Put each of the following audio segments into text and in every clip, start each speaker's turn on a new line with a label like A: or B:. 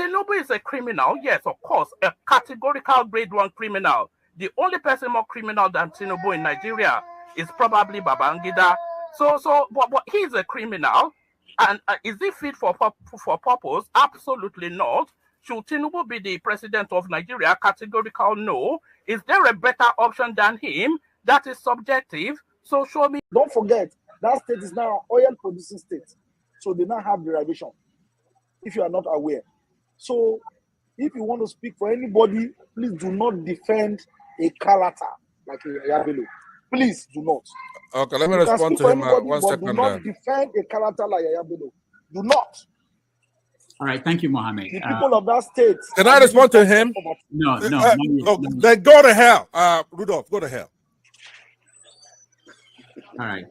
A: Tinubu is a criminal, yes, of course, a categorical grade 1 criminal. The only person more criminal than Tinubu in Nigeria is probably Babangida. But he's a criminal, and is he fit for purpose? Absolutely not. Should Tinubu be the president of Nigeria? Categorical no. Is there a better option than him? That is subjective. So show me.
B: Don't forget, that state is now an oil producing state. So they now have derivation, if you are not aware. So if you want to speak for anybody, please do not defend a character like Yaya Bello. Please do not.
C: Okay, let me respond to him. One second.
B: Do not defend a character like Yaya Bello. Do not.
D: All right, thank you, Mohammed.
B: The people of that state.
C: Can I respond to him?
D: No.
C: Then go to hell. Rudolph, go to hell.
D: All right.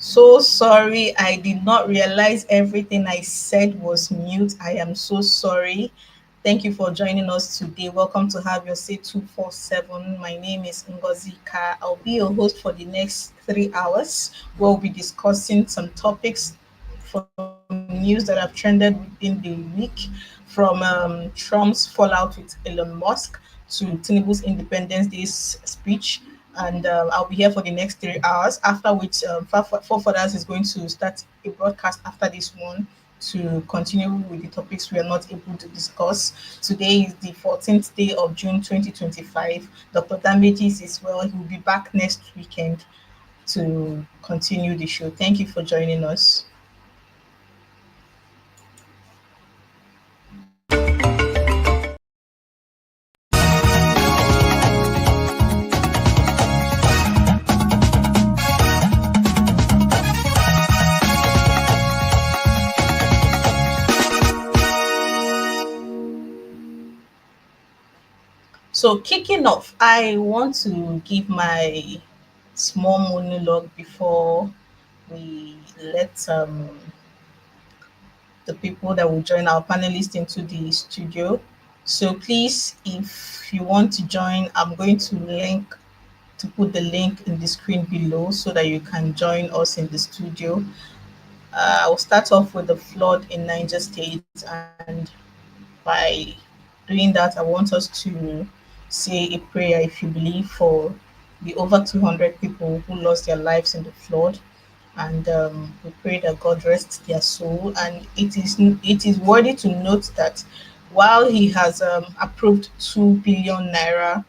E: So sorry, I did not realize everything I said was mute. I am so sorry. Thank you for joining us today. Welcome to Have Your Say 247. My name is Ngozi Ka. I'll be your host for the next 3 hours. We'll be discussing some topics from news that have trended within the week, from Trump's fallout with Elon Musk to Tinubu's Independence Day speech. And I'll be here for the next 3 hours, after which Fathers is going to start a broadcast after this one to continue with the topics we are not able to discuss. Today is the 14th day of June 2025. Dr. Damages is well. He will be back next weekend to continue the show. Thank you for joining us. So kicking off, I want to give my small monologue before we let the people that will join our panelists into the studio. So please, if you want to join, I'm going to put the link in the screen below so that you can join us in the studio. I'll start off with the flood in Niger State, and by doing that, I want us to say a prayer, if you believe, for the over 200 people who lost their lives in the flood, and we pray that God rests their soul. And it is worthy to note that while he has approved 2 billion naira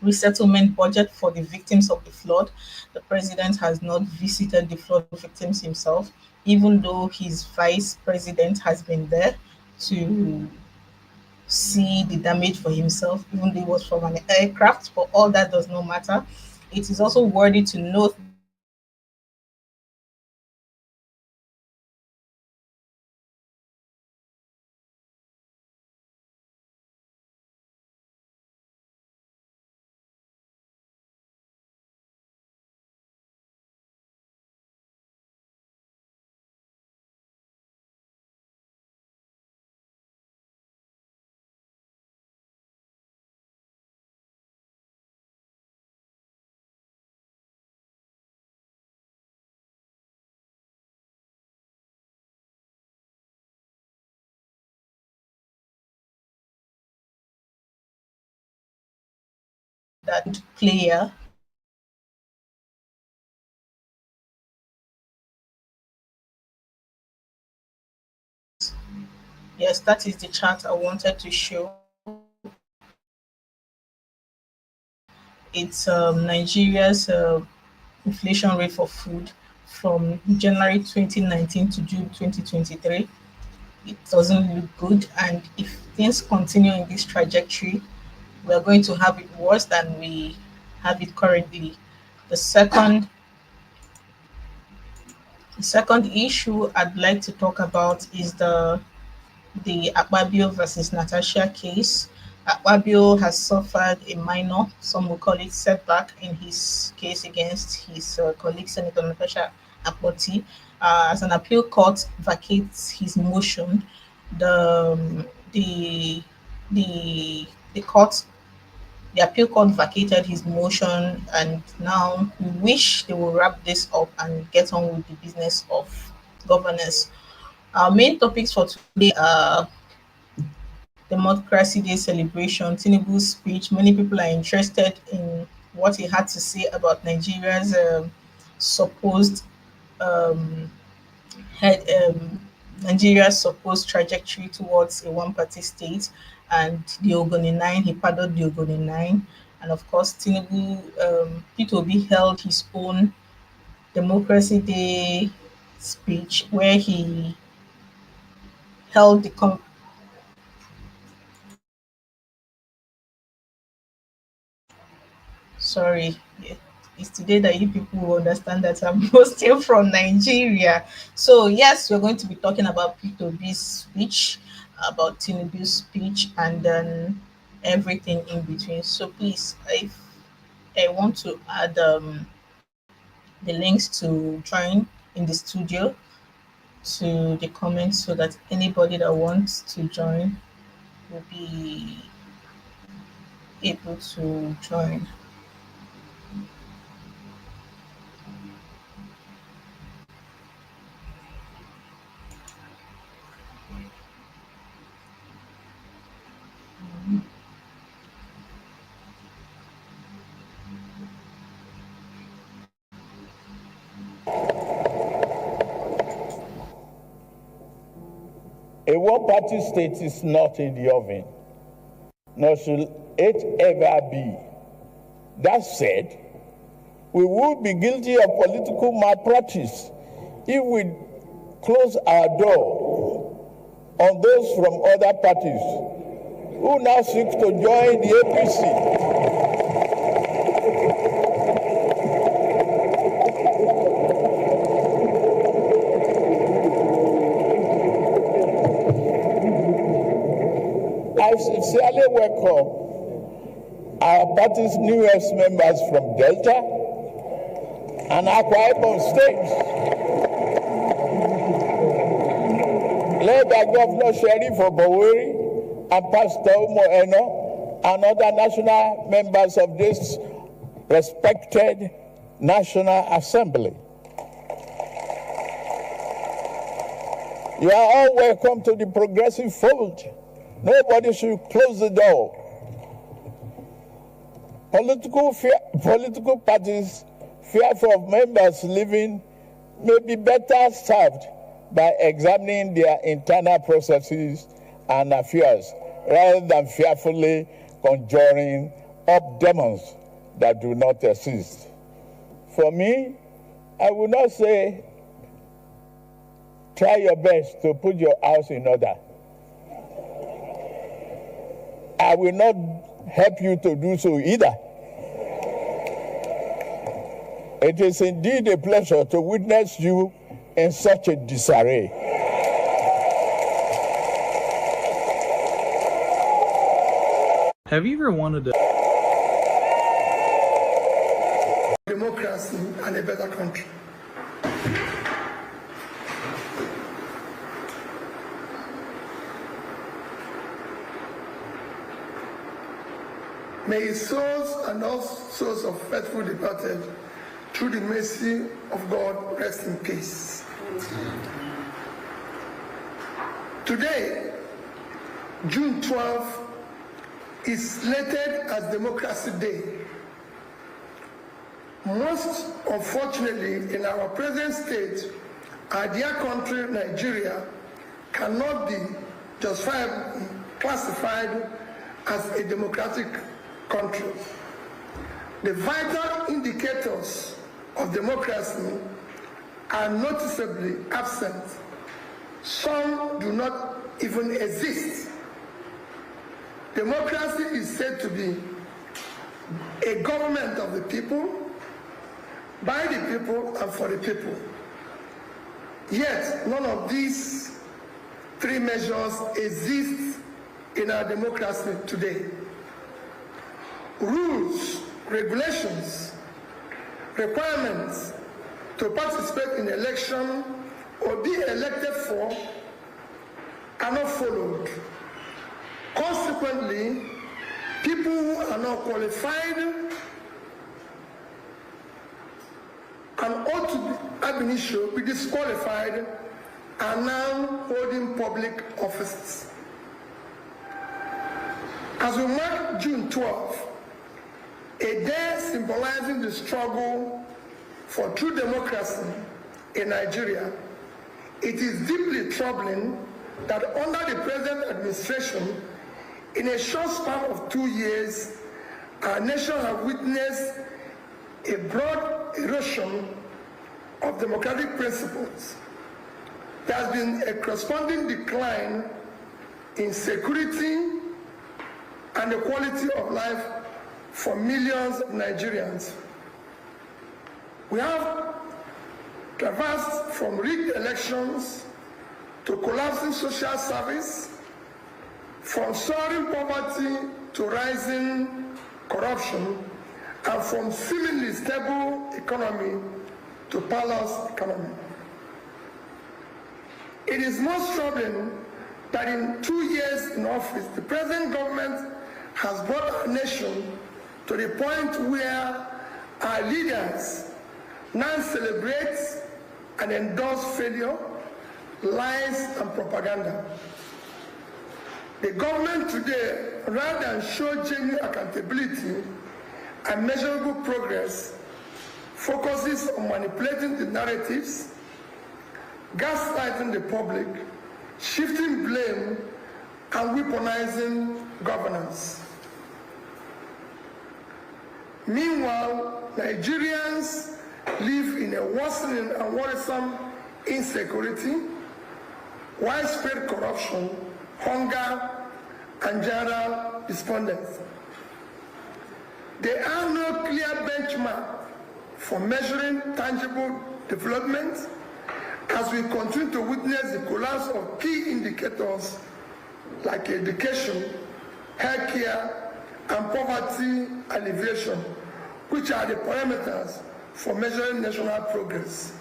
E: resettlement budget for the victims of the flood, the president has not visited the flood victims himself, even though his vice president has been there to see the damage for himself, even though it was from an aircraft. But all that does not matter. It is also worthy to note that player. Yes, that is the chart I wanted to show. It's Nigeria's inflation rate for food from January 2019 to June 2023. It doesn't look good, and if things continue in this trajectory, we're going to have it worse than we have it currently. The second the second issue I'd like to talk about is the Akpabio versus Natasha case. Akpabio has suffered a minor, some will call it setback, in his case against his colleague Senator Natasha Akpoti. As an appeal court vacates his motion, the the the court the appeal court vacated his motion, and now we wish they will wrap this up and get on with the business of governance. Our main topics for today are Democracy Day celebration, Tinubu's speech. Many people are interested in what he had to say about Nigeria's supposed um, head, Nigeria's supposed trajectory towards a one-party state, and the Ogoni Nine. He pardoned the Ogoni Nine, and of course, Tinubu, P2B held his own Democracy Day speech where he held the sorry, it's today that you people will understand that I'm still from Nigeria. So yes, we're going to be talking about P2B's speech, about Tinubu's speech, and then everything in between. So please, if I want to add the links to join in the studio to the comments so that anybody that wants to join will be able to join.
F: A one-party state is not in the oven, nor should it ever be. That said, we would be guilty of political malpractice if we close our door on those from other parties who now seek to join the APC. I sincerely welcome our party's newest members from Delta and Akwa Ibom states, led by Governor Sheriff Oboweri and Pastor Umo Eno and other national members of this respected National Assembly. You are all welcome to the progressive fold. Nobody should close the door. Political parties fearful of members leaving may be better served by examining their internal processes and affairs rather than fearfully conjuring up demons that do not exist. For me, I would not say try your best to put your house in order. I will not help you to do so either. It is indeed a pleasure to witness you in such a disarray.
G: Have you ever wanted to
H: democracy and a better country? May his souls and all souls of faithful departed, through the mercy of God, rest in peace. Today, June 12th, is slated as Democracy Day Most unfortunately, in our present state, our dear country, Nigeria, cannot be justifiably classified as a democratic country. The vital indicators of democracy are noticeably absent. Some do not even exist. Democracy is said to be a government of the people, by the people, and for the people. Yet, none of these three measures exist in our democracy today. Rules, regulations, requirements to participate in election or be elected for are not followed. Consequently, people who are not qualified and ought to ab initio be disqualified are now holding public offices. As we mark June 12th, a day symbolizing the struggle for true democracy in Nigeria, it is deeply troubling that under the present administration, in a short span of 2 years, our nation has witnessed a broad erosion of democratic principles. There has been a corresponding decline in security and the quality of life for millions of Nigerians. We have traversed from rigged elections to collapsing social service, from soaring poverty to rising corruption, and from seemingly stable economy to parlous economy. It is most troubling that in 2 years in office, the present government has brought our nation to the point where our leaders now celebrate and endorse failure, lies, and propaganda. The government today, rather than show genuine accountability and measurable progress, focuses on manipulating the narratives, gaslighting the public, shifting blame, and weaponizing governance. Meanwhile, Nigerians live in a worsening and worrisome insecurity, widespread corruption, hunger, and general despondency. There are no clear benchmarks for measuring tangible development as we continue to witness the collapse of key indicators like education, healthcare, and poverty alleviation, which are the parameters for measuring national progress.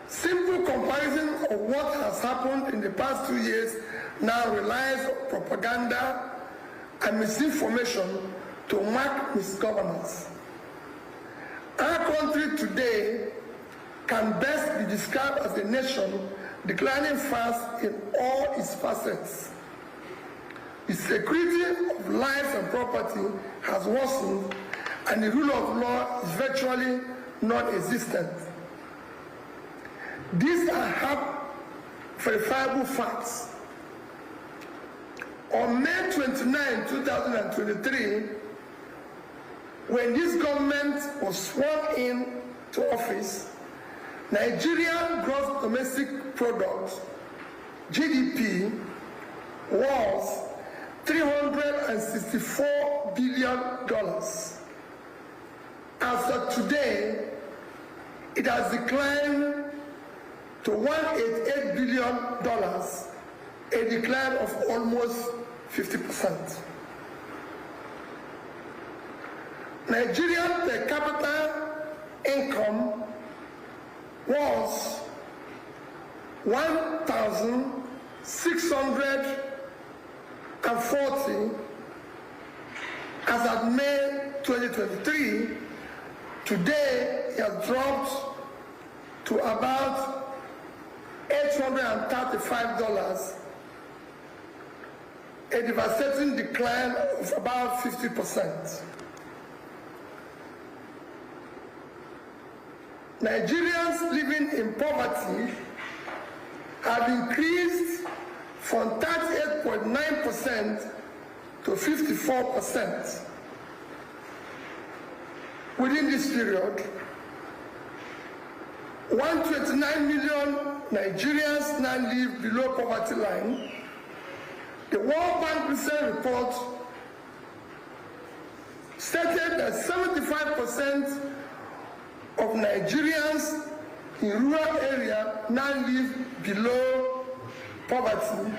H: Simple comparison of what has happened in the past 2 years now relies on propaganda and misinformation to mark misgovernance. Our country today can best be described as a nation declining fast in all its facets. The security of lives and property has worsened, and the rule of law is virtually non-existent. These are hard, verifiable facts. On May 29, 2023, when this government was sworn in to office, Nigerian gross domestic product, GDP, was $364 billion. As of today, it has declined to $188 billion, a decline of almost 50%. Nigerian per capita income was $1,640 as at May 2023. Today, it has dropped to about $835, a devastating decline of about 50%. Nigerians living in poverty have increased from 38.9% to 54%. Within this period, 129 million Nigerians now live below poverty line. The World Bank recent report stated that 75% of Nigerians in rural area now live below poverty,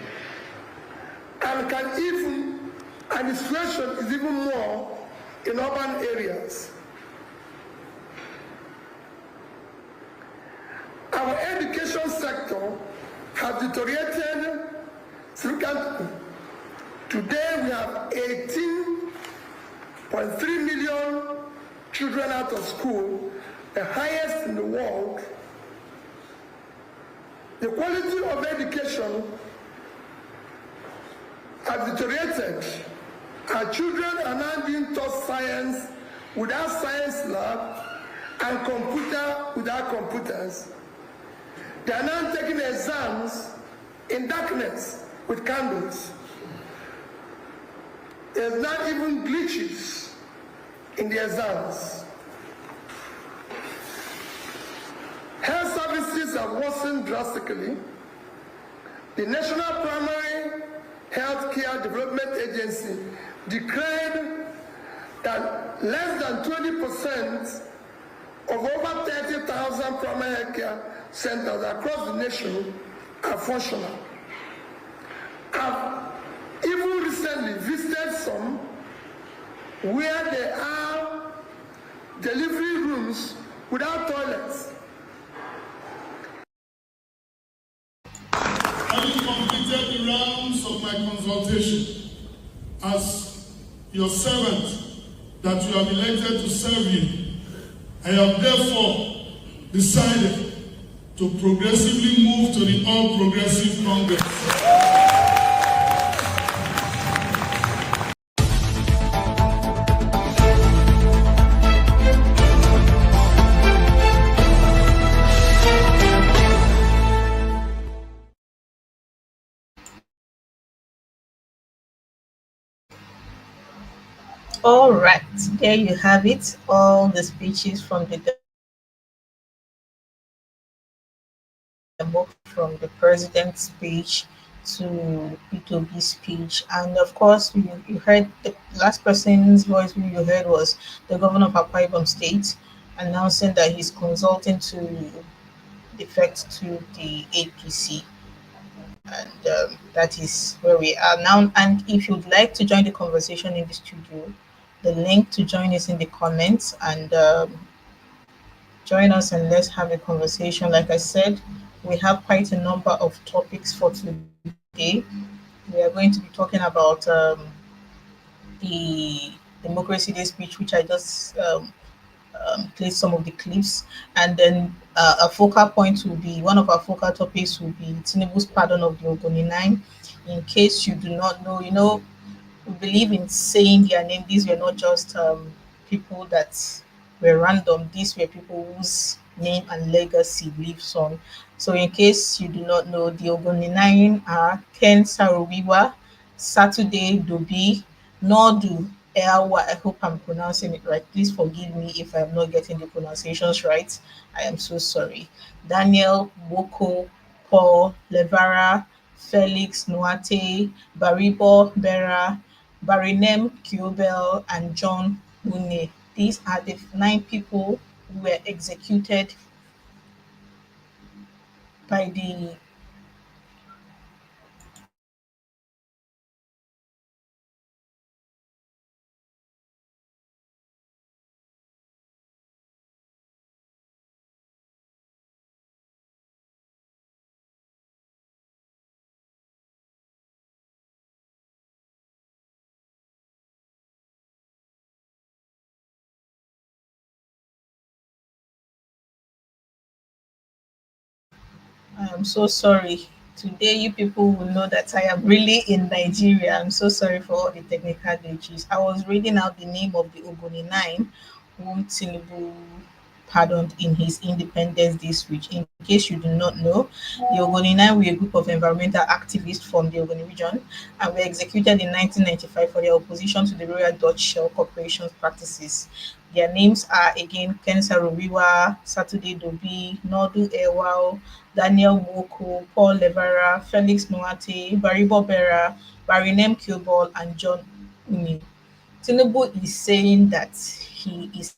H: and the situation is even more in urban areas. Our education sector has deteriorated significantly. Today we have 18.3 million children out of school, the highest in the world. The quality of education has deteriorated. Our children are now being taught science without science lab and computer without computers. They are now taking exams in darkness with candles. There's not even glitches in the exams. Health services have worsened drastically. The National Primary Health Care Development Agency declared that less than 20% of over 30,000 primary health care centers across the nation are functional. I've even recently visited some where there are delivery rooms without toilets.
I: Having completed the rounds of my consultation as your servant that you have elected to serve you, I have therefore decided to progressively move to the All Progressive Congress.
E: All right, there you have it. All the speeches from the from the president's speech to P2B's speech, and of course, you heard the last person's voice you heard was the governor of Akwa Ibom State announcing that he's consulting to defect to the APC, and that is where we are now. And if you'd like to join the conversation in the studio, the link to join is in the comments, and join us and let's have a conversation. Like I said, we have quite a number of topics for today. We are going to be talking about the Democracy Day speech, which I just played some of the clips, and then a focal point will be one of our focal topics will be Tinubu's pardon of the Ogoni Nine. In case you do not know, we believe in saying their name. These were not just people that were random. These were people whose name and legacy lives on. So in case you do not know, the Ogoni Nine are Ken Saro Wiwa, Saturday Dobi, Nordu Elwa. I hope I'm pronouncing it right. Please forgive me if I'm not getting the pronunciations right. I am so sorry. Daniel Boko, Paul Levara, Felix Nuate, Baribo Bera, Barinem Kiobel, and John Bune. These are the 9 people who were executed by the I am so sorry. Today, you people will know that I am really in Nigeria. I'm so sorry for all the technical glitches. I was reading out the name of the Ogoni Nine, whom Tinubu pardoned in his Independence Day speech. In case you do not know, the Ogoni Nine were a group of environmental activists from the Ogoni region and were executed in 1995 for their opposition to the Royal Dutch Shell Corporation's practices. Their names are again Ken Saro Wiwa, Saturday Dobi, Nodu Ewao, Daniel Moko, Paul Levara, Felix Noate, Baribo Bera, Barinem Kilball, and John Uni. Tinubu is saying that he is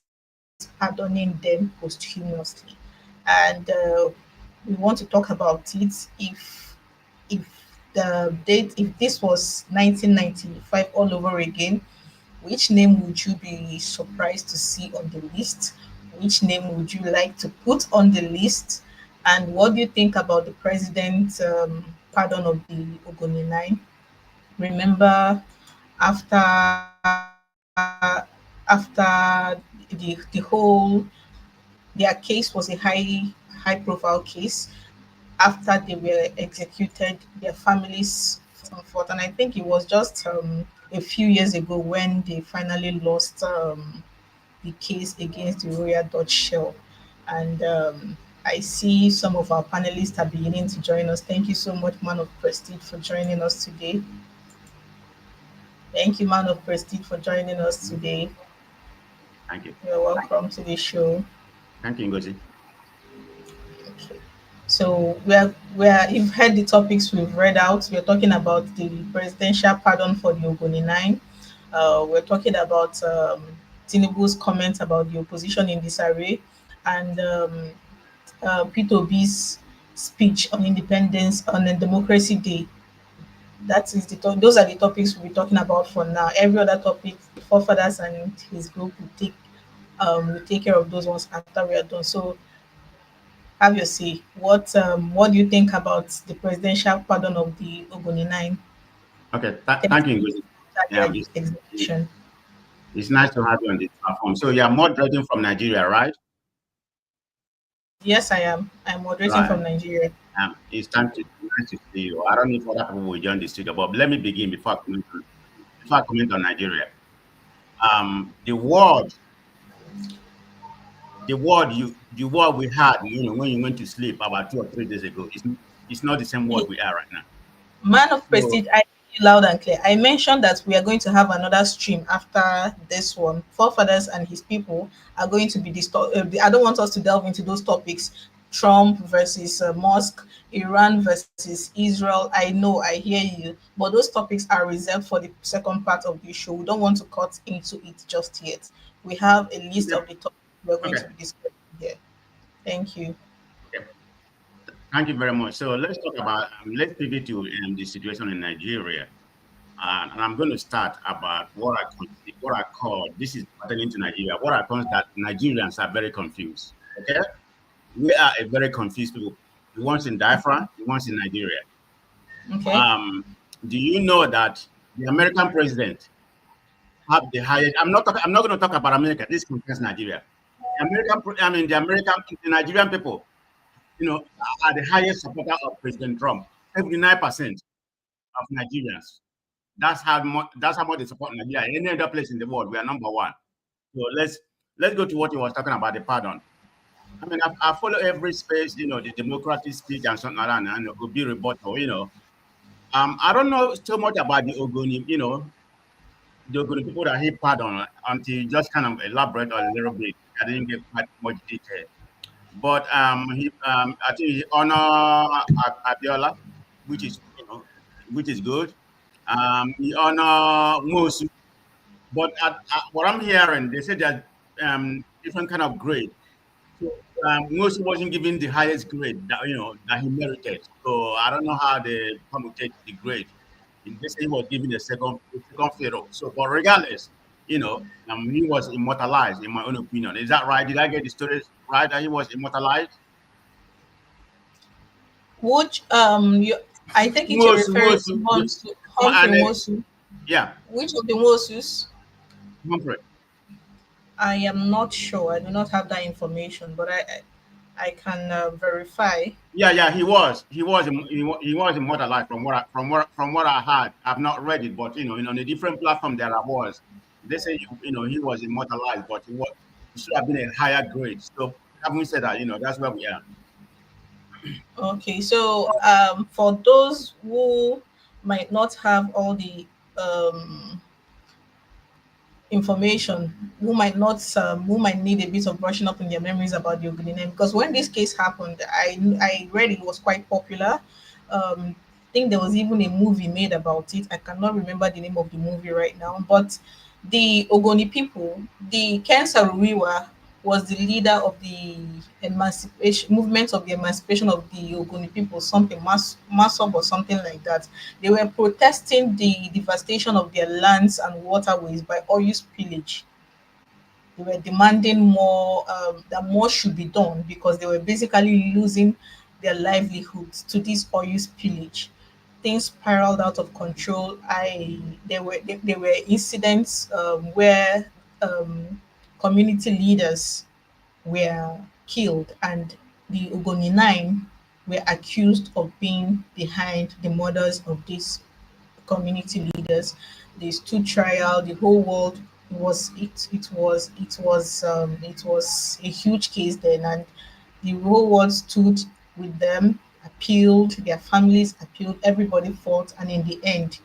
E: pardoning them posthumously, and we want to talk about it. If the date, if this was 1995 all over again, which name would you be surprised to see on the list? Which name would you like to put on the list? And what do you think about the president's pardon of the Ogoni Nine? Remember, after the whole their case was a high profile case. After they were executed, their families fought, and I think it was just a few years ago when they finally lost the case against the Royal Dutch Shell. And I see some of our panelists are beginning to join us. Thank you so much, Man of Prestige, for joining us today. Thank you, Man of Prestige, for joining us today.
J: Thank you.
E: You're welcome to the show.
J: Thank you, Ngozi.
E: Okay. So you've heard the topics we've read out. We're talking about the presidential pardon for the Ogoni Nine. We're talking about Tinubu's comments about the opposition in disarray, and Peter Obi's speech on independence on the Democracy Day. That is those are the topics we'll be talking about for now. Every other topic, the forefathers and his group will take care of those ones after we are done. So have your say. What do you think about the presidential pardon of the Ogoni Nine?
J: Okay, thank you, Ngozi. Yeah,
E: execution.
J: It's nice to have you on this platform. So you're moderating from Nigeria, right?
E: Yes, I am. I'm moderating from Nigeria.
J: It's nice to see you. I don't know if other people will join the studio, but let me begin before I comment on Nigeria. The word we had, when you went to sleep about 2 or 3 days ago, it's not the same word we are right now.
E: Man of Prestige, I hear you loud and clear. I mentioned that we are going to have another stream after this one. Forefathers and his people are going to be I don't want us to delve into those topics. Trump versus Musk, Iran versus Israel. I know, I hear you, but those topics are reserved for the second part of the show. We don't want to cut into it just yet. We have a list of the topics we're going to be discussing here. Thank you.
J: Okay. Thank you very much. So let's talk about, let's pivot to the situation in Nigeria. And I'm going to start about what I call, this is pertaining to Nigeria, what I call that Nigerians are very confused. Okay? We are a very confused people. The ones in Biafra, the ones in Nigeria.
E: Okay.
J: Do you know that the American president have the highest? I'm not going to talk about America. This concerns Nigeria. The Nigerian people, are the highest supporter of President Trump. 79% of Nigerians. That's how much they support Nigeria. Any other place in the world, we are number one. So let's go to what he was talking about, the pardon. I follow every space, the democratic speech and something like that, and it could be rebuttal, I don't know so much about the Ogoni, the Ogoni people that he pardoned until just kind of elaborate a little bit. I didn't get quite much detail. But I think he honor Abiola, which is good. He honor Nwosu. But what I'm hearing, they said that different kind of grade. So Nwosu wasn't given the highest grade that he merited. So I don't know how they commutate the grade. They say he was given the second pharaoh. So, but regardless, he was immortalized, in my own opinion. Is that right? Did I get the story right that he was immortalized?
E: Which I think you're referring to Humphrey Nwosu.
J: Yeah.
E: Which of the Nwosus?
J: Humphrey.
E: I am not sure. I do not have that information, but I can verify.
J: Yeah, he was immortalized from what I heard. I've not read it, but on a different platform that I was, they say he was immortalized, but he should have been a higher grade. So having said that, that's where we are.
E: Okay, so for those who might not have all the um, information, who might need a bit of brushing up in their memories about the Ogoni name, because when this case happened, I read it was quite popular. I think there was even a movie made about it. I cannot remember the name of the movie right now, but the Ogoni people, the Saro Wiwa was the leader of the emancipation movement of the emancipation of the Ogoni people, something Masop or something like that. They were protesting the devastation of their lands and waterways by oil spillage. They were demanding more, that more should be done because they were basically losing their livelihoods to this oil spillage. Things spiraled out of control. There were incidents where community leaders were killed, and the Ogoni Nine were accused of being behind the murders of these community leaders. They stood trial. The whole world it was a huge case then, and the whole world stood with them, appealed. Their families appealed. Everybody fought, and in the end,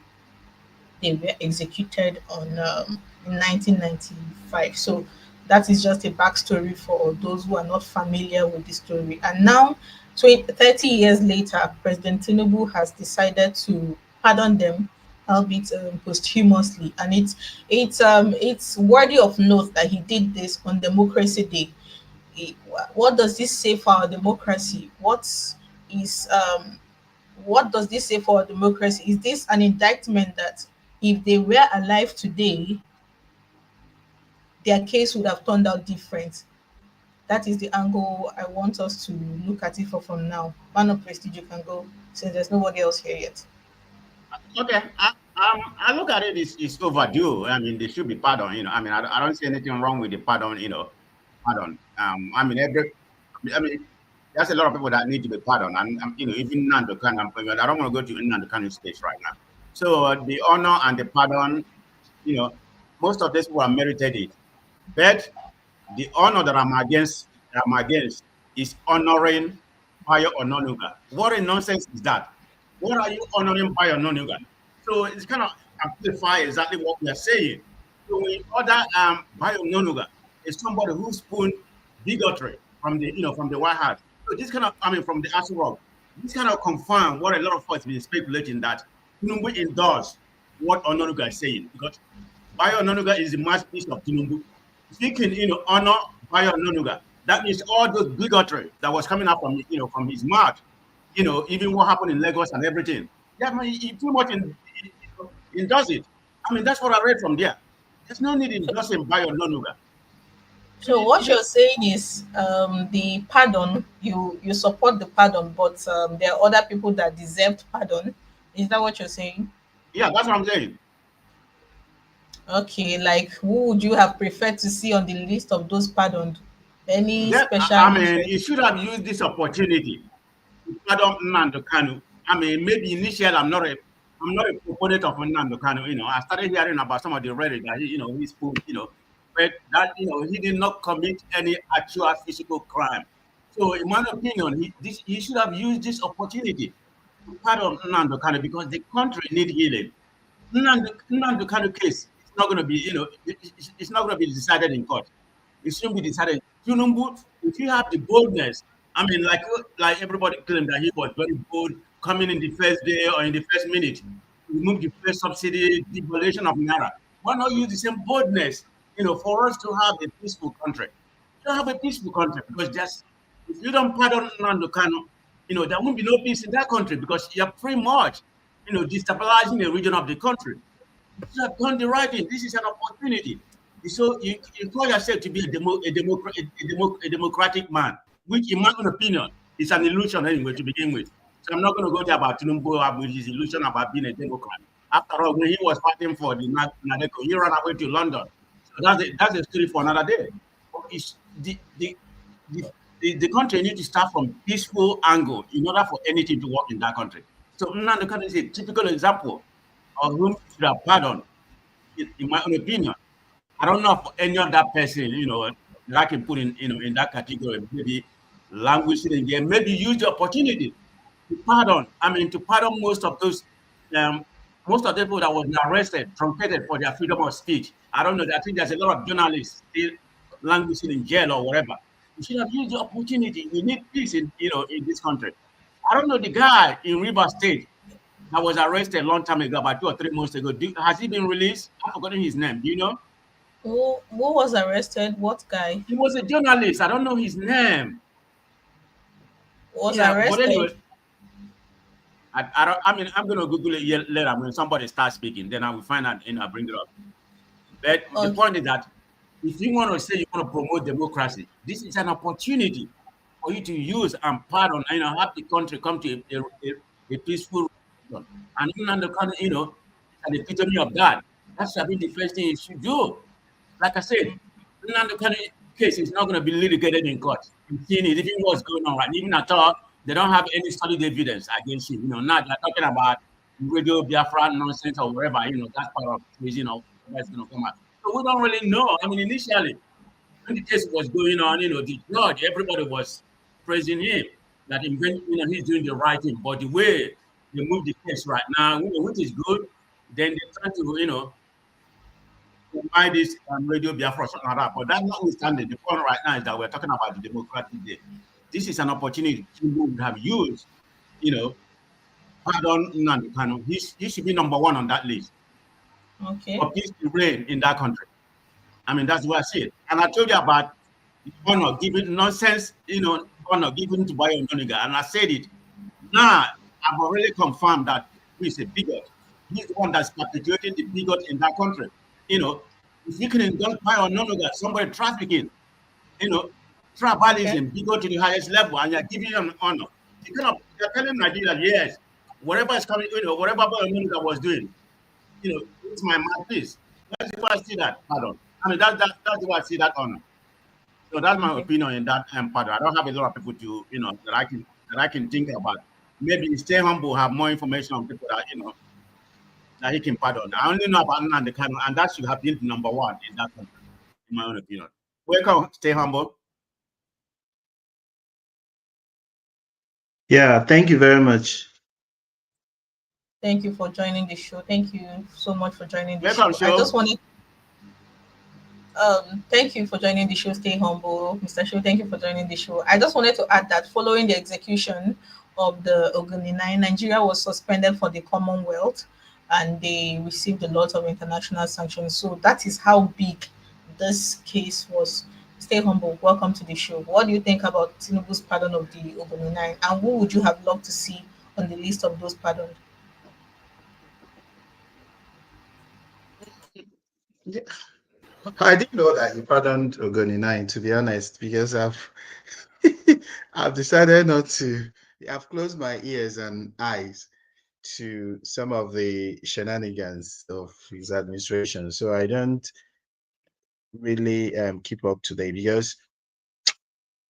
E: they were executed on in 1995. So that is just a backstory for those who are not familiar with the story. And now, 30 years later, President Tinubu has decided to pardon them, albeit posthumously. And it's worthy of note that he did this on Democracy Day. What does this say for our democracy? Is what does this say for our democracy? Is this an indictment that if they were alive today, their case would have turned out different? That is the angle I want us to look at it for from now. Man of Prestige, you can go since there's nobody else here yet.
J: Okay, I look at it, it's overdue. I mean, they should be pardoned. I mean, I don't see anything wrong with the pardon. Pardon. I mean, there's a lot of people that need to be pardoned, and even Nando Kanu. I don't want to go to Nando Kanu's stage right now. So the honor and the pardon, most of these people are merited it, but the honor that I'm against is honoring Bayo Ononuga. What a nonsense is that? What are you honoring Bayo Ononuga? So it's kind of amplify exactly what we are saying. So we order Bayo Ononuga is somebody who spoon bigotry from the White House. So this kind of, from the Aso Rock, this kind of confirm what a lot of us have been speculating, that Tinubu endorsed what Ononuga is saying, because Bayo Ononuga is the mouthpiece of Tinubu. If he can, honor Bayo Ononuga, that means all those bigotry that was coming up from his mouth, even what happened in Lagos and everything. Yeah, he too much endorse it. That's what I read from there. There's no need in endorsing Bayo Ononuga.
E: So what you're saying is the pardon, you support the pardon, but there are other people that deserved pardon. Is that what you're saying?
J: Yeah, that's what I'm saying.
E: Okay, like who would you have preferred to see on the list of those pardoned? Any special interest?
J: He should have used this opportunity to pardon Nnamdi Kanu. Maybe initially I'm not a proponent of Nnamdi Kanu. I started hearing about some of the rhetoric that he spoke, but that he did not commit any actual physical crime. So in my opinion, he should have used this opportunity to pardon Nnamdi Kanu, because the country needs healing. Nnamdi Kanu case is not going to be, it's not going to be decided in court. It shouldn't be decided. Tinubu, if you have the boldness, like everybody claimed that he was very bold coming in the first day or in the first minute, remove the first subsidy, devaluation of Naira. Why not use the same boldness, for us to have a peaceful country? You don't have a peaceful country because if you don't pardon Nnamdi Kanu, there won't be no peace in that country, because you're pretty much, destabilizing the region of the country. You have done the right thing. This is an opportunity. So you call yourself to be a democratic man, which in my own opinion is an illusion anyway to begin with. So I'm not going to go there about Tinubu with his illusion about being a Democrat. After all, when he was fighting for the Nadeko, he ran away to London. So that's a story for another day. The country needs to start from peaceful angle in order for anything to work in that country. So Nnamdi Kanu is a typical example of whom should have pardoned, in my own opinion. I don't know for any other person, that I can put in, in that category, maybe languishing in there, maybe use the opportunity to pardon. I mean, to pardon most of those, most of the people that was arrested, truncated for their freedom of speech. I don't know. I think there's a lot of journalists still languishing in jail or whatever. We should have used the opportunity. We need peace in, in this country. I don't know the guy in River State that was arrested a long time ago, about 2 or 3 months ago. Has he been released? I've forgotten his name. Do you know?
E: Who was arrested? What guy
J: He was a journalist. I don't know his name.
E: was
J: Yeah, but anyway,
E: arrested?
J: I mean, I'm going to Google it later when somebody starts speaking. Then I will find out and I'll bring it up. But the point is that if you want to say you want to promote democracy, this is an opportunity for you to use and pardon, have the country come to a peaceful resolution. And even the country, an epitome of that. That's the first thing you should do. Like I said, the country case is not going to be litigated in court. You've seen it, even what's going on right. Even at all, they don't have any solid evidence against you. Now they're talking about radio Biafra nonsense or whatever. That's part of crazy. That's going to come out. So we don't really know. I mean, initially, when the case was going on, the judge, everybody was praising him that he's doing the right thing. But the way they move the case right now, which is good, then they try to, why this radio Biafra or something like that. But that's notwithstanding, the point right now is that we're talking about the Democratic Day. This is an opportunity Tinubu would have used, pardon Nnamdi Kanu. He should be number 1 on that list.
E: Okay.
J: For peace to reign in that country. I mean, that's what I see it. And I told you about the honor given nonsense, honor given to Bayo Noniga. And I said it. Now, I've already confirmed that he's a bigot. He's the one that's perpetuating the bigot in that country. If you can indulge Bayo Noniga, somebody trafficking, tribalism, bigot to the highest level, and you're giving them honor. You're telling Nigeria, yes, whatever is coming, whatever Bayo Noniga was doing, it's my mouthpiece. That's why I see that. Pardon. I mean, that's why I see that honor. So that's my opinion in that pardon. I don't have a lot of people to, that I can think about. Maybe Stay Humble have more information on people that, that he can pardon. I only know about Nnamdi Kanu, and that should have been number 1 in that country, in my own opinion. Welcome, Stay Humble.
K: Yeah, thank you very much.
E: Thank you for joining the show. Thank you so much for joining the
J: Welcome,
E: show. I just wanted thank you for joining the show. Stay humble, Mr. Show. Thank you for joining the show. I just wanted to add that following the execution of the Ogoni 9, Nigeria was suspended for the Commonwealth and they received a lot of international sanctions. So that is how big this case was. Stay humble. Welcome to the show. What do you think about Tinubu's pardon of the Ogoni 9? And who would you have loved to see on the list of those pardoned?
K: Yeah. I didn't know that he pardoned Ogoni 9, to be honest, because I've decided not to. I've closed my ears and eyes to some of the shenanigans of his administration, so I don't really keep up to date, because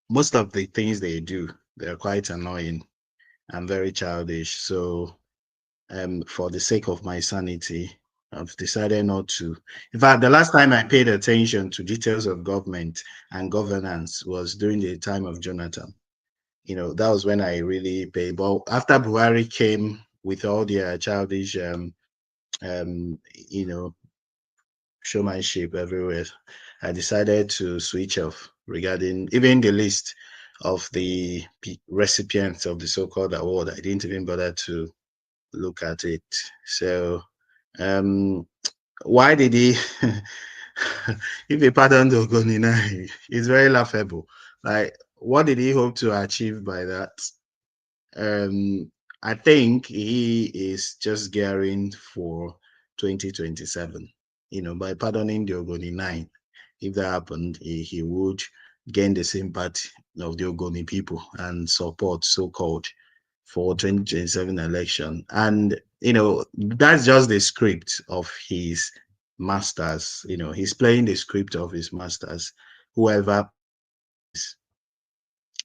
K: most of the things they do, they're quite annoying and very childish. So for the sake of my sanity, I've decided not to. In fact, the last time I paid attention to details of government and governance was during the time of Jonathan. That was when I really paid. But after Buhari came with all their childish, showmanship everywhere, I decided to switch off regarding even the list of the recipients of the so-called award. I didn't even bother to look at it. So why did he if he pardoned Ogoni, it's very laughable. Like, what did he hope to achieve by that? I think he is just gearing for 2027. By pardoning the Ogoni 9, if that happened, he would gain the sympathy of the Ogoni people and support, so-called, for 2027 election. And that's just the script of his masters. He's playing the script of his masters. Whoever is,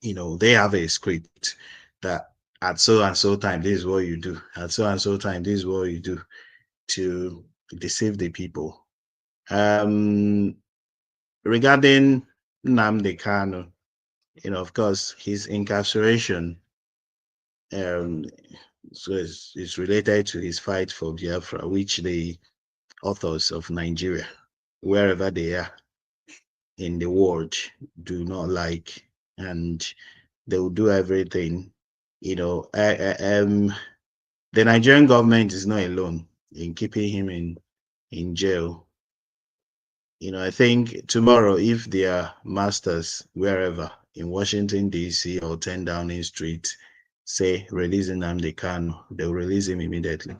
K: they have a script that at so and so time this is what you do, at so and so time this is what you do, to deceive the people. Regarding Nnamdi Kanu, of course, his incarceration so it's related to his fight for Biafra, which the authors of Nigeria, wherever they are in the world, do not like, and they will do everything. The Nigerian government is not alone in keeping him in jail. I think tomorrow, if their masters, wherever in Washington, D.C. or 10 Downing Street, say releasing Nnamdi Kanu, they'll release him immediately.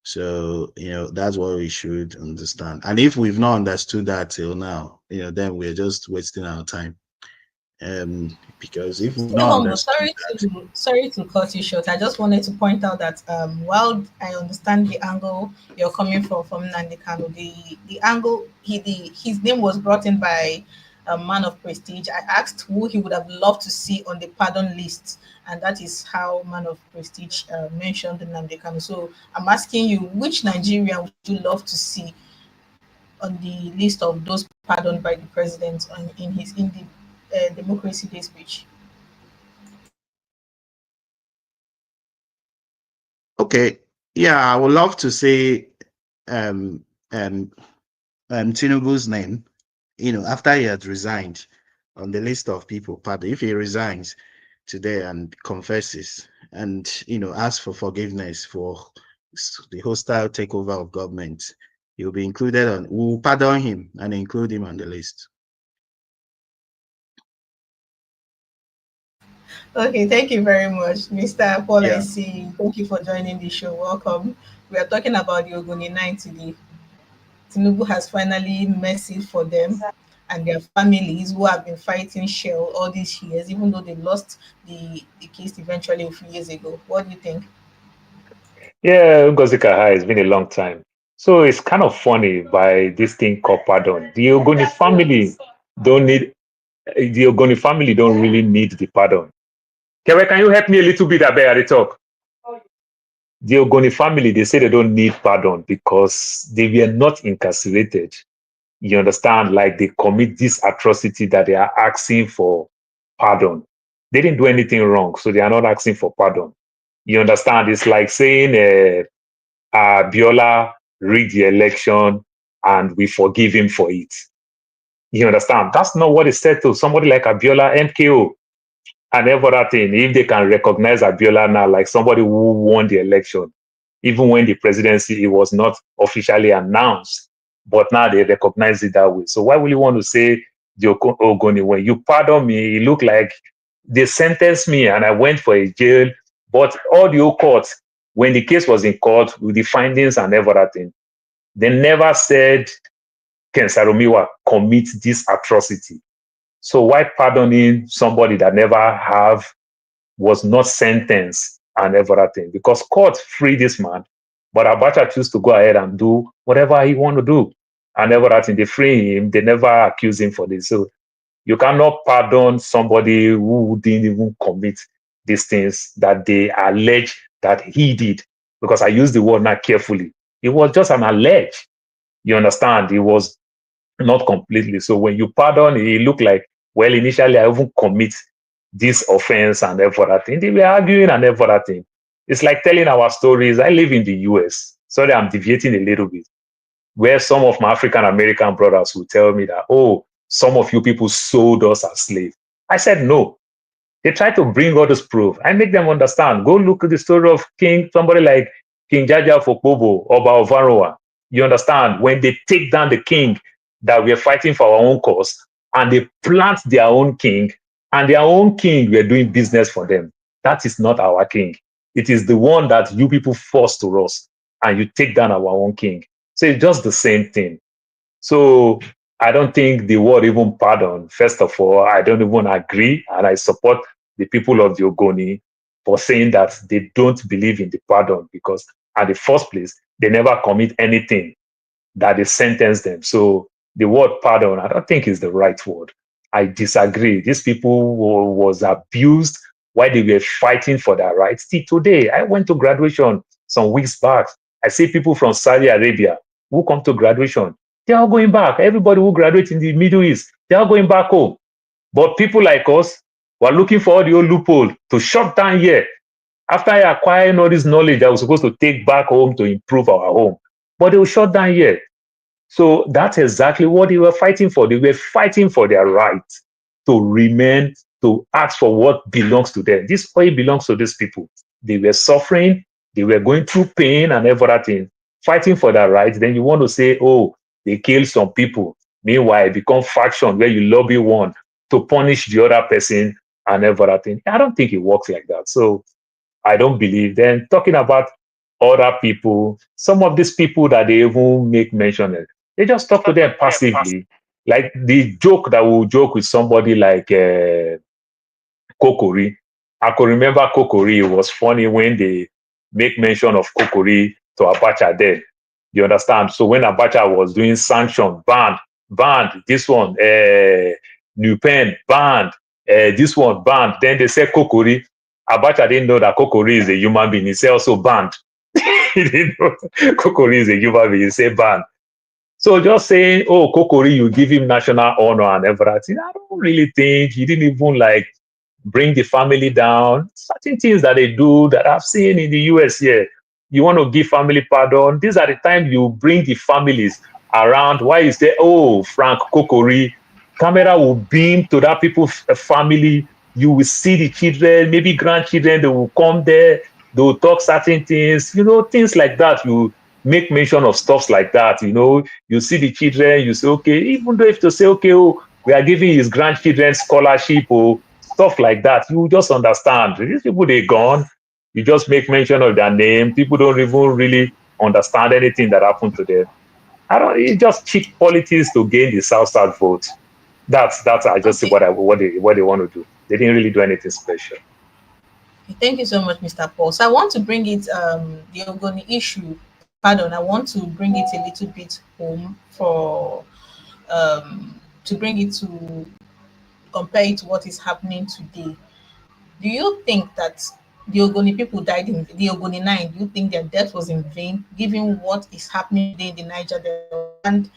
K: So, that's what we should understand. And if we've not understood that till now, then we're just wasting our time. Because if we've not understood
E: sorry to cut you short. I just wanted to point out that while I understand the angle you're coming from Nnamdi Kanu, the angle his name was brought in by a man of prestige. I asked who he would have loved to see on the pardon list, and that is how man of prestige mentioned Nnamdi Kanu. So I'm asking you, which Nigerian would you love to see on the list of those pardoned by the president in the Democracy Day speech?
K: Okay, yeah, I would love to say Tinubu's name, after he had resigned, on the list of people pardoned. If he resigns today and confesses and asks for forgiveness for the hostile takeover of government, he'll be included on. We'll pardon him and include him on the list.
E: Okay, thank you very much, Mr. Paul. I see. Thank you for joining the show. Welcome. We are talking about the Ogoni 9 today. Tinubu has finally mercy for them and their families who have been fighting Shell all these years, even though they lost the case eventually a few years ago. What do you think?
L: Yeah, Ngozi Kahai, it's been a long time. So it's kind of funny by this thing called pardon. The Ogoni family don't really need the pardon. Kewe, can you help me a little bit at the talk? The Ogoni family, they say they don't need pardon because they were not incarcerated. You understand? Like they commit this atrocity that they are asking for pardon. They didn't do anything wrong, so they are not asking for pardon. You understand? It's like saying Biola rigged the election and we forgive him for it. You understand? That's not what is said to somebody like Abiola, MKO, and every other thing. If they can recognize Abiola now like somebody who won the election, even when the presidency it was not officially announced, but now they recognize it that way. So why will you want to say the Ogoni when you pardon me? It looked like they sentenced me and I went for a jail. But all the old courts, when the case was in court with the findings and everything, they never said Ken Saro Wiwa commit this atrocity. So why pardoning somebody that never was not sentenced and everything? Because court free this man, but Abacha choose to go ahead and do whatever he want to do. And everything, they free him, they never accuse him for this. So you cannot pardon somebody who didn't even commit these things that they allege that he did. Because I use the word now carefully. It was just an allege. You understand? It was not completely. So when you pardon, it looked like, well, initially I even commit this offense and everything. They were arguing and everything. It's like telling our stories. I live in the US. Sorry, I'm deviating a little bit. Where some of my African American brothers will tell me that, oh, some of you people sold us as slaves. I said, no. They try to bring all this proof. I make them understand. Go look at the story of somebody like King Jaja Fokobo, Oba Ovaroa. You understand? When they take down the king that we're fighting for our own cause, and they plant their own king, and their own king we're doing business for them. That is not our king. It is the one that you people force to us, and you take down our own king. So it's just the same thing. So I don't think the word even pardon. First of all, I don't even agree, and I support the people of the Ogoni for saying that they don't believe in the pardon because, at the first place, they never commit anything that they sentence them. So the word pardon, I don't think is the right word. I disagree. These people was abused while they were fighting for their rights. See, today, I went to graduation some weeks back. I see people from Saudi Arabia who come to graduation. They are going back. Everybody who graduates in the Middle East, they are going back home. But people like us were looking for all the old loophole to shut down here. After acquiring all this knowledge that we're supposed to take back home to improve our home, but they will shut down here. So that's exactly what they were fighting for. They were fighting for their right to remain, to ask for what belongs to them. This oil belongs to these people. They were suffering, they were going through pain and everything, fighting for their rights. Then you want to say, oh, they killed some people. Meanwhile, it become faction where you lobby one to punish the other person and everything. I don't think it works like that. So I don't believe. Then talking about other people, some of these people that they even make mention of, they just talk to them passively. Like the joke that will joke with somebody like Kokori. I could remember Kokori. It was funny when they make mention of Kokori to Abacha then. You understand? So when Abacha was doing sanction, banned, this one, New Pen, banned, this one, banned. Then they said Kokori. Abacha didn't know that Kokori is a human being. He said also banned. He didn't know Kokori is a human being. He said banned. So just saying, oh, Kokori, you give him national honor and everything. I don't really think he didn't even like bring the family down. Certain things that they do that I've seen in the US here. You want to give family pardon. These are the times you bring the families around. Why you say, oh, Frank Kokori, camera will beam to that people's family. You will see the children, maybe grandchildren, they will come there. They will talk certain things, things like that. You make mention of stuff like that, you see the children, you say, okay, even though if to say, okay, oh, we are giving his grandchildren scholarship or stuff like that, you just understand. These people, they gone. You just make mention of their name. People don't even really understand anything that happened to them. It's just cheap politics to gain the South vote. That's I just see what they want to do. They didn't really do anything special.
E: Thank you so much, Mr. Paul. So I want to bring it the Ogoni issue. Pardon, I want to bring it a little bit home for to bring it to compare it to what is happening today. Do you think that the Ogoni people died in the Ogoni 9? Do you think their death was in vain, given what is happening today in the Niger Delta? And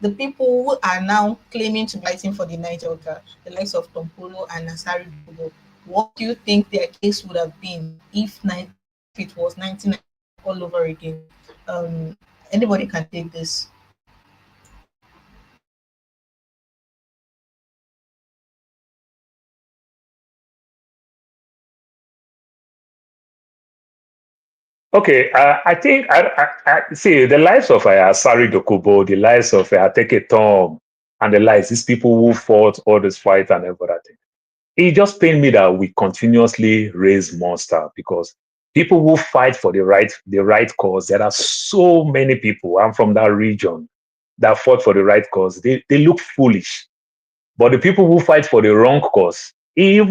E: the people who are now claiming to be fighting for the Niger Delta, the likes of Tompolo and Saro Wiwa, what do you think their case would have been if it was 1990 all over again? Anybody can take this.
L: Okay, I think I see the lives of Asari Dokubo, the lives of Ateke Tom, and the lives these people who fought all this fight and everything. It just pained me that we continuously raise monster because people who fight for the right cause. There are so many people. I'm from that region that fought for the right cause. They look foolish, but the people who fight for the wrong cause, it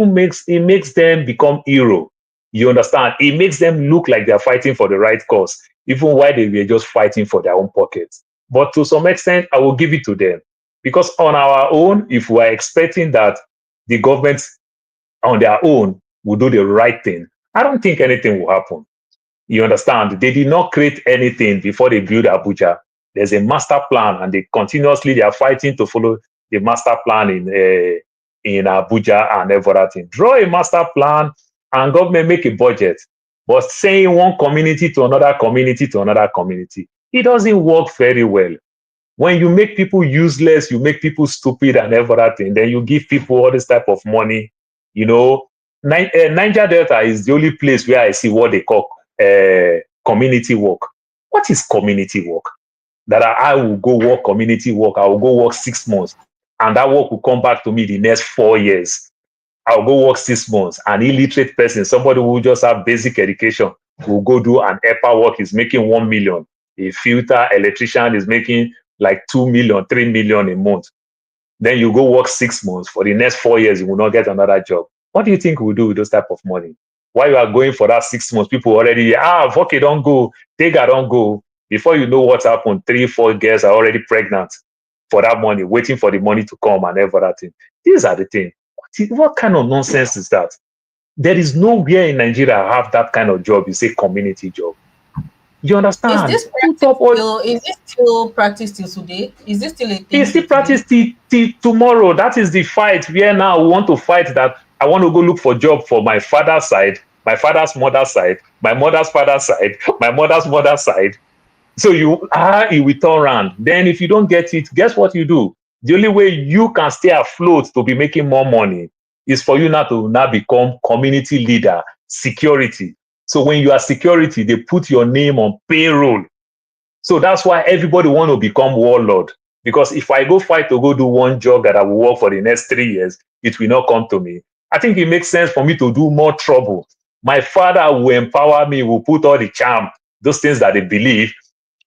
L: makes them become hero. You understand? It makes them look like they're fighting for the right cause, even while they were just fighting for their own pockets. But to some extent, I will give it to them. Because on our own, if we're expecting that the government on their own will do the right thing, I don't think anything will happen. You understand? They did not create anything before they built Abuja. There's a master plan, and they are fighting to follow the master plan in Abuja and everything. Draw a master plan, and government make a budget. But saying one community to another community to another community, it doesn't work very well. When you make people useless, you make people stupid and everything, then you give people all this type of money. Niger Delta is the only place where I see what they call community work. What is community work? That I will go work community work. I will go work 6 months, and that work will come back to me the next 4 years. I'll go work 6 months. An illiterate person, somebody who just have basic education, will go do an EPA work, is making 1 million. A filter electrician is making like 2 million, 3 million a month. Then you go work 6 months. For the next 4 years, you will not get another job. What do you think we'll do with those type of money? While you are going for that 6 months, people already, Voke don't go, Tega don't go. Before you know what's happened, 3, 4 girls are already pregnant for that money, waiting for the money to come and everything. These are the things. What kind of nonsense is that? There is nowhere in Nigeria have that kind of job. You say community job. You
E: Is
L: understand?
E: this
L: Put
E: practice
L: up all.
E: still? Is this still practice till today? Is this still a thing
L: It's
E: till
L: still
E: today?
L: practice till tomorrow. That is the fight where now we want to fight that I want to go look for job for my father's side, my father's mother's side, my mother's father's side, my mother's mother's side. So you will turn around. Then if you don't get it, guess what you do? The only way you can stay afloat to be making more money is for you now to now become community leader, security. So when you are security, they put your name on payroll. So that's why everybody want to become warlord. Because if I go fight to go do one job that I will work for the next 3 years, it will not come to me. I think it makes sense for me to do more trouble. My father will empower me, will put all the charm, those things that they believe,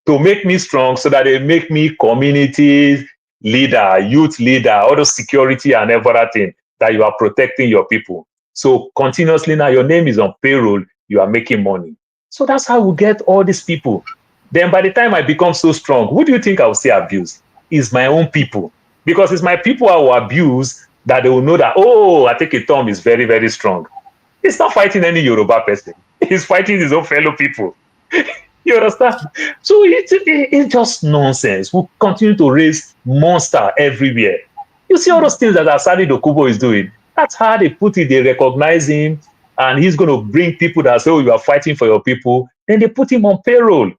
L: to make me strong so that they make me community leader, youth leader, all the security and everything that you are protecting your people. So continuously now your name is on payroll, you are making money. So that's how we get all these people. Then by the time I become so strong, who do you think I will still abuse? Is my own people. Because it's my people I will abuse that they will know that, oh, I think a Tom is very, very strong. He's not fighting any Yoruba person. He's fighting his own fellow people. You understand? So it's just nonsense. We continue to raise monster everywhere. You see all those things that Asani Dokubo is doing. That's how they put it. They recognize him, and he's going to bring people that say, "Oh, you are fighting for your people." Then they put him on payroll.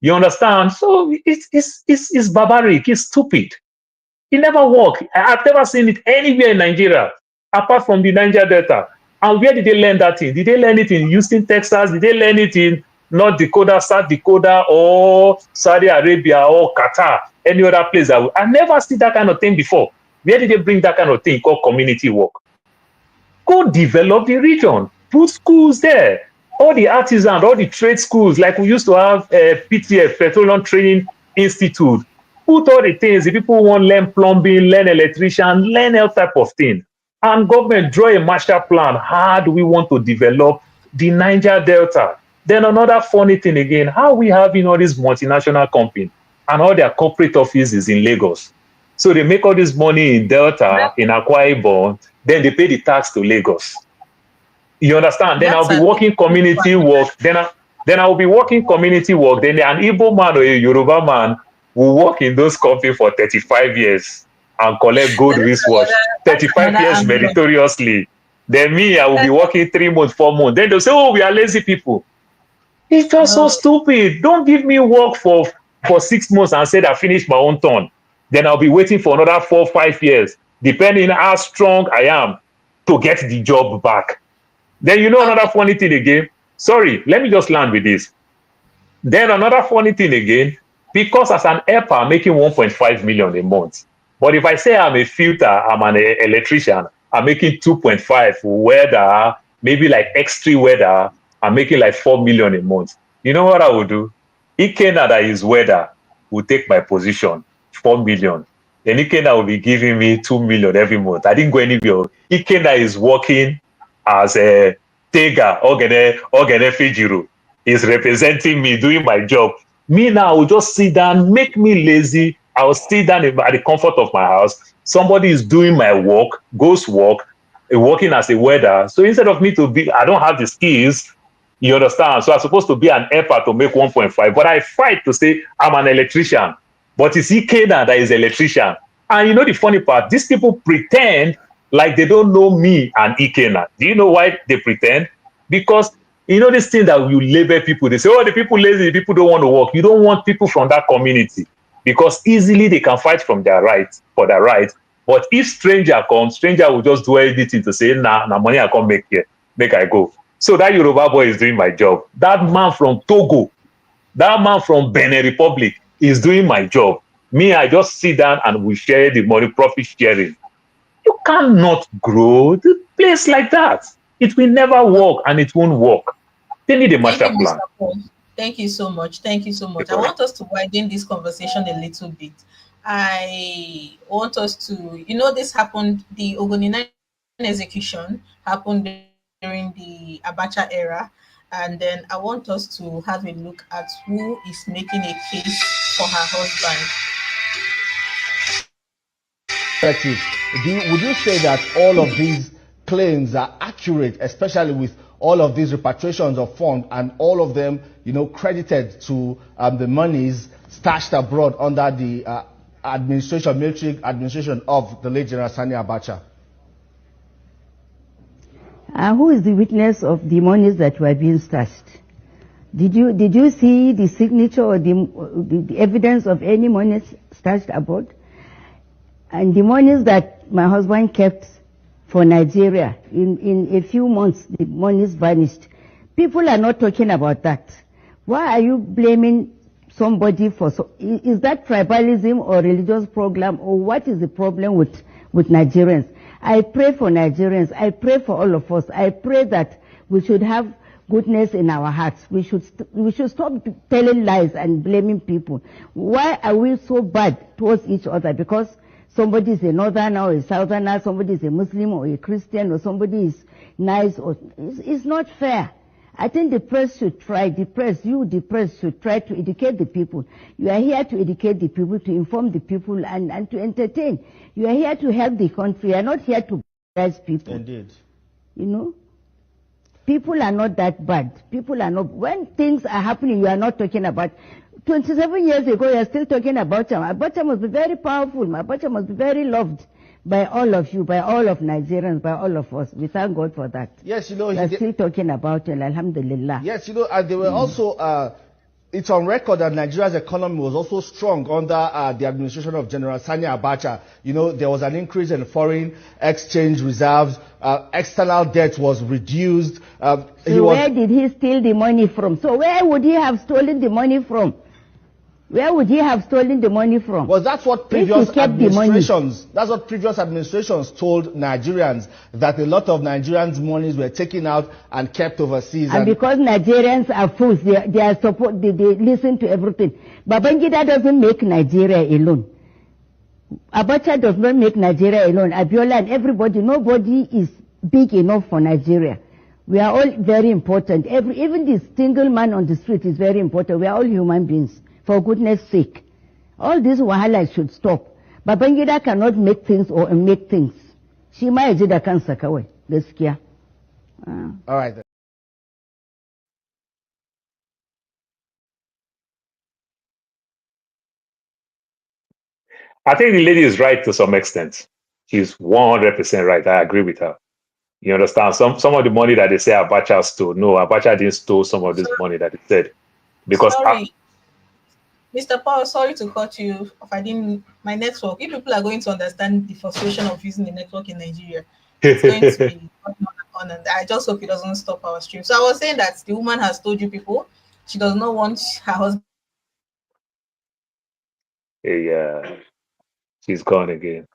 L: You understand? So it's barbaric. It's stupid. It never worked. I've never seen it anywhere in Nigeria, apart from the Niger Delta. And where did they learn that thing? Did they learn it in Houston, Texas? Did they learn it in North Dakota, South Dakota, or Saudi Arabia, or Qatar, any other place? I never seen that kind of thing before. Where did they bring that kind of thing called community work? Go develop the region. Put schools there. All the artisans, all the trade schools, like we used to have PTF, Petroleum Training Institute. Put all the things. The people want to learn plumbing, learn electrician, learn all type of thing. And government draw a master plan. How do we want to develop the Niger Delta? Then another funny thing again, how we having all these multinational companies and all their corporate offices in Lagos. So they make all this money in Delta, in Akwa Ibom, then they pay the tax to Lagos. You understand? Then I'll be working community work. Then I will be working community work. Then an Igbo man or a Yoruba man will work in those companies for 35 years and collect gold wristwatch. 35 years meritoriously. Then me, I will be working 3 months, 4 months. Then they'll say, oh, we are lazy people. It's just so stupid. Don't give me work for 6 months and say I finished my own turn. Then I'll be waiting for another 4, 5 years, depending how strong I am to get the job back. Then you know another funny thing again. Sorry, let me just land with this. Then another funny thing again, because as an helper, I'm making 1.5 million a month. But if I say I'm a filter, I'm an electrician, I'm making 2.5 welder, maybe like X3 welder, I'm making like 4 million a month. You know what I will do? Ikena that is welder will take my position, 4 million. Then Ikena will be giving me 2 million every month. I didn't go anywhere. Ikena is working as a Tega, Ogene Fijiro, is representing me, doing my job. Me now, I will just sit down, make me lazy. I will sit down at the comfort of my house. Somebody is doing my work, goes work, working as a welder. So instead of me to be, I don't have the skills, you understand? So I'm supposed to be an helper to make 1.5, but I fight to say I'm an electrician. But it's Ikena that is electrician. And you know the funny part, these people pretend like they don't know me and Ikena. Do you know why they pretend? Because you know this thing that you label people, they say, oh, the people lazy, the people don't want to work. You don't want people from that community because easily they can fight from their rights, for their rights. But if stranger comes, stranger will just do anything to say, nah, money I can't make here, make I go. So that Yoruba boy is doing my job. That man from Togo, that man from Benin Republic is doing my job. Me, I just sit down and we share the money, profit sharing. You cannot grow the place like that. It will never work and it won't work. They need a master plan.
E: Thank you so much. Thank you so much. I want us to widen this conversation a little bit. I want us to, this happened, the Ogoni 9 execution happened during the Abacha era. And then I want us to have a look at who is making a case for her husband.
M: Would you say that all of these claims are accurate, especially with all of these repatriations of funds, and all of them, credited to the monies stashed abroad under the military administration of the late General Sani Abacha.
N: Who is the witness of the monies that were being stashed? Did you see the signature or the evidence of any monies stashed abroad? And the monies that my husband kept for Nigeria, in a few months, the monies vanished. People are not talking about that. Why are you blaming somebody for is that tribalism or religious program, or what is the problem with Nigerians? I pray for Nigerians. I pray for all of us. I pray that we should have goodness in our hearts. We should stop telling lies and blaming people. Why are we so bad towards each other? Because somebody is a northerner or a southerner, somebody is a Muslim or a Christian, or somebody is nice, or it's not fair. I think the press should try, the press should try to educate the people. You are here to educate the people, to inform the people, and to entertain. You are here to help the country. You are not here to judge people.
M: Indeed.
N: People are not that bad. People are not. When things are happening, you are not talking about. 27 years ago, you are still talking about him. Abacha must be very powerful. Abacha must be very loved by all of you, by all of Nigerians, by all of us. We thank God for that.
M: Yes,
N: we are still talking about it, alhamdulillah.
M: Yes, they were also, it's on record that Nigeria's economy was also strong under the administration of General Sani Abacha. There was an increase in foreign exchange reserves. External debt was reduced.
N: Where did he steal the money from? So where would he have stolen the money from? Where would he have stolen the money from?
M: Well, that's what previous administrations told Nigerians, that a lot of Nigerians' monies were taken out and kept overseas.
N: And because Nigerians are fools, they listen to everything. Babangida doesn't make Nigeria alone. Abacha does not make Nigeria alone. Abiola and everybody, nobody is big enough for Nigeria. We are all very important. Even the single man on the street is very important. We are all human beings. For goodness sake, all this wahala should stop. Babangida cannot make things or make things. Shi ma yaji da kansa kawai, gaskiya.
M: All right.
L: I think the lady is right to some extent. She's 100% right. I agree with her. You understand? Some of the money that they say Abacha stole. No, Abacha didn't steal some of this money that he said. Because
E: Mr. Paul, sorry to cut you off. My network. If people are going to understand the frustration of using the network in Nigeria, it's going to be on, and I just hope it doesn't stop our stream. So I was saying that the woman has told you people she does not want her husband.
L: Yeah, she's gone again.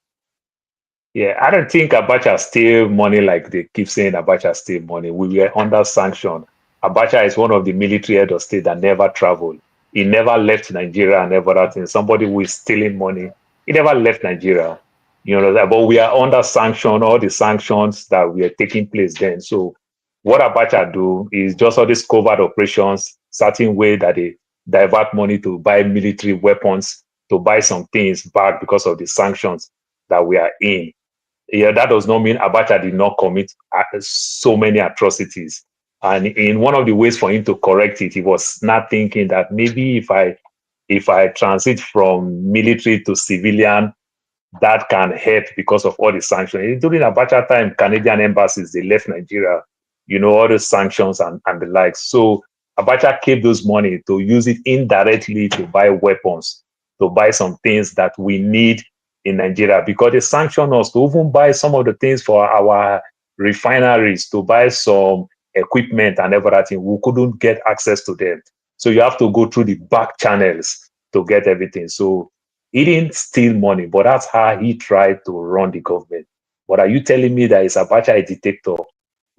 L: Yeah, I don't think Abacha steal money like they keep saying Abacha steal money. We were under sanction. Abacha is one of the military head of state that never traveled. He never left Nigeria and ever that thing. Somebody who is stealing money, he never left Nigeria. But we are under sanction, all the sanctions that were taking place then. So what Abacha do is just all these covert operations, certain way that they divert money to buy military weapons, to buy some things back because of the sanctions that we are in. Yeah, that does not mean Abacha did not commit so many atrocities. And in one of the ways for him to correct it, he was not thinking that maybe if I transit from military to civilian, that can help because of all the sanctions. During Abacha time, Canadian embassies, they left Nigeria, all the sanctions and the like. So Abacha kept those money to use it indirectly to buy weapons, to buy some things that we need in Nigeria, because they sanctioned us to even buy some of the things for our refineries, to buy some equipment and everything. We couldn't get access to them. So you have to go through the back channels to get everything. So he didn't steal money, but that's how he tried to run the government. But are you telling me that is Abacha a dictator?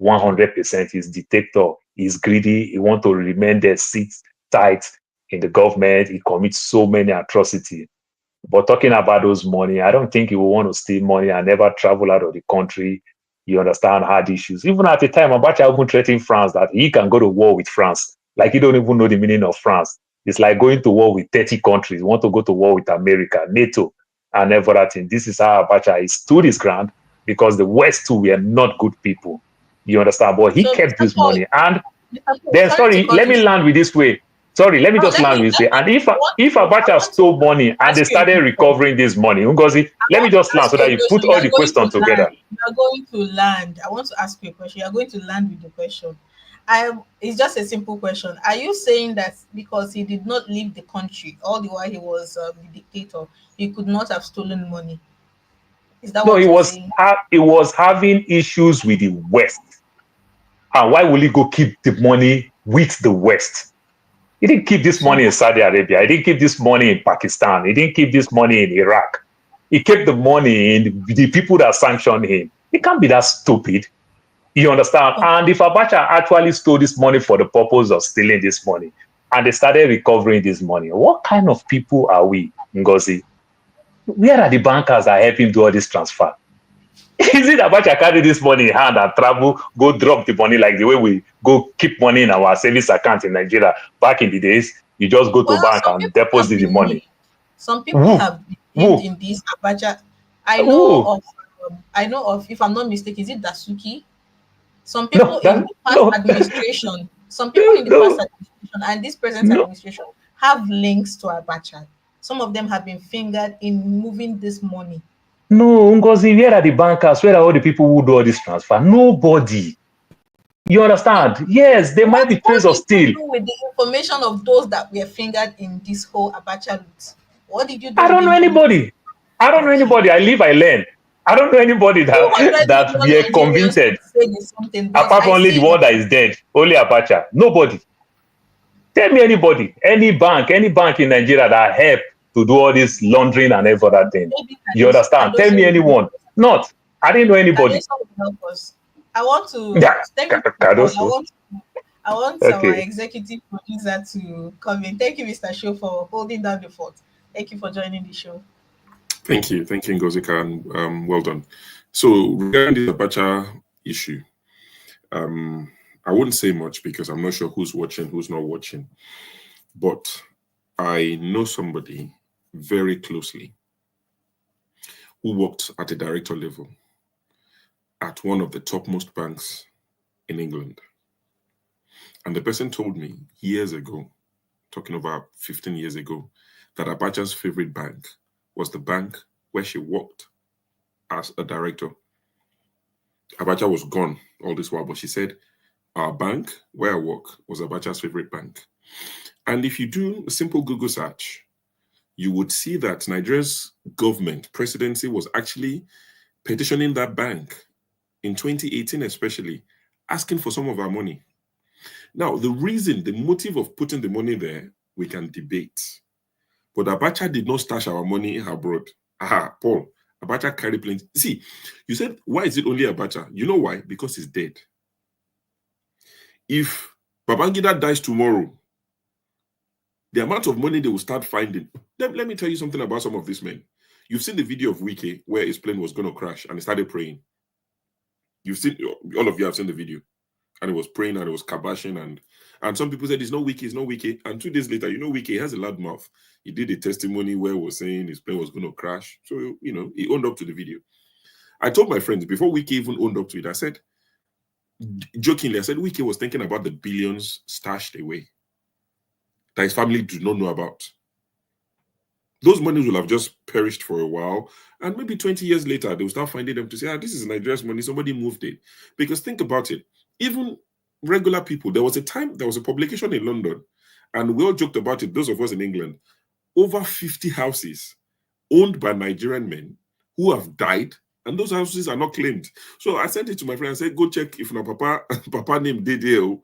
L: 100% he's dictator. He's greedy. He wants to remain there, sit tight in the government. He commits so many atrocities. But talking about those money, I don't think he will want to steal money and never travel out of the country. You understand hard issues. Even at the time, Abacha even threatened France that he can go to war with France. Like he don't even know the meaning of France. It's like going to war with 30 countries. You want to go to war with America, NATO, and everything. This is how Abacha stood his ground, because the West too were not good people. You understand? But he
E: So,
L: kept
E: Mr.
L: this
E: Paul,
L: money. And
E: Mr. Paul,
L: then,
E: sorry to
L: sorry,
E: cut
L: let
E: you
L: me
E: short.
L: land with this way. Sorry, let me
E: No,
L: just land with this way. And if
E: I
L: Abacha
E: want to
L: stole money and they
E: ask you a
L: started
E: question.
L: recovering this money, Ngozi,
E: I
L: let me
E: want to
L: just land
E: ask
L: so
E: you
L: that
E: a
L: you put
E: question. You
L: all
E: are
L: the
E: going
L: questions
E: to land.
L: together.
E: You are going to land. I want to ask you a question. You are going to land with the question. It's just a simple question. Are you saying that because he did not leave the country all the while he was the dictator, he could not have stolen money? Is that
L: No,
E: what you're saying?
L: he was having issues with the West. And why will he go keep the money with the West? He didn't keep this
E: So,
L: money in Saudi Arabia. He didn't keep this money in Pakistan. He didn't keep this money in Iraq. He kept the money in the people that sanctioned him. He can't be that stupid. You understand?
E: okay.
L: And if Abacha actually stole this money for the purpose of stealing this money, and they started recovering this money, what kind of people are we, Ngozi? Where are the bankers that help him do all this transfer? Is it Abacha carry this money in hand and travel, go drop the money like the way we go keep money in our savings account in Nigeria back in the days? You just go to
E: Well,
L: bank
E: some
L: and
E: people have
L: deposit the
E: been
L: money.
E: named. Some people
L: Woo,
E: have been named
L: woo,
E: in this Abacha.
L: woo.
E: I know of, if I'm not mistaken, is it Dasuki? Some people
L: No,
E: in
L: that,
E: the past
L: no,
E: administration, some people in the past
L: no,
E: administration and this present
L: no,
E: administration have links to Abacha. Some of them have been fingered in moving this money.
L: no, Ngozi, where are the bankers? Where are all the people who do all this transfer? Nobody. You understand? Yes, there might be
E: What
L: trace of
E: did you
L: steal.
E: do with the information of those that were fingered in this whole Abacha route? What did you do
L: I
E: with the
L: don't know
E: information?
L: anybody. I don't know
E: Okay.
L: anybody. I live, I learn. I don't know anybody
E: 200
L: that
E: million
L: we are
E: Nigerians
L: convicted,
E: could say there's something, but
L: apart
E: I
L: from only the
E: see
L: one
E: that
L: that is dead, only Abacha. Nobody. Tell me anybody, any bank in Nigeria that help to do all this laundering and every other thing.
E: maybe
L: You understand? Tell
E: Cardoso
L: me
E: will help
L: anyone.
E: us.
L: Not. I didn't know anybody.
E: Cardoso will help us. I want to
L: Yeah,
E: thank you, Mr. Paul.
L: Cardoso.
E: I want our
L: Okay.
E: executive producer to come in. Thank you, Mr. Show, for holding down the fort. Thank you for joining the show.
O: Thank you, Ngozika, and well done. So regarding the Abacha issue, I wouldn't say much because I'm not sure who's watching, who's not watching, but I know somebody very closely who worked at a director level at one of the topmost banks in England. And the person told me years ago, talking about 15 years ago, that Abacha's favorite bank was the bank where she worked as a director. Abacha was gone all this while, but she said, our bank where I work was Abacha's favorite bank. And if you do a simple Google search, you would see that Nigeria's government presidency was actually petitioning that bank in 2018, especially asking for some of our money. Now, the motive of putting the money there, we can debate. But Abacha did not stash our money abroad. Aha, Paul, Abacha carried plenty. See, you said, why is it only Abacha? You know why? Because he's dead. If Babangida dies tomorrow, the amount of money they will start finding. Let me tell you something about some of these men. You've seen the video of Wike where his plane was going to crash and he started praying. All of you have seen the video. And he was praying and he was kabashing and some people said it's not Wike, it's not Wike. And 2 days later, Wike has a loud mouth. He did a testimony where he was saying his plane was going to crash. So, he owned up to the video. I told my friends before Wike even owned up to it, I said, jokingly, Wike was thinking about the billions stashed away that his family do not know about. Those monies will have just perished for a while. And maybe 20 years later, they will start finding them to say, this is Nigeria's money. Somebody moved it. Because think about it. Even regular people, there was a publication in London, and we all joked about it, those of us in England, over 50 houses owned by Nigerian men who have died, and those houses are not claimed. So I sent it to my friend and said, go check if my papa named Dede,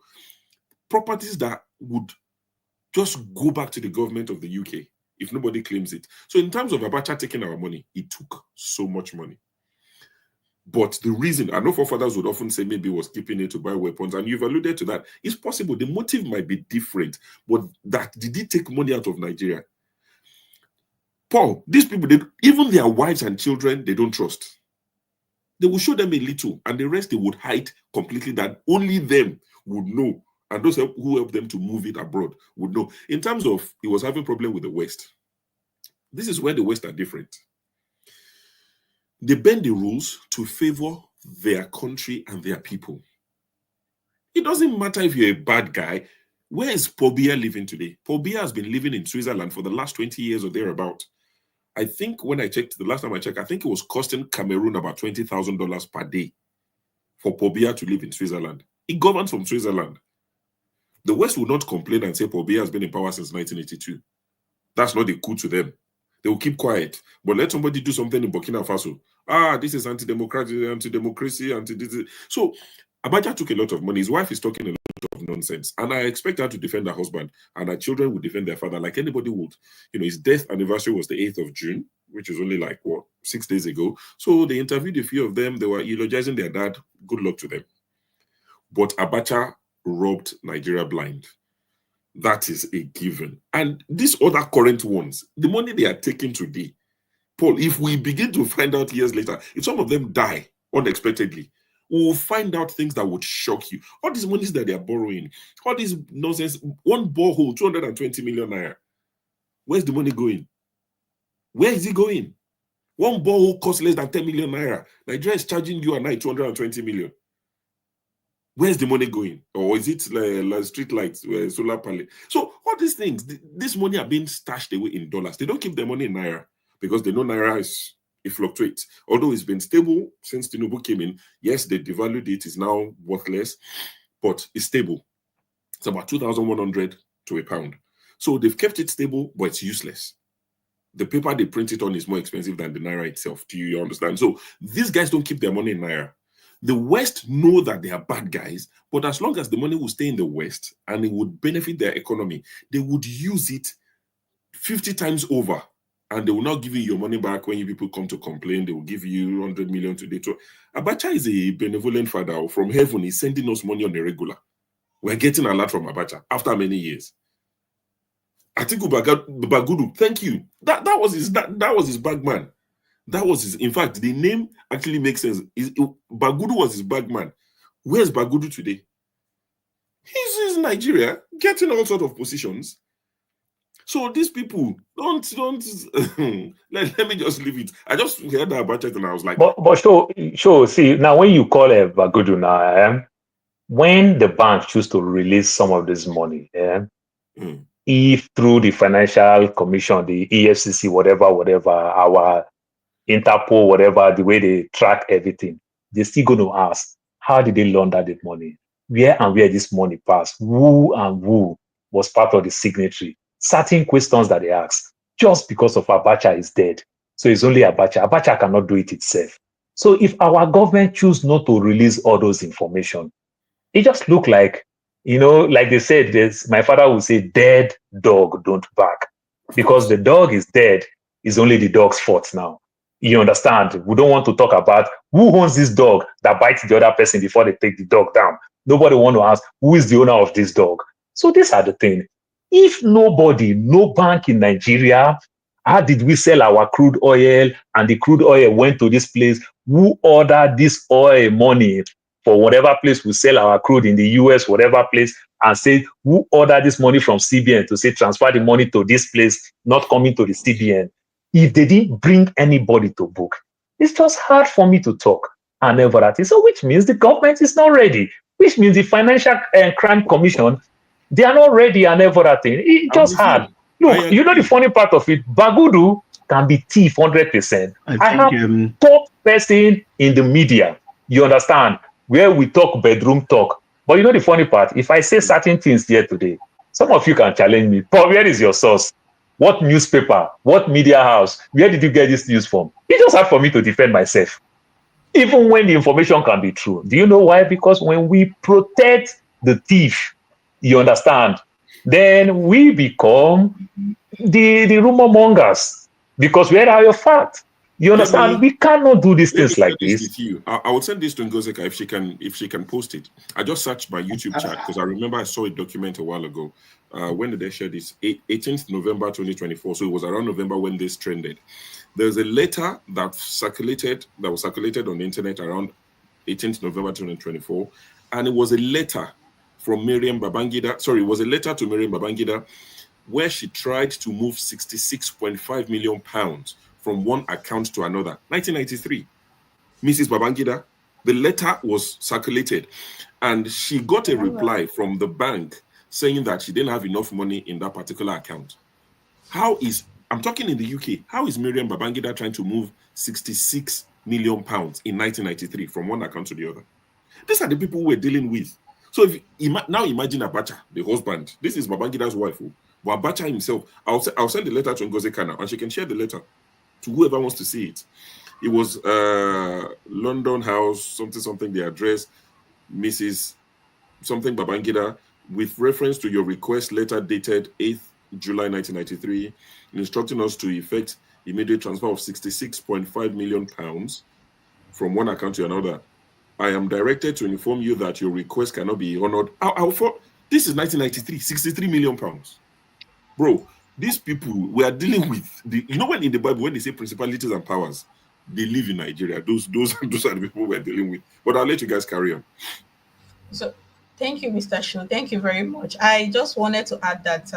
O: properties that would just go back to the government of the UK if nobody claims it. So in terms of Abacha taking our money, he took so much money. But the reason, I know forefathers would often say maybe he was keeping it to buy weapons, and you've alluded to that. It's possible the motive might be different, but did he take money out of Nigeria? Paul, these people, even their wives and children, they don't trust. They will show them a little, and the rest they would hide completely, that only them would know. And those who helped them to move it abroad would know. In terms of, he was having a problem with the West. This is where the West are different. They bend the rules to favor their country and their people. It doesn't matter if you're a bad guy. Where is Pobia living today? Pobia has been living in Switzerland for the last 20 years or thereabout. I think when I checked, the last time I checked, I think it was costing Cameroon about $20,000 per day for Pobia to live in Switzerland. He governs from Switzerland. The West will not complain and say Pobia has been in power since 1982. That's not a coup to them. They will keep quiet. But let somebody do something in Burkina Faso. This is anti-democracy, anti-this. So Abacha took a lot of money. His wife is talking a lot of nonsense. And I expect her to defend her husband. And her children will defend their father like anybody would. His death anniversary was the 8th of June, which is only 6 days ago. So they interviewed a few of them. They were eulogizing their dad. Good luck to them. But Abacha robbed Nigeria blind. That is a given. And these other current ones, the money they are taking today, Paul, if we begin to find out years later, if some of them die unexpectedly, we will find out things that would shock you. All these monies that they are borrowing, all this nonsense, one borehole, 220 million naira. Where's the money going? Where is it going? One borehole costs less than 10 million naira. Nigeria is charging you a night 220 million. Where's the money going? Or is it like street lights, solar panel? So all these things, this money are being stashed away in dollars. They don't keep their money in naira because they know naira it fluctuates. Although it's been stable since Tinubu came in. Yes, they devalued it. It's now worthless, but it's stable. It's about 2,100 to a pound. So they've kept it stable, but it's useless. The paper they print it on is more expensive than the naira itself. Do you understand? So these guys don't keep their money in naira. The West know that they are bad guys, but as long as the money will stay in the West and it would benefit their economy, they would use it 50 times over. And they will not give you your money back when you people come to complain. They will give you 100 million today. So Abacha is a benevolent father from heaven. He's sending us money on a regular. We're getting a lot from Abacha after many years. Atiku Bagudu, thank you. That was his bagman. That was his. In fact, the name actually makes sense. Bagudu was his bagman. Where's Bagudu today? He's in Nigeria, getting all sorts of positions. So these people don't. let me just leave it. I just heard that about it and I was like,
L: but sure. See, now when you call Bagudu now, when the bank choose to release some of this money, if through the Financial Commission, the EFCC, whatever, our Interpol, whatever, the way they track everything, they're still going to ask, how did they launder the money? Where this money passed? Who and who was part of the signatory? Certain questions that they ask, just because of Abacha is dead. So it's only Abacha. Abacha cannot do it itself. So if our government choose not to release all those information, it just look like, like they said, my father would say, dead dog don't bark. Because the dog is dead, it's only the dog's fault now. You understand? We don't want to talk about who owns this dog that bites the other person before they take the dog down. Nobody want to ask who is the owner of this dog. So these are the things. If no bank in Nigeria, how did we sell our crude oil and the crude oil went to this place? Who ordered this oil money for whatever place we sell our crude in the US, whatever place, and say who ordered this money from CBN to say transfer the money to this place, not coming to the CBN? If they didn't bring anybody to book, it's just hard for me to talk and everything. So which means the government is not ready, which means the Financial Crime Commission, they are not ready and everything. It's just hard. Look, the funny part of it, Bagudu can be thief 100%. I have top person in the media, you understand, where we talk bedroom talk. But the funny part, if I say certain things here today, some of you can challenge me. But where is your source? What newspaper? What media house? Where did you get this news from? It's just hard for me to defend myself, even when the information can be true. Do you know why? Because when we protect the thief, you understand, then we become the rumor mongers because where are your facts? You understand? We cannot do these things like this.
O: With you. I will send this to Ngozeka if she can post it. I just searched my YouTube chat because I remember I saw a document a while ago. When did they share this? 18th November 2024. So it was around November when this trended. There's a letter that was circulated on the internet around 18th November 2024, and it was a letter from Miriam Babangida. Sorry, it was a letter to Miriam Babangida where she tried to move 66.5 million pounds from one account to another. 1993. Mrs. Babangida, The letter was circulated, and she got a reply from the bank saying that she didn't have enough money in that particular account. I'm talking in the UK, how is Miriam Babangida trying to move 66 million pounds in 1993 from one account to the other? These are the people we're dealing with. So now imagine Abacha, the husband. This is Babangida's wife. But Abacha himself, I'll send the letter to Ngozi Kana, and she can share the letter to whoever wants to see it. It was London House, something, the address, Mrs. something Babangida, with reference to your request letter dated 8th July 1993, instructing us to effect immediate transfer of 66.5 million pounds from one account to another. I am directed to inform you that your request cannot be honored. This is 1993, 63 million pounds. Bro, these people we are dealing with, when in the Bible, when they say principalities and powers, they live in Nigeria. Those are the people we're dealing with. But I'll let you guys carry on.
E: So, thank you, Mr. Shu. Thank you very much. I just wanted to add that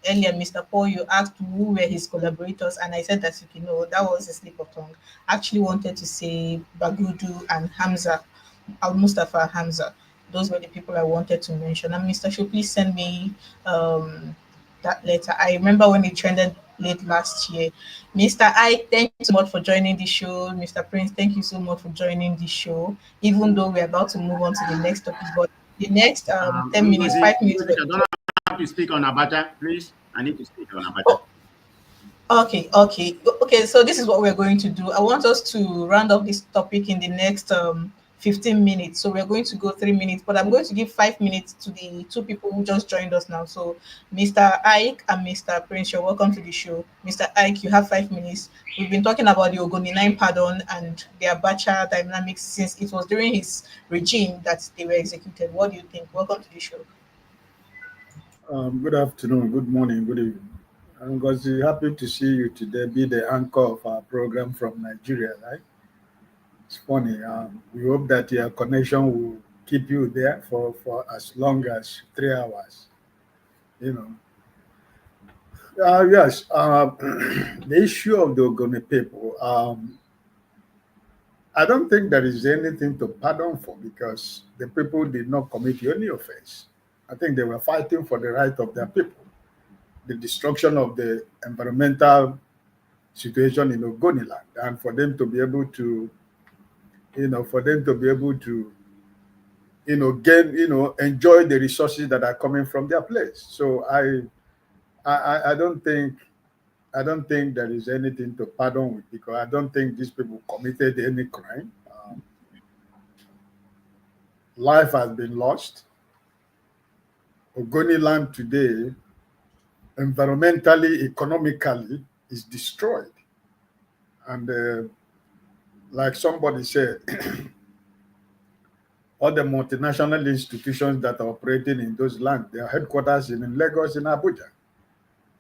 E: earlier, Mr. Paul, you asked who were his collaborators, and I said that, that was a slip of tongue. I actually wanted to say Bagudu and Hamza, Al-Mustafa Hamza. Those were the people I wanted to mention. And Mr. Shu, please send me that letter. I remember when it trended late last year. Mr. I, thank you so much for joining the show. Mr. Prince, thank you so much for joining the show. Even though we're about to move on to the next topic, but the next 10 minutes, 5 minutes.
J: I don't have to speak on Abacha, please. I need to speak on Abacha.
E: Okay. So this is what we're going to do. I want us to round up this topic in the next 15 minutes. So we're going to go 3 minutes, but I'm going to give 5 minutes to the two people who just joined us now. So Mr. Ike and Mr. Prince, you're welcome to the show. Mr. Ike, you have 5 minutes. We've been talking about the Ogoni 9 pardon and the Abacha dynamics since it was during his regime that they were executed. What do you think? Welcome to the show.
P: Good afternoon, good morning, good evening. I'm happy to see you today, be the anchor of our program from Nigeria, right? It's funny. We hope that your connection will keep you there for as long as 3 hours. Yes. The issue of the Ogoni people. I don't think there is anything to pardon for because the people did not commit any offense. I think they were fighting for the right of their people. The destruction of the environmental situation in Ogoni land, and for them to be able to enjoy the resources that are coming from their place. So I don't think there is anything to pardon with because I don't think these people committed any crime. Life has been lost. Ogoni land today, environmentally, economically, is destroyed. And like somebody said, all the multinational institutions that are operating in those lands, their headquarters in Lagos, in Abuja.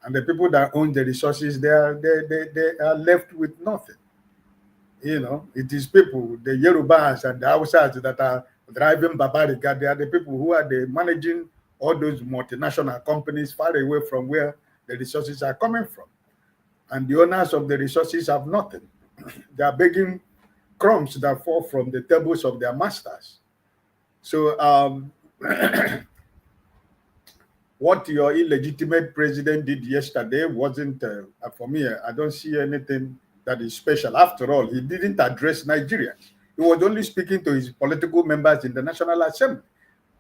P: And the people that own the resources, they are left with nothing. It is people, the Yorubas and the Hausas that are driving Babariga. They are the people who are managing all those multinational companies far away from where the resources are coming from. And the owners of the resources have nothing. They are begging crumbs that fall from the tables of their masters. So what your illegitimate president did yesterday wasn't, for me, I don't see anything that is special. After all, he didn't address Nigerians. He was only speaking to his political members in the National Assembly.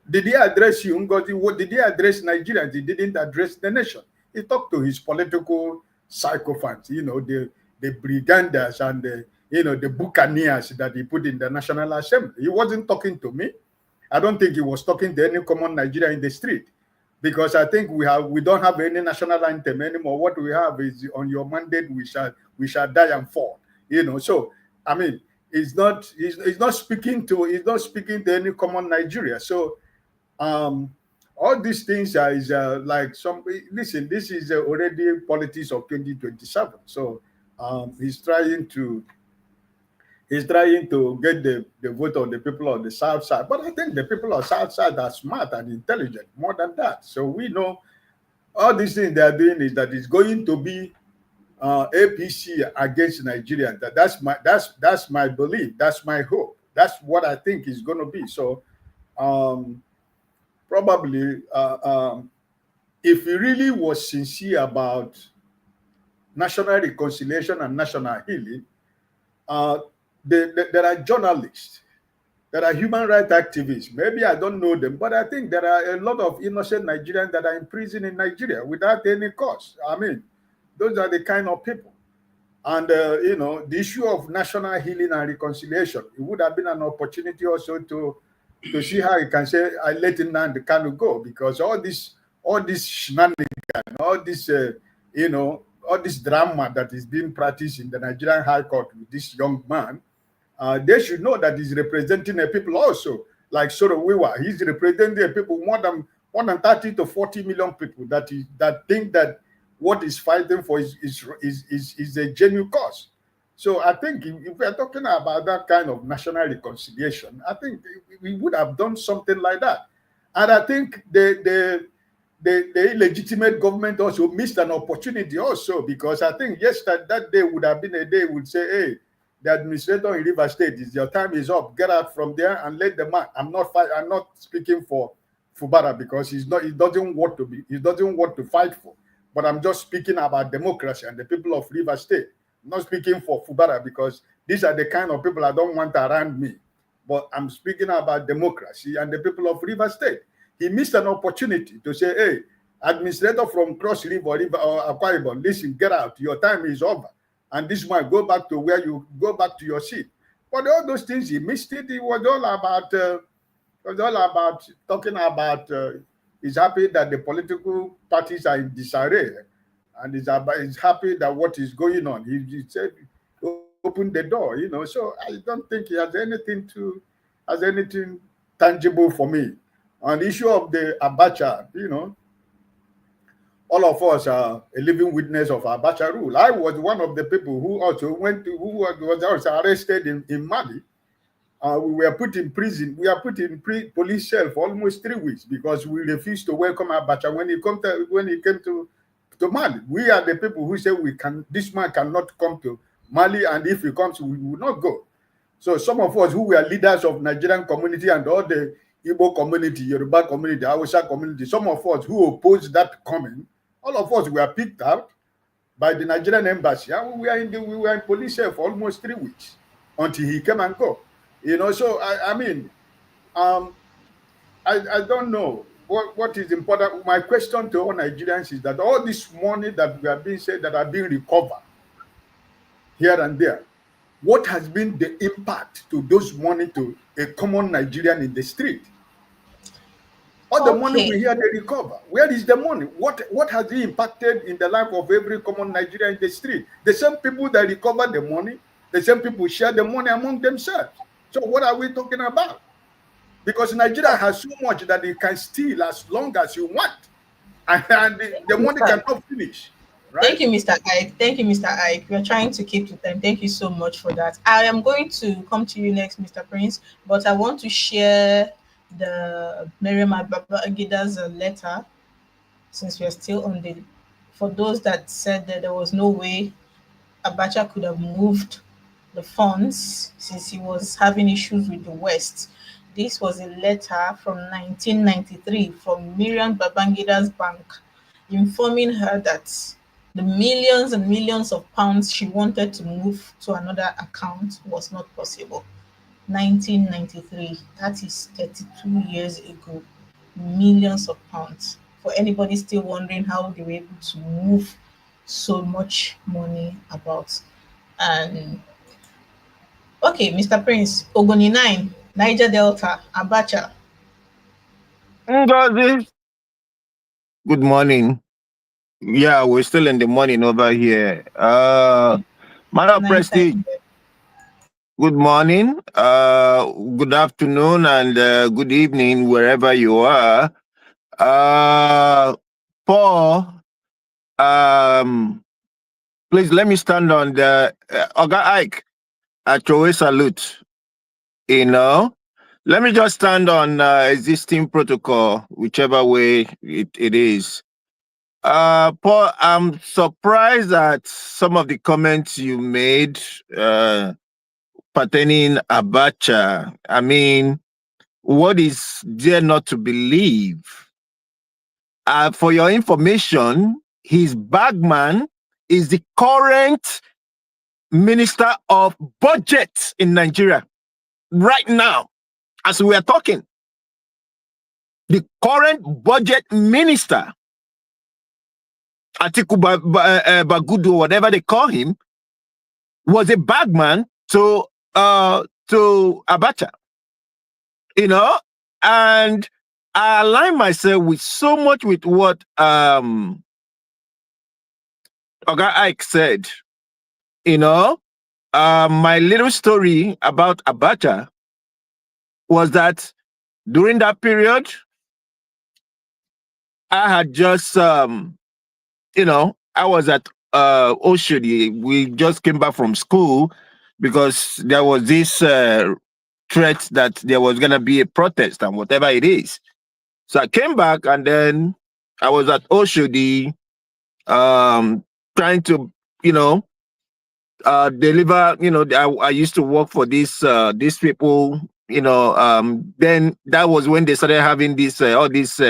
P: Did he address you, Ngozi? Did he address Nigerians? He didn't address the nation. He talked to his political sycophants, the brigandas and the buccaneers that he put in the National Assembly. He wasn't talking to me. I don't think he was talking to any common Nigerian in the street, because I think we don't have any national anthem anymore. What we have is on your mandate we shall die and fall. So I mean, he's not speaking to any common Nigeria. So all these things are like listen, this is already politics of 2027. So he's trying to get the vote of the people of the South Side. But I think the people of South Side are smart and intelligent, more than that. So we know all these things they are doing is that it's going to be APC against Nigeria. That's my belief. That's my hope. That's what I think is going to be. So probably if he really was sincere about national reconciliation and national healing, there are journalists, there are human rights activists. Maybe I don't know them, but I think there are a lot of innocent Nigerians that are in prison in Nigeria without any cause. I mean, those are the kind of people. And, you know, the issue of national healing and reconciliation, it would have been an opportunity also to see how you can say, I let Nnamdi Kanu go, because all this shenanigans, all this, you know, all this drama that is being practiced in the Nigerian High Court with this young man, they should know that he's representing a people also, like Saro Wiwa. He's representing a people more than 30 to 40 million people that think that what he's fighting for is a genuine cause. So I think if we're talking about that kind of national reconciliation, I think we would have done something like that. And I think the illegitimate government also missed an opportunity also, because I think that day would have been a day would say, hey, the administrator in River State, your time is up. Get out from there and let the man. I'm not speaking for Fubara, because he doesn't want to fight for. But I'm just speaking about democracy and the people of River State. I'm not speaking for Fubara, because these are the kind of people I don't want around me. But I'm speaking about democracy and the people of River State. He missed an opportunity to say, hey, administrator from Cross River or Akwa Ibom, listen, get out. Your time is over. And this man, go back to your seat. But all those things, he missed it. It was all about talking about he's happy that the political parties are in disarray, and he's happy that what is going on. He said, open the door, you know. So I don't think he has anything tangible for me. On the issue of the Abacha, you know, all of us are a living witness of Abacha rule. I was one of the people who also was also arrested in Mali. We were put in prison. We are put in police cell for almost 3 weeks because we refused to welcome Abacha when he came to Mali. We are the people who say this man cannot come to Mali, and if he comes, we will not go. So some of us who were leaders of Nigerian community and all the Igbo community, Yoruba community, Hausa community, some of us who opposed that coming, all of us were picked out by the Nigerian embassy, and we were in police cell for almost 3 weeks until he came and go. You know, so I mean, I don't know what is important. My question to all Nigerians is that all this money that we have been said that are being recovered here and there, what has been the impact to those money to a common Nigerian in the street? All the money we hear they recover. Where is the money? What has it impacted in the life of every common Nigerian in the street? The same people that recover the money, the same people share the money among themselves. So what are we talking about? Because Nigeria has so much that it can steal as long as you want, and the money cannot finish. Right?
E: Thank you, Mr. Ike. Thank you, Mr. Ike. We're trying to keep to time. Thank you so much for that. I am going to come to you next, Mr. Prince, but I want to share the Miriam Babagida's letter, since we're still on the, for those that said that there was no way Abacha could have moved the funds since he was having issues with the West. This was a letter from 1993 from Miriam Babangida's bank, informing her that the millions and millions of pounds she wanted to move to another account was not possible. 1993, that is 32 years ago. Millions of pounds. For anybody still wondering how they were able to move so much money about. And okay, Mr. Prince, Ogoni 9, Niger Delta, Abacha.
Q: Ngozi, good morning. Yeah, we're still in the morning over here. Madam Prestige, good morning, good afternoon, and good evening, wherever you are. Paul, please let me stand on the Oga Ike. I throw a salute. You know, let me just stand on existing protocol, whichever way it is. Paul, I'm surprised at some of the comments you made pertaining Abacha, I mean, what is there not to believe? For your information, his bagman is the current Minister of Budget in Nigeria right now, as we are talking. The current budget minister, Atiku Bagudu, whatever they call him, was a bagman to Abacha. You know, and I align myself with so much with what Oga Ike said. You know, my little story about Abacha was that during that period, I had just, you know, I was at Oshodi. We just came back from school because there was this threat that there was going to be a protest and whatever it is. So I came back and then I was at Oshodi trying to, you know, deliver, you know, I used to work for these people, you know, then that was when they started having this, all these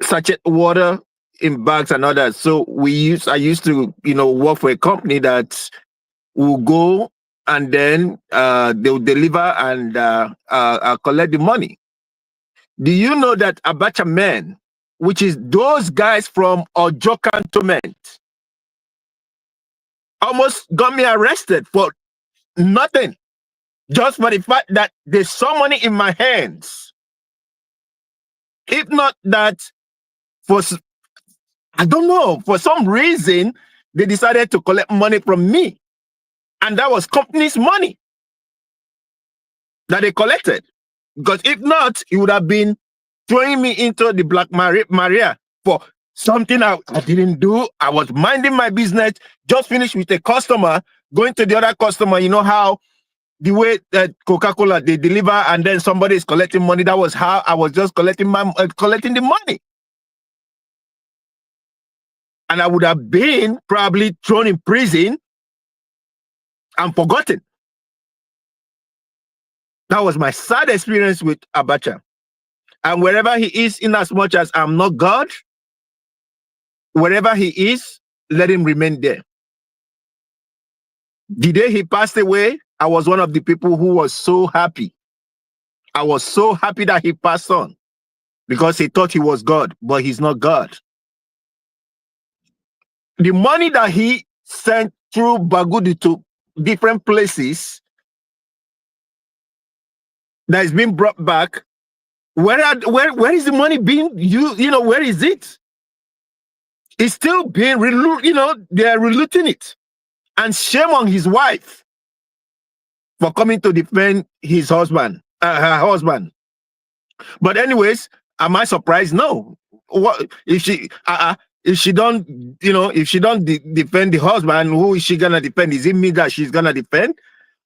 Q: sachet water in bags and all that. So I used to, you know, work for a company that will go and then they'll deliver and collect the money. Do you know that Abacha men, which is those guys from Ojo Cantonment, almost got me arrested for nothing, just for the fact that they saw money in my hands. If not that, I don't know, for some reason, they decided to collect money from me. And that was company's money that they collected. Because if not, it would have been throwing me into the Black Maria for something I didn't do. I was minding my business, just finished with a customer, going to the other customer. You know how the way that Coca-Cola, they deliver and then somebody is collecting money. That was how I was just collecting the money. And I would have been probably thrown in prison and forgotten. That was my sad experience with Abacha. And wherever he is, in as much as I'm not God, wherever he is, let him remain there. The day he passed away, I was one of the people who was so happy. I was so happy that he passed on because he thought he was God, but he's not God. The money that he sent through Bagudu to different places that is being brought back, where is the money being used? You know, where is it? It's still being, you know, they're relooting it. And shame on his wife for coming to defend his husband, her husband. But anyways, am I surprised? No. What if she don't, you know, if she don't defend the husband, who is she gonna defend? Is it me that she's gonna defend?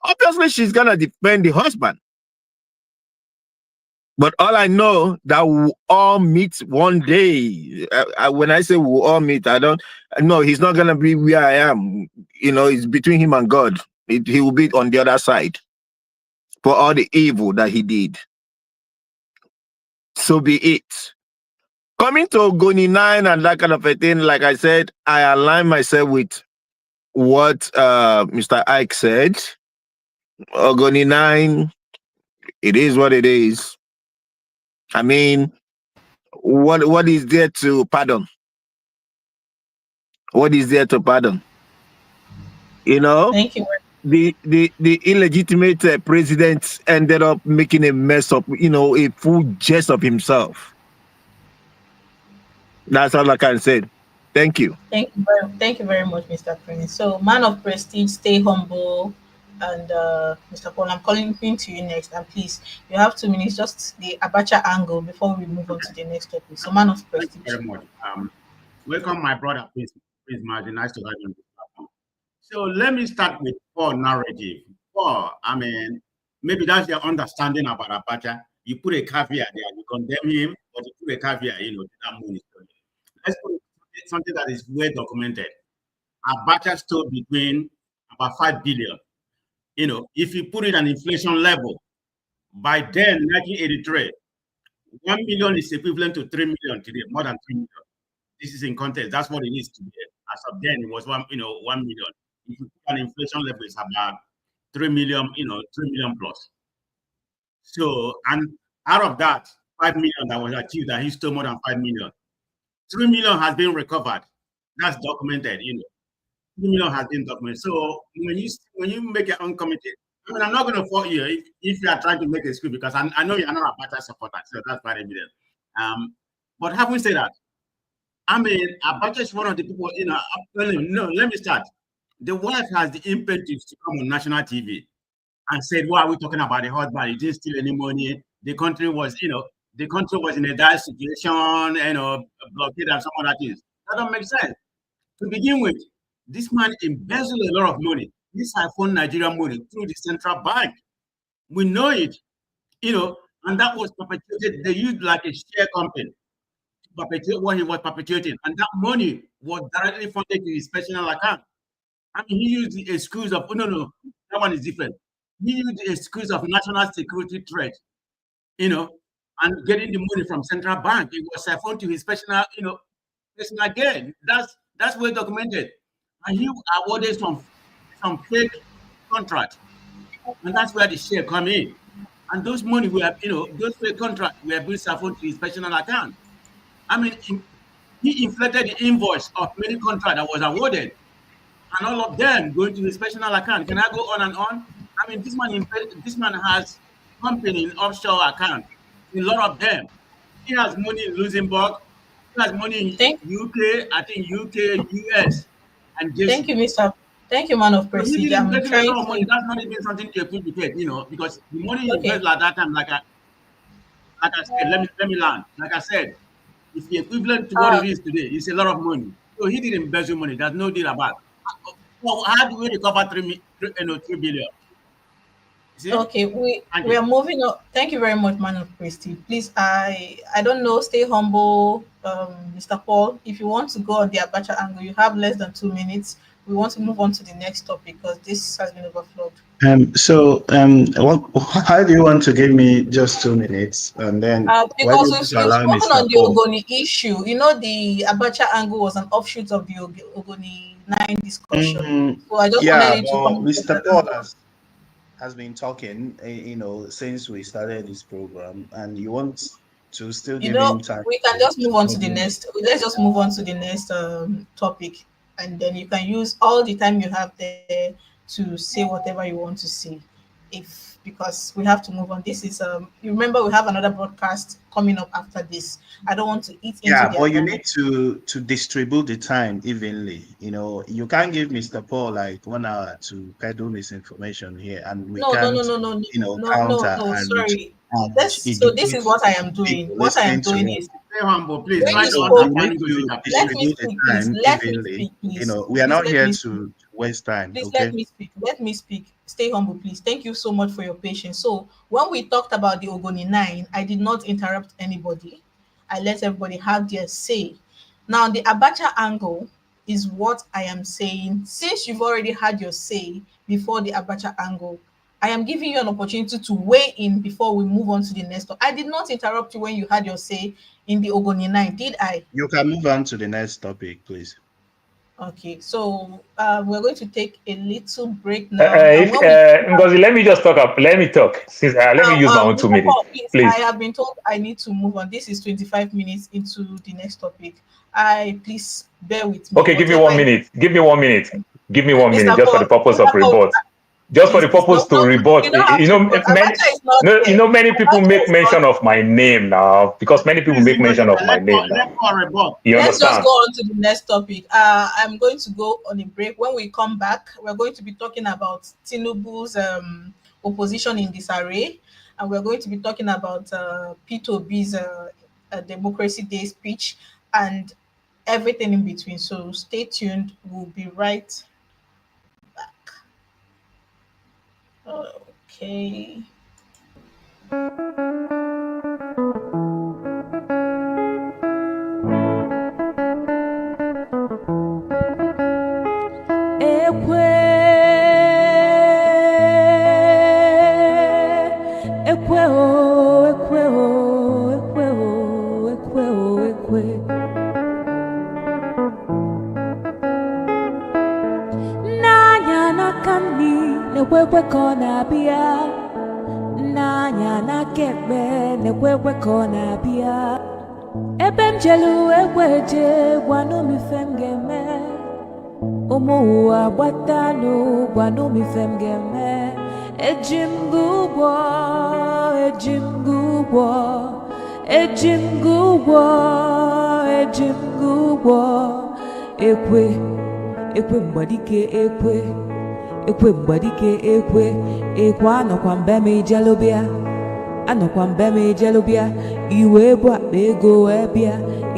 Q: Obviously, she's gonna defend the husband. But all I know that we'll all meet one day. When I say we'll all meet, no, he's not gonna be where I am. You know, it's between him and God. He will be on the other side for all the evil that he did. So be it. Coming to Ogoni 9 and that kind of a thing, like I said, I align myself with what Mr. Ike said. Ogoni 9, it is what it is. I mean, what is there to pardon? What is there to pardon? You know,
E: thank you.
Q: The illegitimate president ended up making a mess of, you know, a full jest of himself. That's all I can say. Thank you.
E: Thank you very much, Mr. Prince. So, man of prestige, stay humble. And Mr. Paul, I'm calling to you next. And please, you have 2 minutes, just the Abacha angle before we move on to the next topic. So, man of prestige.
J: Thank you very much. Welcome, my brother. Please, Martin. Nice to have you on this platform. So let me start with Paul narrative. Paul, I mean, maybe that's your understanding about Abacha. You put a caveat there, you condemn him, but you put a caveat, you know, that money. Let's put something that is well documented. Abacha stole between about 5 billion if you put it an inflation level, by then, 1983, 1 million is equivalent to 3 million today, more than 3 million. This is in context. That's what it is today. As of then, it was 1 million. If you put an inflation level, it's about 3 million, 3 million plus. So, and out of that, 5 million that was achieved, that he stole more than 5 million. 3 million has been recovered. That's documented, 3 million has been documented. So when you make it uncommitted, I mean, I'm not going to fault you if you are trying to make a excuse, because I know you're not a better supporter, so that's quite evident. But having said that, I mean, Abacha is one of the people, no, let me start. The wife has the impetus to come on national TV and said, "Why are we talking about the husband? He didn't steal any money. The country was, the country was in a dire situation, blockade and some other things." That don't make sense. To begin with, this man embezzled a lot of money. This siphoned Nigerian money through the central bank. We know it, and that was perpetuated. They used like a share company to perpetuate what he was perpetuating, and that money was directly funded to his personal account. I mean, he used the excuse of, no, that one is different. He used the excuse of national security threat, and getting the money from central bank. It was siphoned to his personal, personal gain. That's well documented. And he awarded some fake contract. And that's where the share come in. And those money we have, those fake contracts were being siphoned to his personal account. I mean, he inflated the invoice of many contracts that was awarded, and all of them going to his personal account. Can I go on and on? I mean, this man has company in offshore account, a lot of them. He has money in Luxembourg. He has money in UK, I think UK, US, and JC.
E: Thank you, man of
J: So he
E: prestige.
J: didn't
E: I'm
J: invest a lot
E: trying
J: of money.
E: to.
J: That's not even something to equivocate, because the money he invested at that time, like I said, let me land. Like I said, if the equivalent to what it is today, it's a lot of money. So he didn't embezzle money. There's no deal about it. Well, how do we recover 3 billion? See?
E: Okay, we are moving on. Thank you very much, man of prestige. Please, I don't know, stay humble, Mr. Paul. If you want to go on the Abacha angle, you have less than 2 minutes. We want to move on to the next topic because this has been overflowed.
K: How do you want to give me just 2 minutes, and then
E: because you've spoken on the Ogoni issue. The Abacha angle was an offshoot of the Ogoni 9 discussion. So I just wanted you to come.
K: Mr. Paul has been talking, since we started this program, and you want to still give him time.
E: We can just move on to the next. Let's just move on to the next topic, and then you can use all the time you have there to say whatever you want to say. Because we have to move on. This is you remember we have another broadcast coming up after this. I don't want to eat into
K: but you need to distribute the time evenly. You can't give Mr. Paul like 1 hour to peddle this information here, and we can't counter.
E: Sorry. So this is what I am doing. What I am doing is
J: stay humble, please.
K: Let me speak, please. We are not here to waste time.
E: Please
K: okay?
E: Let me speak. Stay humble, please. Thank you so much for your patience. So when we talked about the Ogoni 9, I did not interrupt anybody. I let everybody have their say. Now the Abacha angle is what I am saying. Since you've already had your say before the Abacha angle, I am giving you an opportunity to weigh in before we move on to the next one. I did not interrupt you when you had your say in the Ogoni 9, did I?
K: You can move on to the next topic, please.
E: Okay, so we're going to take a little break now.
L: Ngozi, let me just talk. Let me talk. Let me use my own 2 minutes, please.
E: I have been told I need to move on. This is 25 minutes into the next topic. Please bear with me.
L: Okay, give me 1 minute. Give me 1 minute. Give me 1 minute just for the purpose of rebut. Just for the purpose to rebut. Many people make mention of my name now, because many people make mention of my name now.
E: Let's just go on to the next topic. I'm going to go on a break. When we come back, we're going to be talking about Tinubu's opposition in disarray, and we're going to be talking about P2B's Democracy Day speech and everything in between. So stay tuned. We'll be right back. Okay.
R: Ekwe nekwekwe ka ọ na-abịa n'anya n'aka ekpe nekwekwe ka ọ na-abịa ebe m jelu ekweje gwanụ m ife m ga-eme ụmụ ụwa gbatanụ gwanụ m ife m ga-eme eji m gị ụgwọ eji m gị ụgwọ eji m gị ụgwọ eji m gị ụgwọ ekwe ekwe mgbadike ekwe ekwe mgbadike ekwe ekwe anọkwa mbe m ijelụbịa anọkwa mbe m ijelụbịa iwe bụ akpa ego wee bịa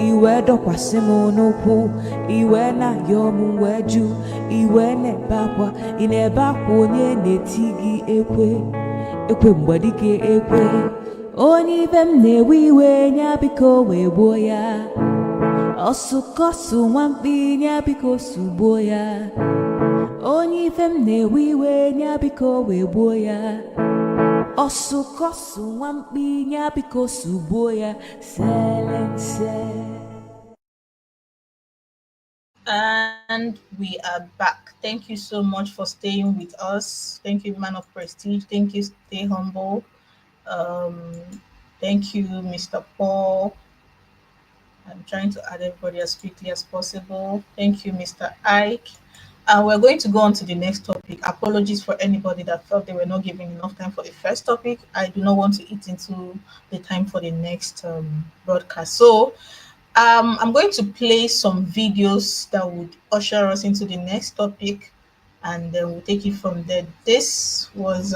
R: iwe dọkwasị m n'ụkwụ iwe na-ayọ m wee jụ iwe na-ebe akwa ị na-ebe akwa onye na-eti gị ekwe ekwe mgbadike ekwe onye ibe m na-ewe iwe nya biko wee gbuo ya ọsụkọsụ nwamkpi nya biko sugbuo ya onye ife m na-ewe iwe nya biko wee gbuo ya ọsụkọsụ nwamkpi nya biko sugbuo ya selense.
E: And we are back. Thank you so much for staying with us. Thank you, man of prestige. Thank you, stay humble. Thank you, Mr. Paul. I'm trying to add everybody as quickly as possible. Thank you, Mr. Ike. We're going to go on to the next topic. Apologies for anybody that felt they were not given enough time for the first topic. I do not want to eat into the time for the next broadcast. So I'm going to play some videos that would usher us into the next topic, and then we'll take it from there. This was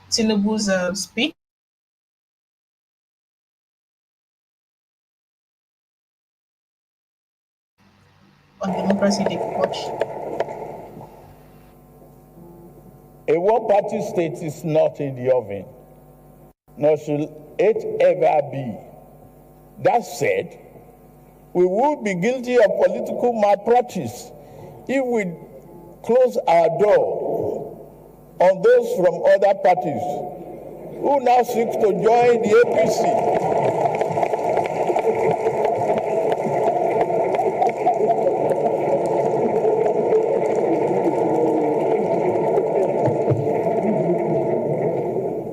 E: Tinubu's speech on democracy day. Watch.
F: A one-party state is not in the oven, nor should it ever be. That said, we would be guilty of political malpractice if we close our door on those from other parties who now seek to join the APC.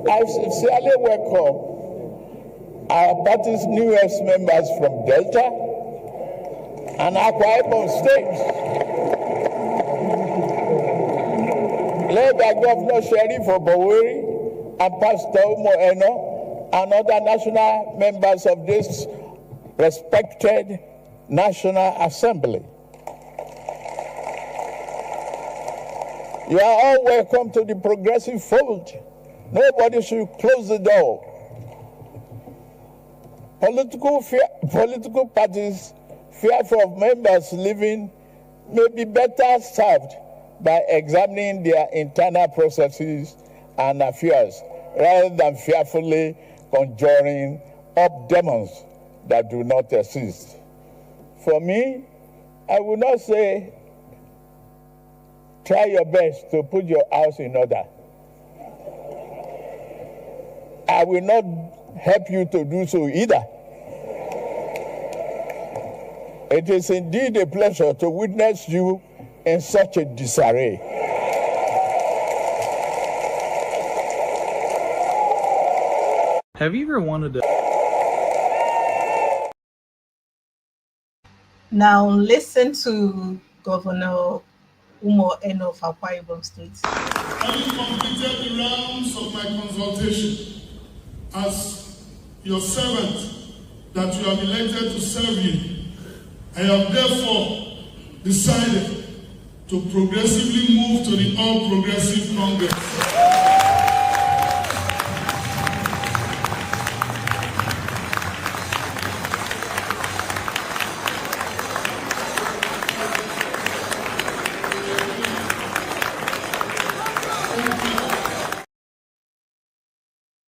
F: I sincerely welcome our party's newest members from Delta and Akwa Ibom states, led by Governor Sheriff Oboweri and Pastor Umo Eno and other national members of this respected National Assembly. You are all welcome to the progressive fold. Nobody should close the door. Political parties fearful of members leaving may be better served by examining their internal processes and affairs rather than fearfully conjuring up demons that do not exist. For me, I would not say try your best to put your house in order. I will not help you to do so either. It is indeed a pleasure to witness you in such a disarray.
G: Have you ever wanted to...
E: Now listen to Governor Umo Eno of Akwa Ibom State.
I: Having completed the rounds of my consultation as your servant that you have elected to serve you, I have therefore decided to progressively move to the All Progressive Congress.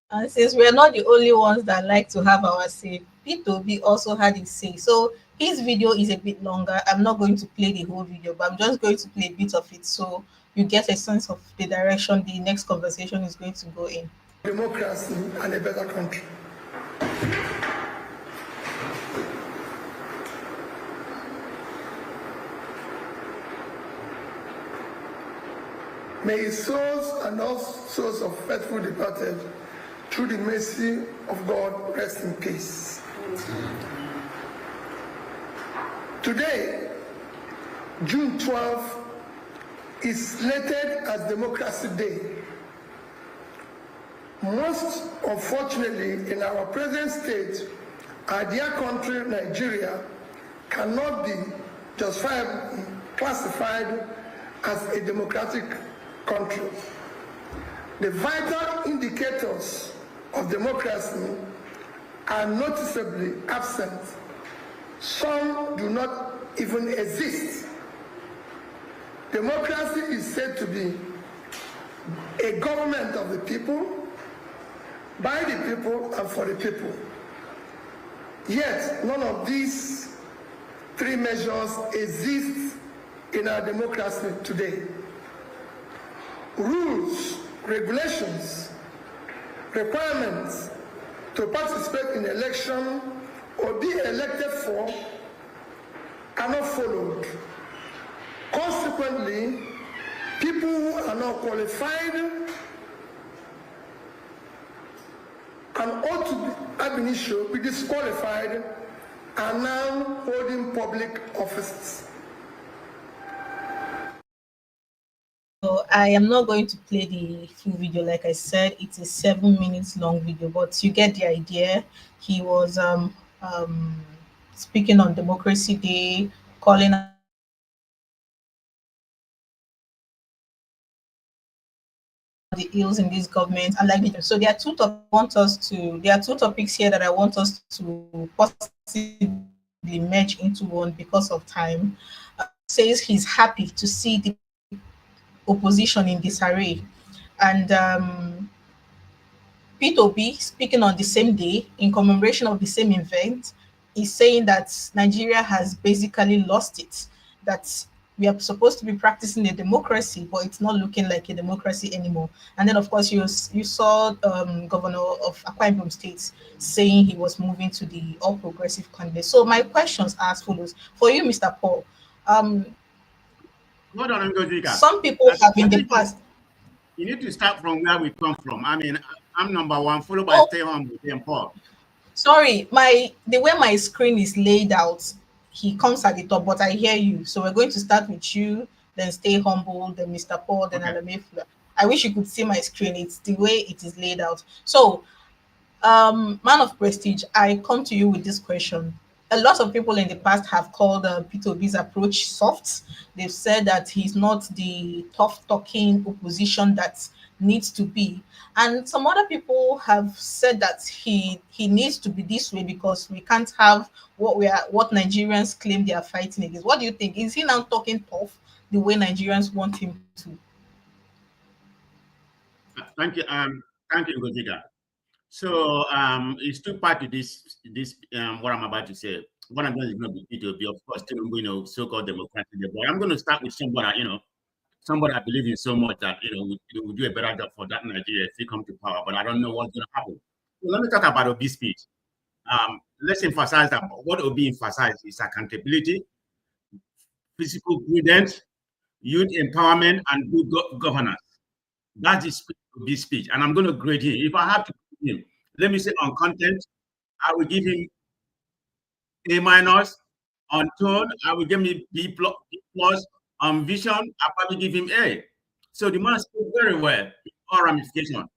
E: And since we're not the only ones that like to have our say, P2B also had his say. So his video is a bit longer. I'm not going to play the whole video, but I'm just going to play a bit of it so you get a sense of the direction the next conversation is going to go in.
H: Democracy and a better country. May his souls and all souls of faithful departed, through the mercy of God, rest in peace. Today, June 12th, is slated as Democracy Day. Most unfortunately, in our present state, our dear country, Nigeria, cannot be justifiably classified as a democratic country. The vital indicators of democracy are noticeably absent. Some do not even exist. Democracy is said to be a government of the people, by the people, and for the people. Yet, none of these three measures exist in our democracy today. Rules, regulations, requirements to participate in election or be elected for are not followed. Consequently, people who are not qualified and ought to ab initio be disqualified are now holding public offices.
E: So I am not going to play the full video. Like I said, it's a 7 minutes long video, but you get the idea. He was speaking on Democracy Day, calling the ills in this government. I like it. So there are two topics here that I want us to possibly merge into one because of time. Says he's happy to see the opposition in disarray, and P2B, speaking on the same day in commemoration of the same event, is saying that Nigeria has basically lost it, that we are supposed to be practicing a democracy, but it's not looking like a democracy anymore. And then, of course, you saw Governor of Akwa Ibom State saying he was moving to the All Progressive candidate. So my questions are as follows. For you, Mr. Paul,
J: Hold on, Ngojika.
E: some people have in the past.
J: You need to start from where we come from. I mean, I'm number one, followed by Stay Humble, then Paul.
E: Sorry, the way my screen is laid out, he comes at the top, but I hear you. So we're going to start with you, then Stay Humble, then Mr. Paul, then Alamefla. I wish you could see my screen. It's the way it is laid out. So, man of prestige, I come to you with this question. A lot of people in the past have called P2B's approach soft. They've said that he's not the tough-talking opposition that needs to be. And some other people have said that he needs to be this way because we can't have what Nigerians claim they are fighting against. What do you think? Is he now talking tough the way Nigerians want him to?
J: Thank you, Ngojika. So it's two parts to this what I'm about to say. What I'm going to be P2B, of course, still so-called democratic. But I'm going to start with somebody, somebody I believe in so much that will do a better job for that Nigeria if they come to power. But I don't know what's going to happen. So let me talk about Obi's speech. Let's emphasize that what Obi emphasized is accountability, physical prudence, youth empowerment, and good governance. That's Obi's speech, and I'm going to grade him. If I have to grade him, let me say on content, I will give him A-. On tone, I will give him B+. On vision, I'll probably give him A. So the man spoke very well, all ramification.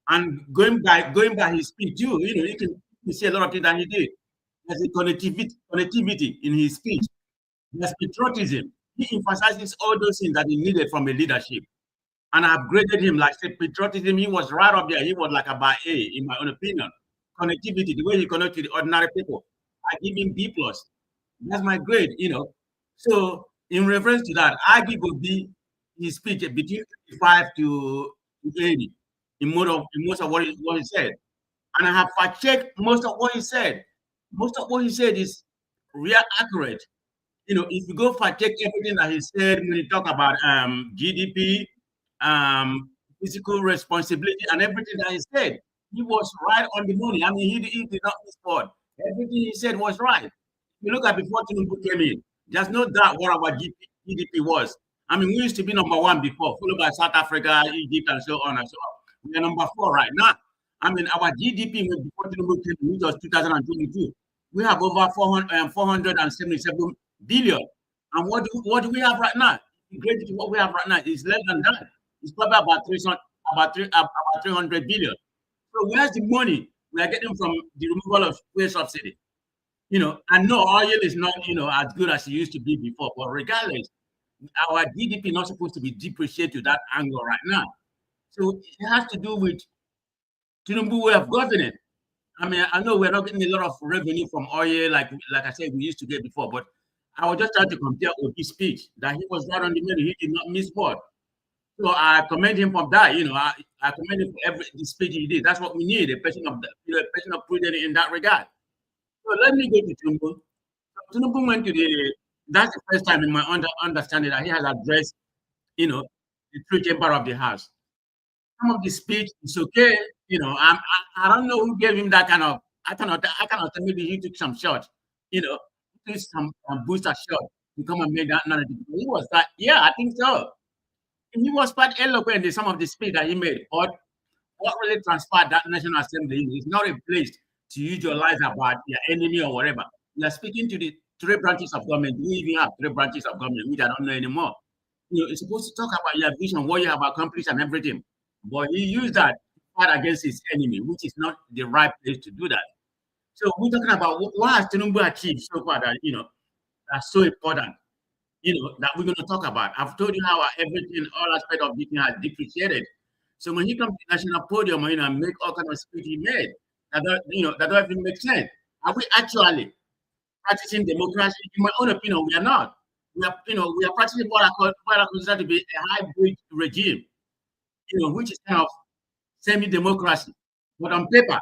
J: And going by his speech, you can see a lot of things that he did. There's a connectivity in his speech. There's patriotism. He emphasizes all those things that he needed from a leadership. And I've graded him like say patriotism. He was right up there. He was like about A, in my own opinion. Connectivity, the way he connected the ordinary people, I give him B+. That's my grade, So in reference to that, I give Obi his speech between 55 to 80 in most of what he said. And I have fact-checked most of what he said. Most of what he said is real accurate. If you go fact-check everything that he said when he talk about GDP, physical responsibility, and everything that he said, he was right on the money. I mean, he did not miss spot. Everything he said was right. You look at before Tinubu came in, there's no doubt what our GDP was. I mean, we used to be number 1 before, followed by South Africa, Egypt, and so on and so on. We are number 4 right now. I mean, our GDP before Tinubu came, which was 2022, we have over 477 billion. And what do we have right now? What we have right now is less than that. It's probably about 300 billion. So where's the money we are getting from the removal of fuel subsidy? You know, and no, oil is not, you know, as good as it used to be before. But regardless, our GDP not supposed to be depreciated to that angle right now. So it has to do with Tinubu way of governing. I mean, I know we're not getting a lot of revenue from oil, like I said, we used to get before, but I was just trying to compare Obi's speech, that he was right on the money, he did not miss word. So I commend him for that. You know, I commend him for the speech he did. That's what we need, a person of prudence in that regard. So let me go to Tinubu. So Tinubu went to that's the first time in my understanding that he has addressed, you know, the true chamber of the house. Some of the speech is okay, you know. I don't know who gave him that kind of. I cannot tell. Maybe he took some shot, you know, took some booster shot to come and make that narrative. He was that, yeah, I think so. And he was quite eloquent in some of the speech that he made. But what really transpired that National Assembly is not a place to use your lies about your enemy or whatever. You are speaking to the 3 branches of government. We even have 3 branches of government, which I don't know anymore. You know, it's supposed to talk about your vision, what you have accomplished, and everything. But he used that to fight against his enemy, which is not the right place to do that. So we're talking about what has Tinubu achieved so far that, you know, that's so important, you know, that we're going to talk about. I've told you how everything, all aspect of this thing has depreciated. So when he comes to the national podium, you know, and make all kind of speech he made, that don't even make sense. Are we actually practicing democracy? In my own opinion, we are not. We are practicing what I consider to be a hybrid regime, you know, which is kind of semi-democracy. But on paper,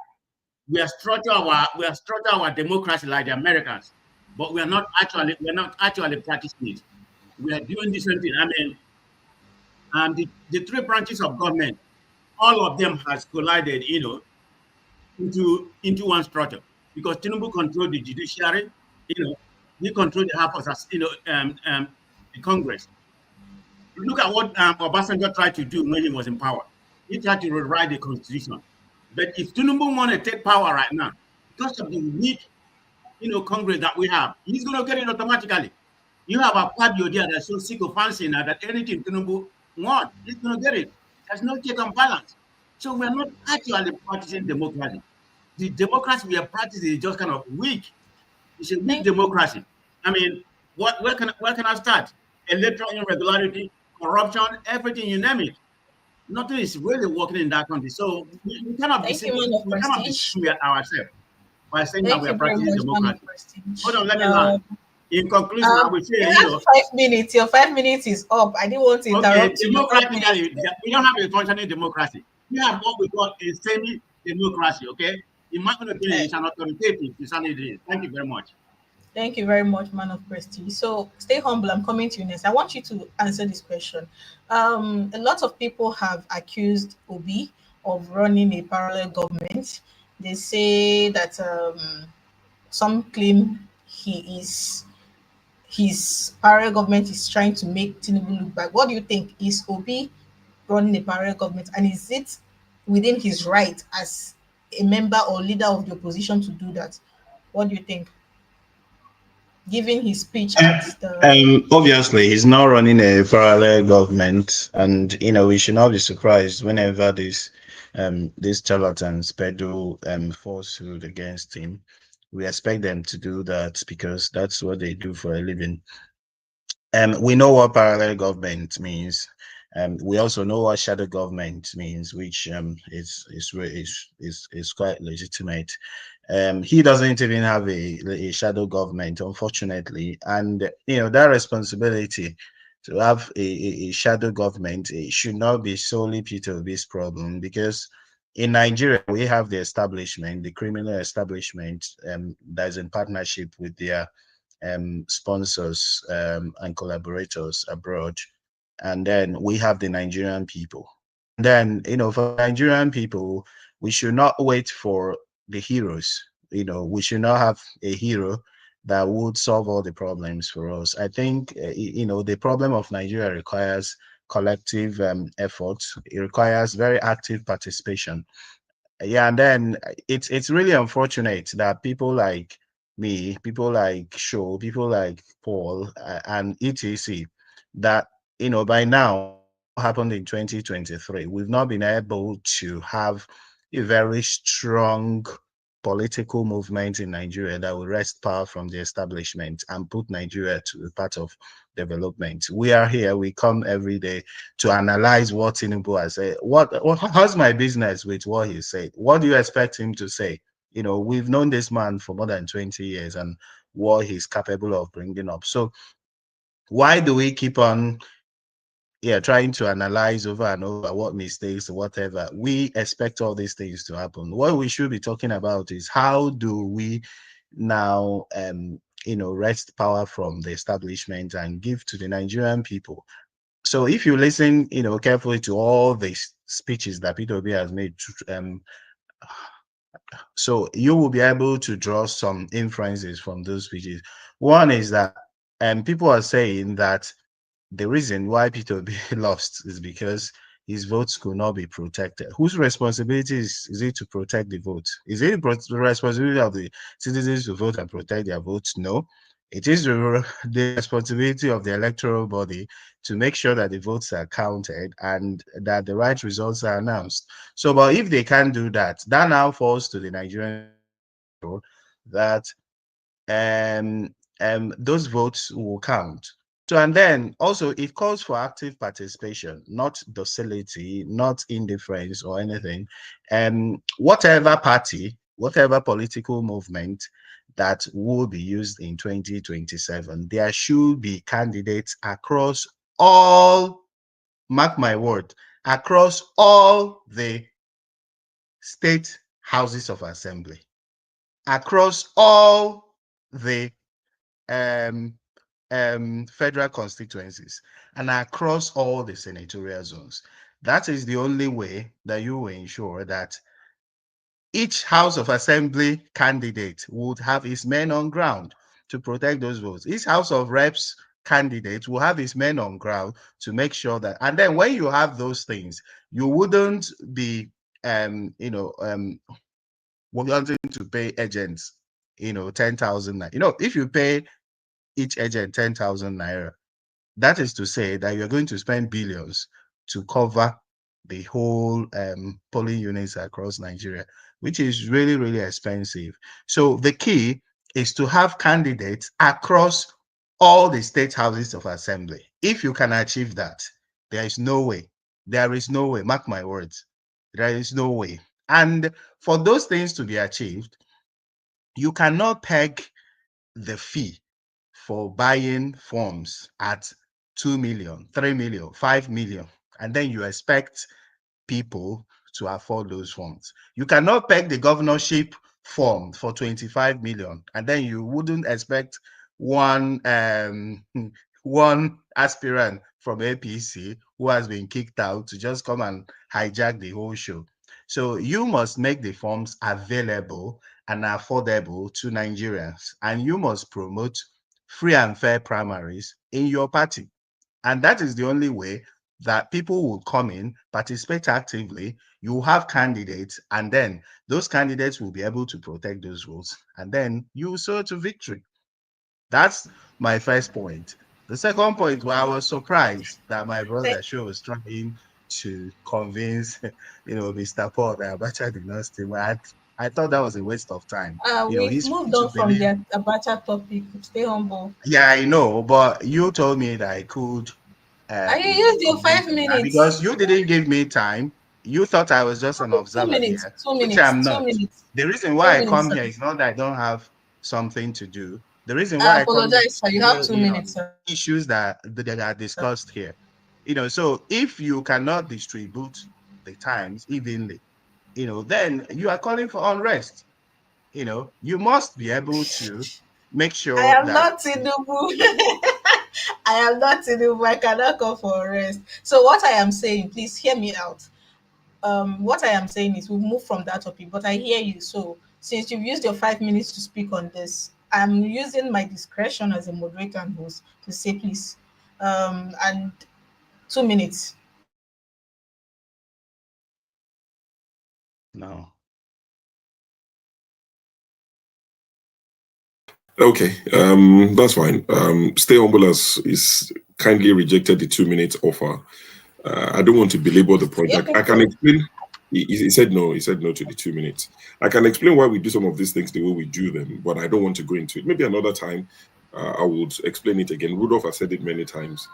J: we are structure our democracy like the Americans, but we're not actually practicing it. We are doing the same thing. I mean, the 3 branches of government, all of them has collided, you know, into one structure, because Tinubu controlled the judiciary, you know, he controlled the House of, you know, the Congress. Look at what Obasanjo tried to do when he was in power. He tried to rewrite the constitution. But if Tinubu want to take power right now, because of the weak, you know, Congress that we have, he's going to get it automatically. You have a Akpabio there that's so sycophancy now that anything Tinubu want, he's going to get it. There's no check and balance. So we're not actually practicing democracy. The democracy we are practicing is just kind of weak. It's a weak democracy. I mean, where can I start? Electoral irregularity, corruption, everything, you name it. Nothing is really working in that country. So we cannot be true at ourselves by saying that we are practicing democracy. Hold on, let me learn. In conclusion, I would say,
E: you have 5 minutes. Your 5 minutes is up. I didn't want to interrupt you.
J: Democratically, we don't have a functioning democracy. We have what we call a semi-democracy, okay? In my opinion, it's an authoritative to some degree. Thank you very much.
E: Thank you very much, man of prestige. So stay humble. I'm coming to you next. I want you to answer this question. A lot of people have accused Obi of running a parallel government. They say that some claim his parallel government is trying to make Tinubu look back. What do you think? Is Obi running a parallel government, and is it within his right as a member or leader of the opposition to do that? What do you think? Giving his speech at the
K: Obviously he's not running a parallel government, and you know, we should not be surprised whenever these charlatans peddle falsehood against him. We expect them to do that because that's what they do for a living. We know what parallel government means. We also know what shadow government means, which is quite legitimate. He doesn't even have a shadow government, unfortunately, and you know, that responsibility to have a shadow government, it should not be solely Peter Obi's problem, because in Nigeria we have the establishment, the criminal establishment, that is in partnership with their sponsors and collaborators abroad, and then we have the Nigerian people. Then, you know, for Nigerian people, we should not wait for the heroes. You know, we should not have a hero that would solve all the problems for us. I think, the problem of Nigeria requires collective efforts. It requires very active participation. Yeah, and then it's really unfortunate that people like me, people like Show, people like Paul, and etc., that by now happened in 2023, we've not been able to have a very strong political movement in Nigeria that will wrest power from the establishment and put Nigeria to a part of development. We are here, we come every day to analyze what Tinubu has said. How's my business with what he said? What do you expect him to say? We've known this man for more than 20 years and what he's capable of bringing up. So why do we keep on trying to analyze over and over what mistakes, whatever? We expect all these things to happen. What we should be talking about is how do we now wrest power from the establishment and give to the Nigerian people. So if you listen, carefully to all the speeches that Peter Obi has made, so you will be able to draw some inferences from those speeches. One is that people are saying that the reason why Peter Obi lost is because his votes could not be protected. Whose responsibility is it to protect the vote? Is it the responsibility of the citizens to vote and protect their votes? No. It is the responsibility of the electoral body to make sure that the votes are counted and that the right results are announced. So, but if they can't do that, that now falls to the Nigerian that those votes will count. So, and then also it calls for active participation, not docility, not indifference or anything. Whatever party, whatever political movement that will be used in 2027, there should be candidates across all, mark my word, across all the state houses of assembly, across all the federal constituencies, and across all the senatorial zones. That is the only way that you will ensure that each House of Assembly candidate would have his men on ground to protect those votes. Each House of Reps candidate will have his men on ground to make sure that, and then when you have those things, you wouldn't be, wanting to pay agents, 10,000. If you pay each agent 10,000 naira, that is to say that you're going to spend billions to cover the whole polling units across Nigeria, which is really, really expensive. So the key is to have candidates across all the state houses of assembly. If you can achieve that, there is no way, mark my words, there is no way. And for those things to be achieved, you cannot peg the fee for buying forms at 2 million, 3 million, 5 million, and then you expect people to afford those forms. You cannot peg the governorship form for 25 million, and then you wouldn't expect one aspirant from APC who has been kicked out to just come and hijack the whole show. So you must make the forms available and affordable to Nigerians, and you must promote free and fair primaries in your party. And that is the only way that people will come in, participate actively, you have candidates, and then those candidates will be able to protect those votes, and then you soar to victory. That's my first point. The second point, where I was surprised that my brother Show was trying to convince, Mr. Paul that Abacha did not stay. I thought that was a waste of time.
E: We've moved on from the Abacha topic. Stay humble.
K: Yeah, I know, but you told me that I could.
E: You used your 5 minutes.
K: Because you didn't give me time. You thought I was just an observer
E: 2 minutes,
K: here,
E: 2
K: which
E: minutes,
K: I'm
E: 2
K: not.
E: minutes.
K: The reason why I come here is not that I don't have something to do. The reason
E: I
K: why
E: apologize, sir. You have 2 minutes, sir.
K: Issues that are discussed here. So if you cannot distribute the times evenly, then you are calling for unrest. You must be able to make sure
E: I am
K: that
E: not Tinubu. I am not Tinubu. I cannot call for arrest. So what I am saying, please hear me out. What I am saying is we'll move from that topic, but I hear you. So since you've used your 5 minutes to speak on this, I'm using my discretion as a moderator and host to say please. And 2 minutes.
K: No.
O: Okay, that's fine. Stay humble as is kindly rejected the 2 minute offer. I don't want to belabor the project. I can explain. He said no. He said no to the 2 minutes. I can explain why we do some of these things the way we do them, but I don't want to go into it. Maybe another time I would explain it again. Rudolph has said it many times.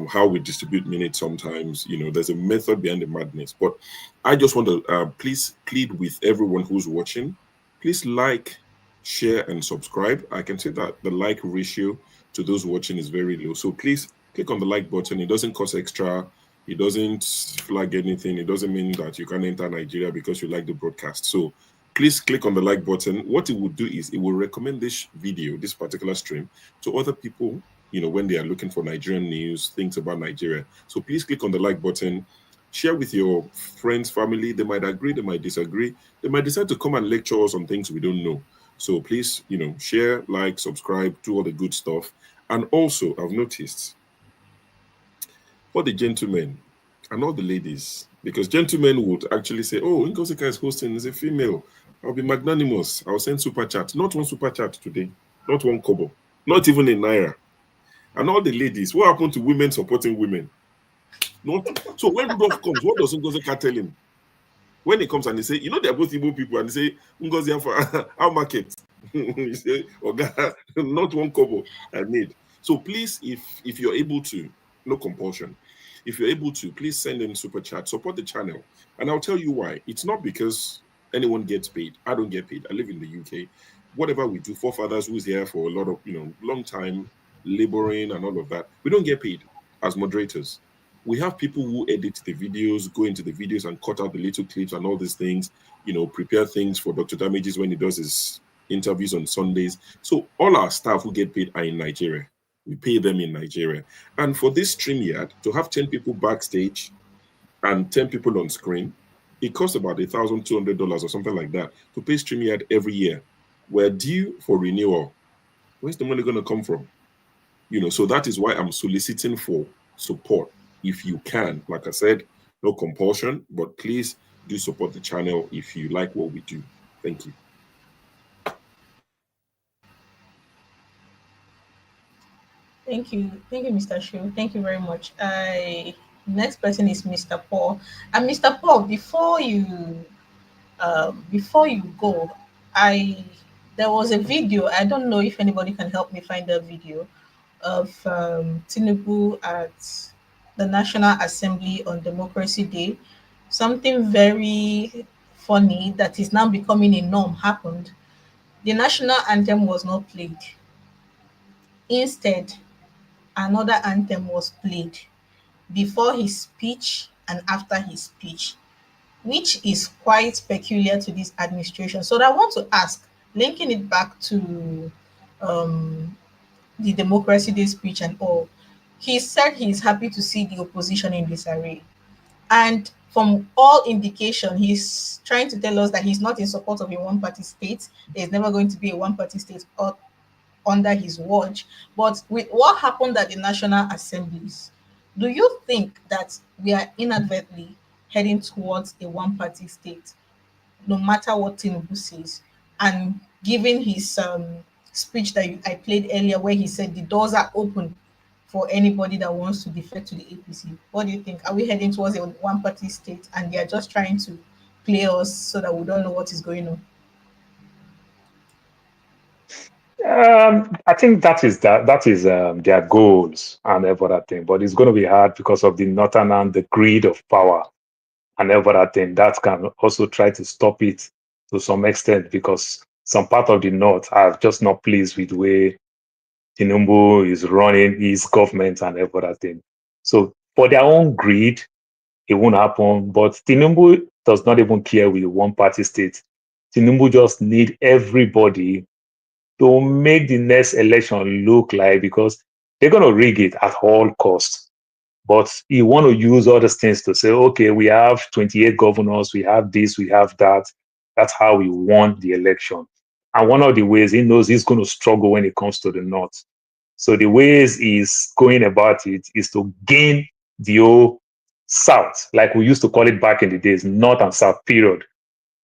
O: How we distribute minutes sometimes, there's a method behind the madness. But I just want to please plead with everyone who's watching. Please like, share, and subscribe. I can see that the like ratio to those watching is very low. So please click on the like button. It doesn't cost extra. It doesn't flag anything. It doesn't mean that you can enter Nigeria because you like the broadcast. So please click on the like button. What it will do is it will recommend this video, this particular stream, to other people, when they are looking for Nigerian news, things about Nigeria. So please click on the like button. Share with your friends, family. They might agree, they might disagree. They might decide to come and lecture us on things we don't know. So please, share, like, subscribe, do all the good stuff. And also, I've noticed for the gentlemen and all the ladies, because gentlemen would actually say, oh, Ngosika is hosting, is a female. I'll be magnanimous. I'll send super chat. Not one super chat today. Not one kobo. Not even a naira. And all the ladies, what happened to women supporting women? So when Rudolph comes, what does Ngosika tell him? When he comes and he say, they're both Igbo people, and they say, Ngozi, our market. You say, Oga, not one kobo I need. So please, if you're able to, no compulsion. If you're able to, please send in super chat, support the channel. And I'll tell you why. It's not because anyone gets paid. I don't get paid. I live in the UK. Whatever we do, forefathers who's here for a lot of, long time, laboring and all of that, we don't get paid as moderators. We have people who edit the videos, go into the videos and cut out the little clips and all these things, prepare things for Dr. Damages when he does his interviews on Sundays. So all our staff who get paid are in Nigeria. We pay them in Nigeria. And for this StreamYard, to have 10 people backstage and 10 people on screen, it costs about $1,200 or something like that to pay StreamYard every year. We're due for renewal. Where's the money going to come from? So that is why I'm soliciting for support. If you can, like I said, no compulsion, but please do support the channel if you like what we do. Thank you.
E: Thank you, Mr. Shu. Thank you very much. Next person is Mr. Paul. And Mr. Paul, before you go, there was a video. I don't know if anybody can help me find the video of Tinubu at the National Assembly on Democracy Day. Something very funny that is now becoming a norm happened. The national anthem was not played. Instead, another anthem was played before his speech and after his speech, which is quite peculiar to this administration. So I want to ask, linking it back to the Democracy Day speech and all, he said he's happy to see the opposition in disarray. And from all indication, he's trying to tell us that he's not in support of a one-party state. There's never going to be a one-party state under his watch. But with what happened at the national assemblies, do you think that we are inadvertently heading towards a one-party state, no matter what Tinubu says? And given his speech that I played earlier, where he said the doors are open for anybody that wants to defect to the APC, what do you think? Are we heading towards a one-party state, and they are just trying to play us so that we don't know what is going on?
L: I think that is their goals and every other thing, but it's going to be hard because of the northern and the greed of power and every other thing. That can also try to stop it to some extent, because some part of the north are just not pleased with the way Tinubu is running his government and every other thing. So for their own greed, it won't happen. But Tinubu does not even care with the one-party state. Tinubu just need everybody to make the next election look like, because they're going to rig it at all costs. But you want to use all these things to say, okay, we have 28 governors, we have this, we have that. That's how we won the election. And one of the ways he knows he's going to struggle when it comes to the north. So the ways he's going about it is to gain the whole south, like we used to call it back in the days, north and south period,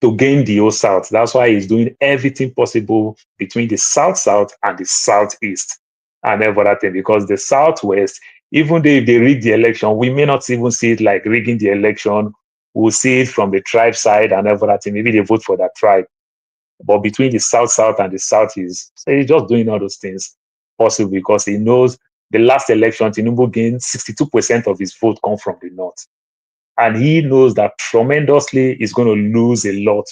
L: to gain the whole south. That's why he's doing everything possible between the south and the southeast and everything, because the southwest, even though if they rig the election, we may not even see it like rigging the election. We'll see it from the tribe side and everything. Maybe they vote for that tribe. But between the south and the southeast, so he's just doing all those things possible because he knows the last election, Tinubu gained 62% of his vote come from the north. And he knows that tremendously is going to lose a lot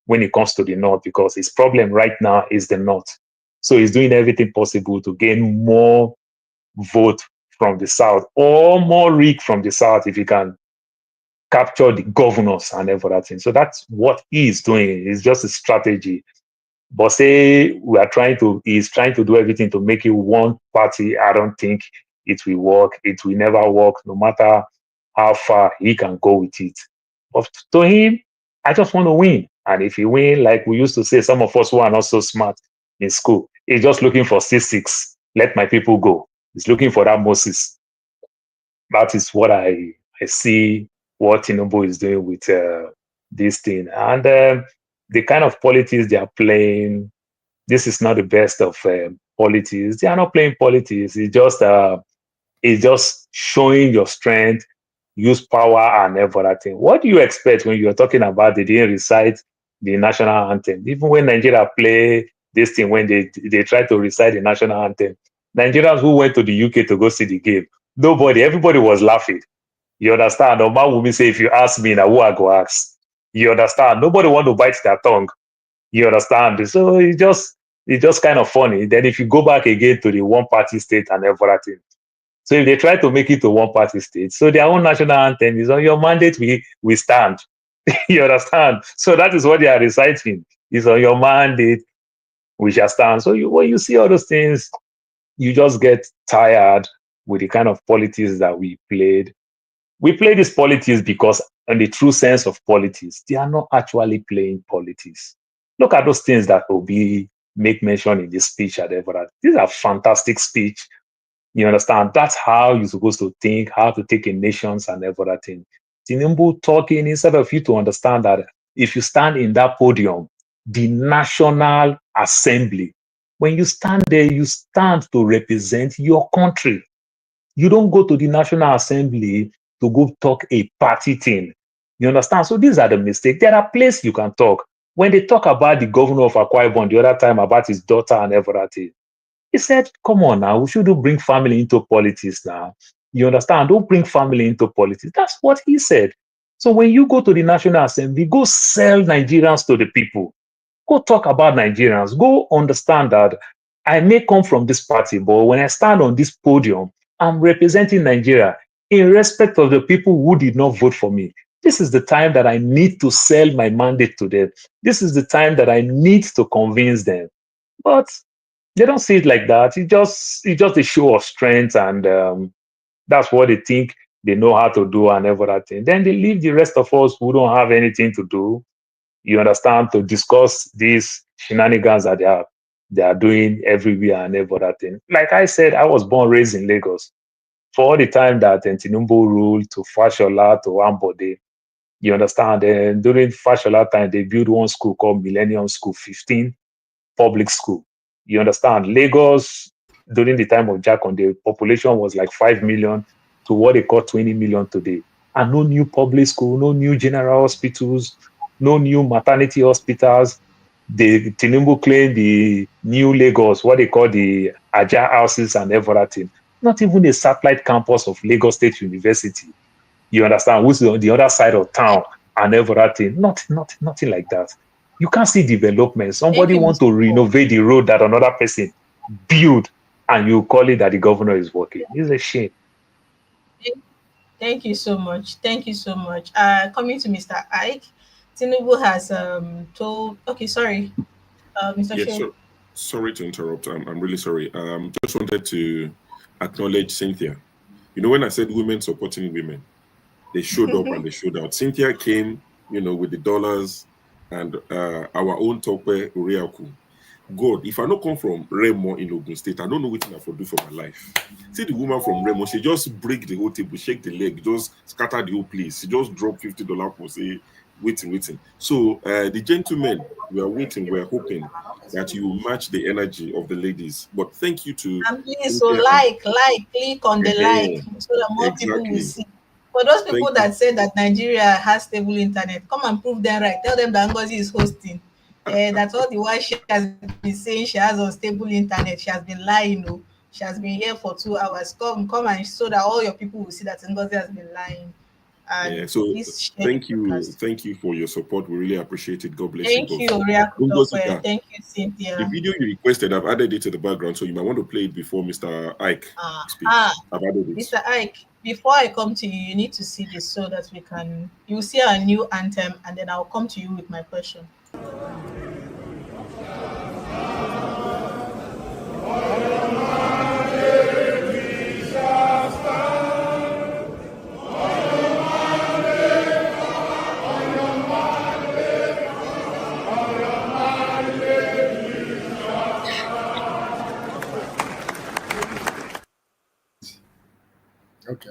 L: when it comes to the north because his problem right now is the north. So he's doing everything possible to gain more vote from the south or more rig from the south if he can capture the governors and everything. So that's what he's doing. It's just a strategy. But say he's trying to do everything to make it one party. I don't think it will work. It will never work, no matter how far he can go with it. But to him, I just want to win. And if he win, like we used to say, some of us who are not so smart in school, he's just looking for C6. Let my people go. He's looking for that Moses. That is what I see what Tinubu is doing with this thing. And the kind of politics they are playing, this is not the best of politics. They are not playing politics. It's just showing your strength, use power and everything. What do you expect when you're talking about they didn't recite the national anthem? Even when Nigeria play this thing, when they try to recite the national anthem, Nigerians who went to the UK to go see the game, everybody was laughing. You understand? Or my woman say, if you ask me now, who I go ask? You understand? Nobody want to bite their tongue. You understand? So it's just kind of funny. Then if you go back again to the one-party state and everything, so if they try to make it to one-party state, so their own national anthem is on your mandate, we stand. You understand? So that is what they are reciting. Is on your mandate, we shall stand. So when you see all those things, you just get tired with the kind of politics that we played. We play these politics because, in the true sense of politics, they are not actually playing politics. Look at those things that Obi make mention in this speech at Everett. These are fantastic speech. You understand? That's how you're supposed to think, how to take in nations and everything. Tinubu talking, instead of you to understand that if you stand in that podium, the National Assembly, when you stand there, you stand to represent your country. You don't go to the National Assembly to go talk a party thing. You understand? So these are the mistakes. There are places you can talk. When they talk about the governor of Akwa Ibom the other time about his daughter and everything, he said, come on now, we shouldn't bring family into politics now. You understand? Don't bring family into politics. That's what he said. So when you go to the National Assembly, go sell Nigerians to the people. Go talk about Nigerians. Go understand that I may come from this party, but when I stand on this podium, I'm representing Nigeria in respect of the people who did not vote for me. This is the time that I need to sell my mandate to them. This is the time that I need to convince them. But they don't see it like that. It's just a show of strength, and that's what they think they know how to do and everything. Then they leave the rest of us who don't have anything to do, you understand, to discuss these shenanigans that they are doing everywhere and everything. Like I said, I was born, raised in Lagos. For all the time that Tinubu ruled, to Fashola, to Ambode, you understand, and during Fashola time, they built one school called Millennium School 15, public school. You understand? Lagos, during the time of Jacon, the population was like 5 million to what they call 20 million today. And no new public school, no new general hospitals, no new maternity hospitals. The Tinubu claimed the new Lagos, what they call the Aja houses and everything. Not even a satellite campus of Lagos State University. You understand? Who's on the other side of town and everything. Nothing like that. You can't see development. Somebody want to renovate the road that another person build, and you call it that the governor is working. It's a shame.
E: Thank you so much. Thank you so much. Coming to Mr. Ike, Tinubu has told. Okay, sorry, Mr.
O: Yeah,
E: Shea.
O: sorry to interrupt. I'm really sorry. Just wanted to acknowledge Cynthia. You know, when I said women supporting women, they showed up and they showed out. Cynthia came, with the dollars and our own Tope Uriaku. God, if I don't come from Remo in Ogun State, I don't know what I for do for my life. See the woman from Remo, she just break the whole table, shake the leg, just scatter the whole place. She just drop $50 for say waiting. So the gentlemen, we are waiting, we are hoping that you match the energy of the ladies. But thank you to
E: And please, so click on the like so that more people will
O: exactly.
E: see. For those people
O: Thank
E: that say that Nigeria has stable internet, come and prove them right. Tell them that Ngozi is hosting. That's all the while she has been saying she has unstable internet. She has been lying. Oh. She has been here for 2 hours. Come and so that all your people will see that Ngozi has been lying. And
O: Yeah, so
E: please share the podcast.
O: thank you for your support. We really appreciate it. God bless
E: Thank
O: you
E: you,
O: both.
E: Oriakutokwe. Thank you,
O: The
E: Cynthia.
O: video you requested, I've added it to the background, so you might want to play it before Mr. Ike speaks. I've added it.
E: Mr. Ike, before I come to you, you need to see this so that you'll see our new anthem, and then I'll come to you with my question.
P: Okay.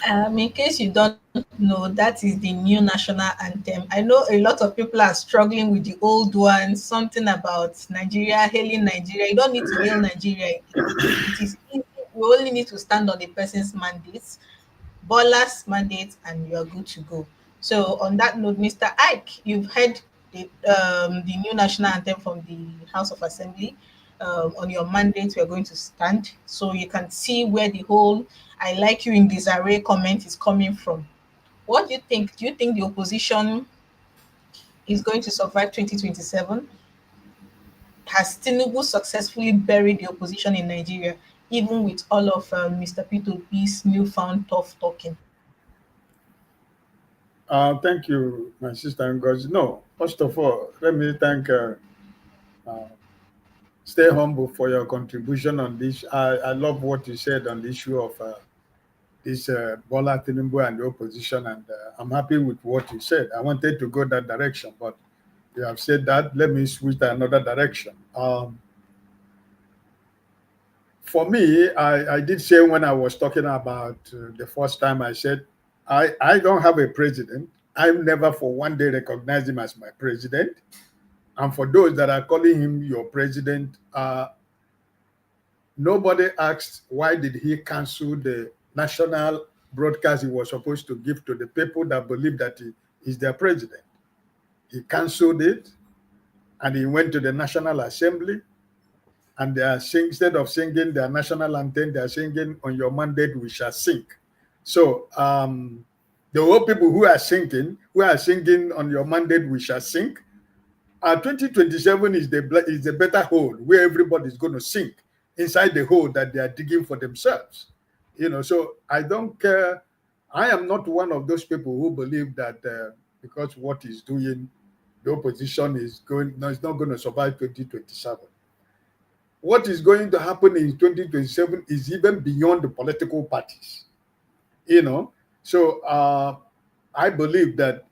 E: In case you don't know, that is the new national anthem. I know a lot of people are struggling with the old one, something about Nigeria, hailing Nigeria. You don't need to hail Nigeria. It is easy. You only need to stand on the person's mandate, Bola's mandate, and you are good to go. So on that note, Mr. Ike, you've heard the new national anthem from the House of Assembly. On your mandate, we are going to stand so you can see where the whole "I like you in disarray" comment is coming from. What do you think? Do you think the opposition is going to survive 2027? Has Tinubu successfully buried the opposition in Nigeria, even with all of Mr. P2P's newfound tough talking?
P: Thank you, my sister Ngozi. No, first of all, let me thank Stay Humble for your contribution on this. I love what you said on the issue of this Bola Tinubu and the opposition, and I'm happy with what you said. I wanted to go that direction, but you have said that. Let me switch to another direction. For me, I did say when I was talking about the first time, I said, I don't have a president. I've never for one day recognized him as my president. And for those that are calling him your president, nobody asked why did he cancel the national broadcast he was supposed to give to the people that believe that he is their president. He canceled it, and he went to the National Assembly, and they are instead of singing their national anthem, they are singing "On Your Mandate We Shall Sing." So the whole people who are singing "On Your Mandate We Shall Sing," 2027 is the better hole where everybody is going to sink inside the hole that they are digging for themselves. So I don't care. I am not one of those people who believe that because what he's doing, the opposition is not going to survive 2027. What is going to happen in 2027 is even beyond the political parties. So I believe that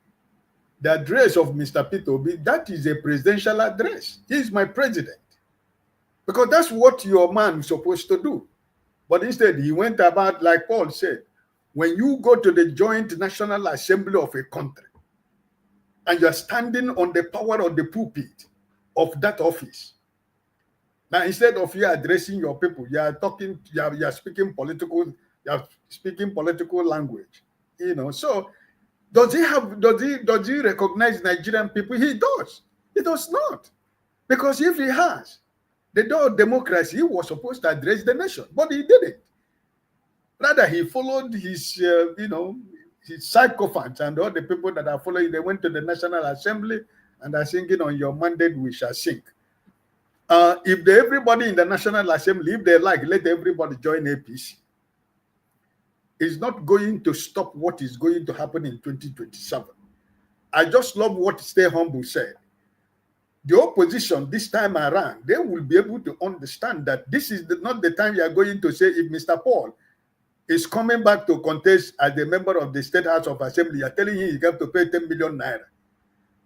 P: the address of Mr. P2P, that is a presidential address. He is my president. Because that's what your man is supposed to do. But instead, he went about, like Paul said, when you go to the joint National Assembly of a country and you're standing on the power of the pulpit of that office, now instead of you addressing your people, you are speaking political language. So does he recognize Nigerian people? He does. He does not. Because if he has, the door of democracy, he was supposed to address the nation, but he didn't. Rather, he followed his sycophants and all the people that are following. They went to the National Assembly and are singing "On Your Mandate We Shall Sing." If everybody in the National Assembly, if they like, let everybody join APC. It's not going to stop what is going to happen in 2027. I just love what Stay Humble said. The opposition this time around, they will be able to understand that this is not the time you are going to say, if Mr. Paul is coming back to contest as a member of the State House of Assembly, you are telling him you have to pay 10 million naira.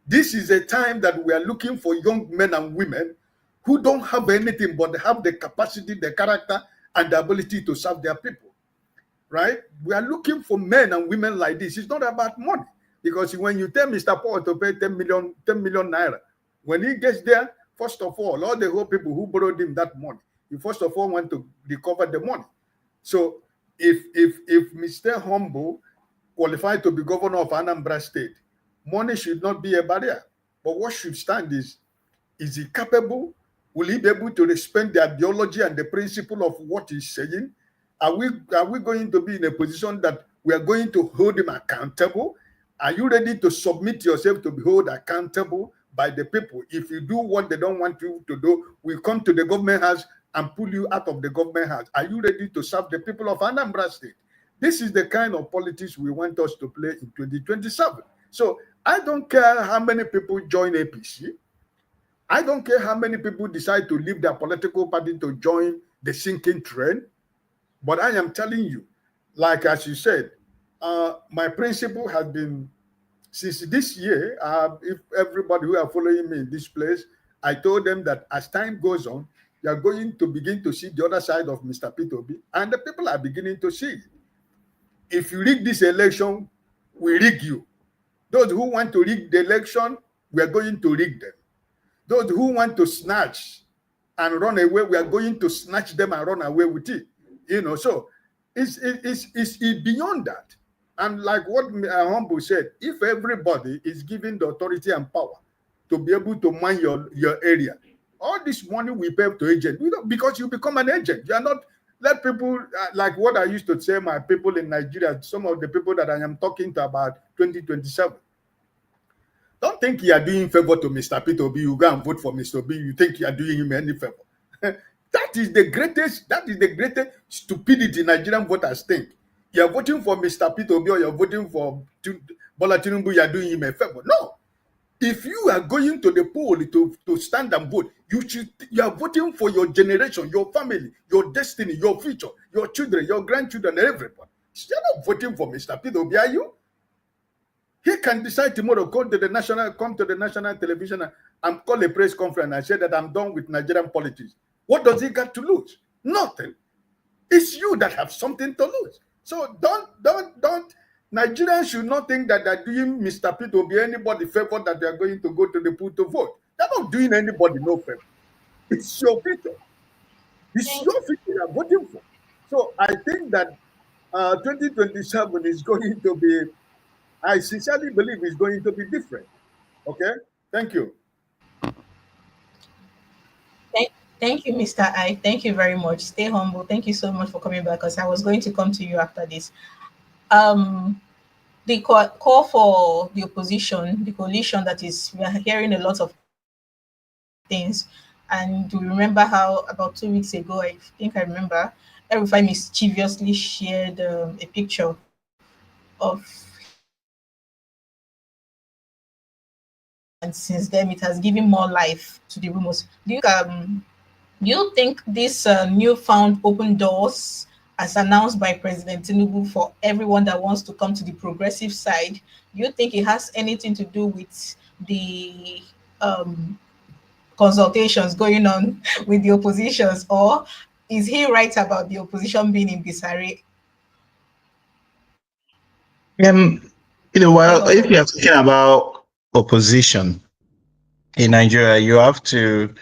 P: This is a time that we are looking for young men and women who don't have anything but have the capacity, the character, and the ability to serve their people, right? We are looking for men and women like this. It's not about money, because when you tell Mr. Paul to pay 10 million naira, when he gets there, first of all the whole people who borrowed him that money, he first of all want to recover the money. So if Mr. Humble qualified to be governor of Anambra State, money should not be a barrier. But what should stand is he capable? Will he be able to respect the ideology and the principle of what he's saying? Are we going to be in a position that we are going to hold him accountable? Are you ready to submit yourself to be held accountable by the people? If you do what they don't want you to do, we come to the government house and pull you out of the government house. Are you ready to serve the people of Anambra State? This is the kind of politics we want us to play in 2027. So I don't care how many people join APC. I don't care how many people decide to leave their political party to join the sinking train. But I am telling you, like as you said, my principle has been, since this year, if everybody who are following me in this place, I told them that as time goes on, you are going to begin to see the other side of Mr. P2B, and the people are beginning to see it. If you rig this election, we rig you. Those who want to rig the election, we are going to rig them. Those who want to snatch and run away, we are going to snatch them and run away with it. You know, so it's beyond that. And like what Humble said, if everybody is given the authority and power to be able to mind your area, all this money we pay to agent, because you become an agent. You are not, let people, like what I used to say, my people in Nigeria, some of the people that I am talking to about 2027. Don't think you are doing favor to Mr. P2B. You go and vote for Mr. B. You think you are doing him any favor. That is the greatest stupidity Nigerian voters think. You are voting for Mr. P2B or you are voting for Bola Tinubu, you are doing him a favor. No. If you are going to the poll to stand and vote, you are voting for your generation, your family, your destiny, your future, your children, your grandchildren, everybody. You're not voting for Mr. P2B, are you? He can decide tomorrow, come to the national television and call a press conference and say that I'm done with Nigerian politics. What does he got to lose? Nothing. It's you that have something to lose. So don't. Nigerians should not think that they're doing Mr. P to be anybody favor that they are going to go to the pool to vote. They're not doing anybody no favor. It's your future. It's your future you are voting for. So I think that 2027 is going to be, I sincerely believe it's going to be different. Okay? Thank you.
E: Thank you, Mr. I. Thank you very much. Stay humble. Thank you so much for coming back, because I was going to come to you after this. The call for the opposition, the coalition, that is, we are hearing a lot of things. And we remember how about 2 weeks ago, I think I remember, Erufai mischievously shared a picture of, and since then it has given more life to the rumors. Do you think this newfound open doors, as announced by President Tinubu, for everyone that wants to come to the progressive side, do you think it has anything to do with the consultations going on with the oppositions, or is he right about the opposition being in disarray?
K: Well, if you're talking about opposition in Nigeria, you have to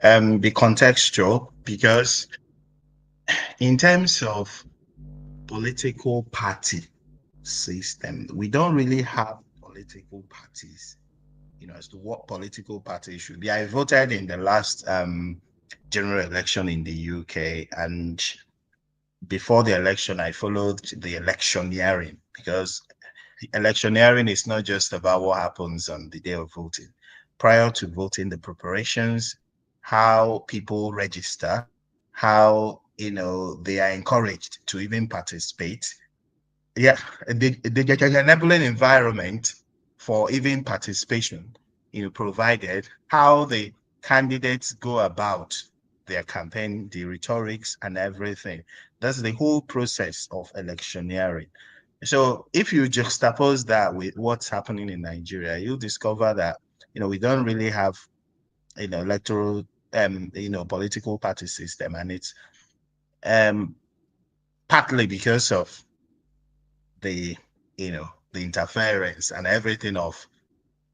K: be contextual, because in terms of political party system, we don't really have political parties, as to what political party should be. I voted in the last general election in the UK, and before the election, I followed the electioneering, because electioneering is not just about what happens on the day of voting. Prior to voting, the preparations, how people register, how they are encouraged to even participate. Yeah, the enabling environment for even participation, provided how the candidates go about their campaign, the rhetorics and everything. That's the whole process of electioneering. So if you juxtapose that with what's happening in Nigeria, you'll discover that, we don't really have, electoral, political party system, and it's partly because of the, the interference and everything of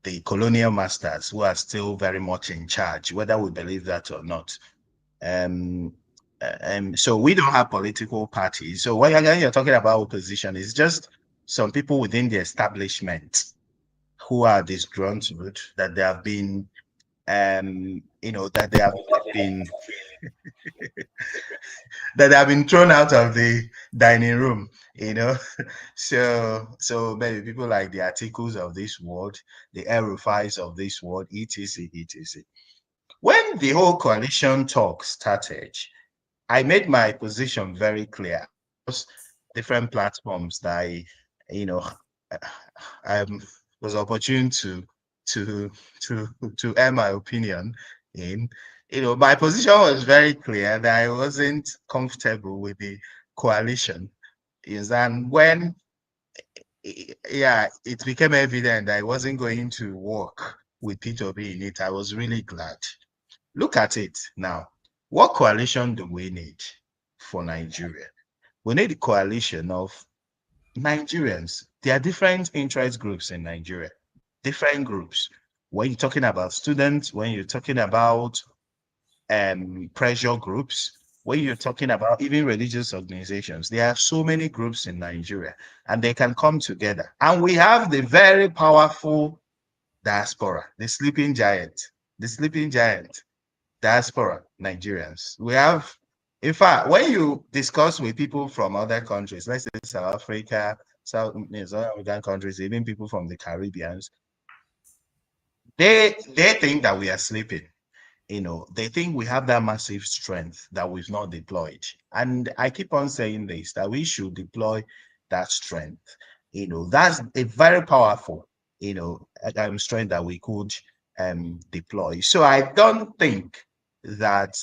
K: the colonial masters who are still very much in charge, whether we believe that or not. So we don't have political parties. So when you're talking about opposition, it's just some people within the establishment who are disgruntled that they have been, that they have been that they have been thrown out of the dining room. So maybe people like the articles of this world, the Erufais of this world, etc., etc. When the whole coalition talk started, I made my position very clear. Different platforms that I was opportune to to air my opinion in. My position was very clear that I wasn't comfortable with the coalition. And when it became evident that I wasn't going to work with P2B in it, I was really glad. Look at it now. What coalition do we need for Nigeria? We need a coalition of Nigerians. There are different interest groups in Nigeria, different groups. When you're talking about students, when you're talking about pressure groups, when you're talking about even religious organizations, there are so many groups in Nigeria, and they can come together. And we have the very powerful diaspora, the sleeping giant, diaspora Nigerians. We have, in fact, when you discuss with people from other countries, let's say South Africa, South American countries, even people from the Caribbeans, they think that we are sleeping. They think we have that massive strength that we've not deployed. And I keep on saying this, that we should deploy that strength. That's a very powerful, strength that we could deploy. So I don't think that,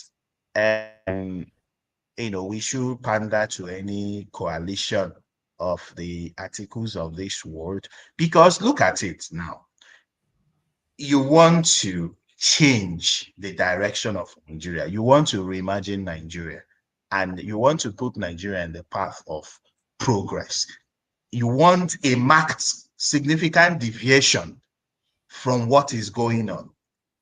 K: we should pander to any coalition of the articles of this world, because look at it now. You want to change the direction of Nigeria. You want to reimagine Nigeria, and you want to put Nigeria in the path of progress. You want a marked, significant deviation from what is going on.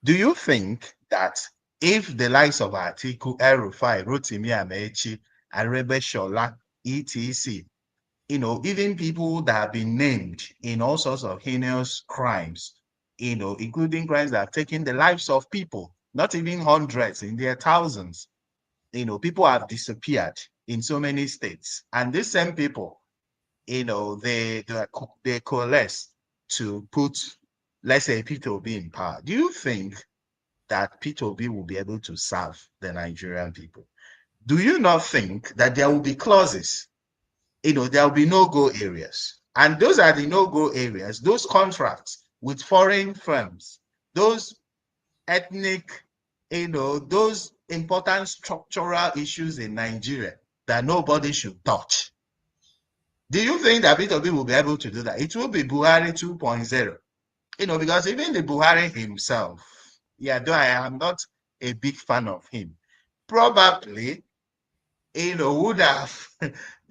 K: Do you think that if the likes of Atiku, El-Rufai, Rotimi Amechi, Arebe Shola, etc., even people that have been named in all sorts of heinous crimes, including crimes that have taken the lives of people, not even hundreds, in their thousands. People have disappeared in so many states. And these same people, they coalesce to put, let's say, P2B in power. Do you think that P2B will be able to serve the Nigerian people? Do you not think that there will be clauses? There will be no-go areas. And those are the no-go areas, those contracts with foreign firms, those ethnic, those important structural issues in Nigeria that nobody should touch. Do you think that P2B will be able to do that? It will be Buhari 2.0. Because even the Buhari himself, though I am not a big fan of him, probably, would have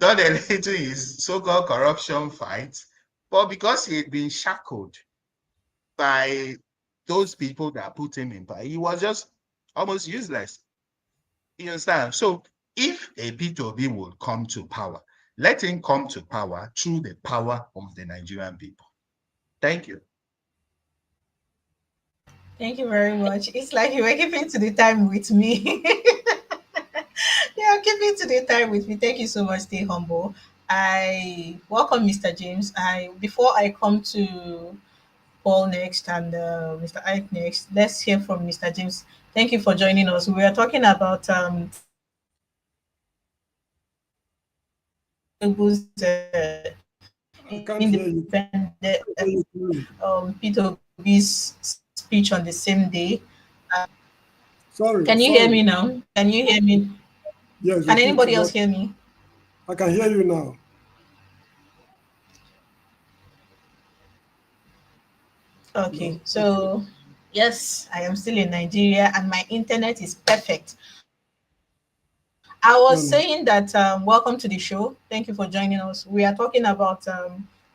K: done a little his so-called corruption fight, but because he had been shackled by those people that put him in power, he was just almost useless. You understand? So if a P2B will come to power, let him come to power through the power of the Nigerian people. Thank you.
E: Thank you very much. It's like you were keeping to the time with me. Yeah, keeping to the time with me. Thank you so much. Stay humble. I welcome Mr. James. Before I come to Paul next and Mr. Ike next, let's hear from Mr. James. Thank you for joining us. We are talking about Tinubu's independent P2B's speech on the same day. Can you hear me now? Can you hear me?
I: Yes.
E: Can anybody else hear me?
I: I can hear you now.
E: Okay, so yes, I am still in Nigeria and my internet is perfect. I was saying that welcome to the show. Thank you for joining us. We are talking about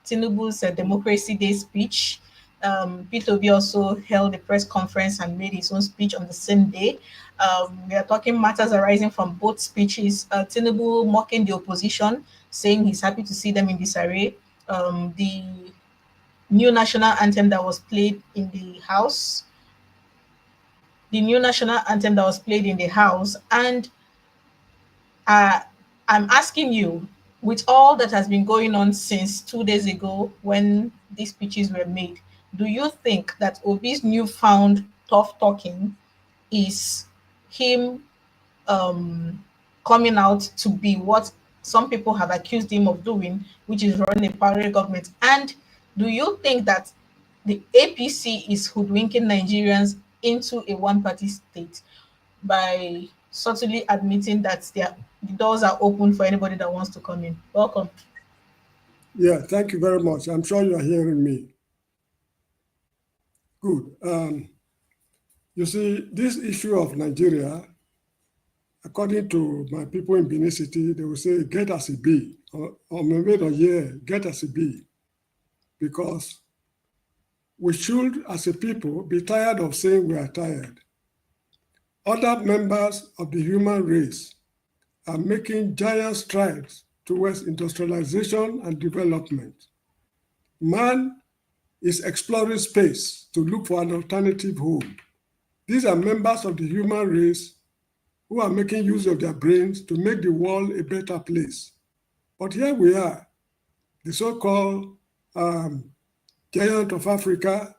E: Tinubu's Democracy Day speech. P2B also held a press conference and made his own speech on the same day. We are talking matters arising from both speeches. Tinubu mocking the opposition, saying he's happy to see them in disarray. The new national anthem that was played in the House, and I'm asking you, with all that has been going on since 2 days ago when these speeches were made, do you think that Obi's newfound tough talking is him coming out to be what some people have accused him of doing, which is running a parallel government? And do you think that the APC is hoodwinking Nigerians into a one-party state by subtly admitting that the doors are open for anybody that wants to come in? Welcome.
S: Yeah, thank you very much. I'm sure you are hearing me. Good. You see, this issue of Nigeria, according to my people in Benin City, they will say, get as a be, or maybe a year, get as a be, because we should, as a people, be tired of saying we are tired. Other members of the human race are making giant strides towards industrialization and development. Man is exploring space to look for an alternative home. These are members of the human race who are making use of their brains to make the world a better place. But here we are, the so-called giant of Africa,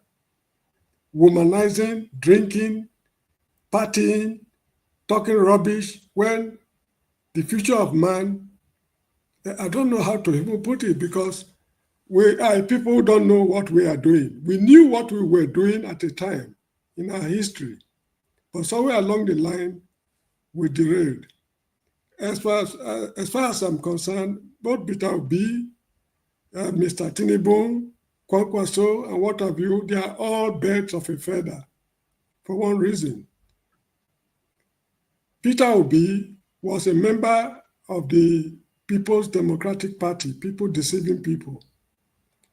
S: womanizing, drinking, partying, talking rubbish, when the future of man, I don't know how to even put it, because people don't know what we are doing. We knew what we were doing at a time in our history, but somewhere along the line, we derailed. As far as I'm concerned, both Peter Obi, Mr. Tinubu, Kwankwaso, and what have you, they are all birds of a feather for one reason. Peter Obi was a member of the People's Democratic Party, people deceiving people.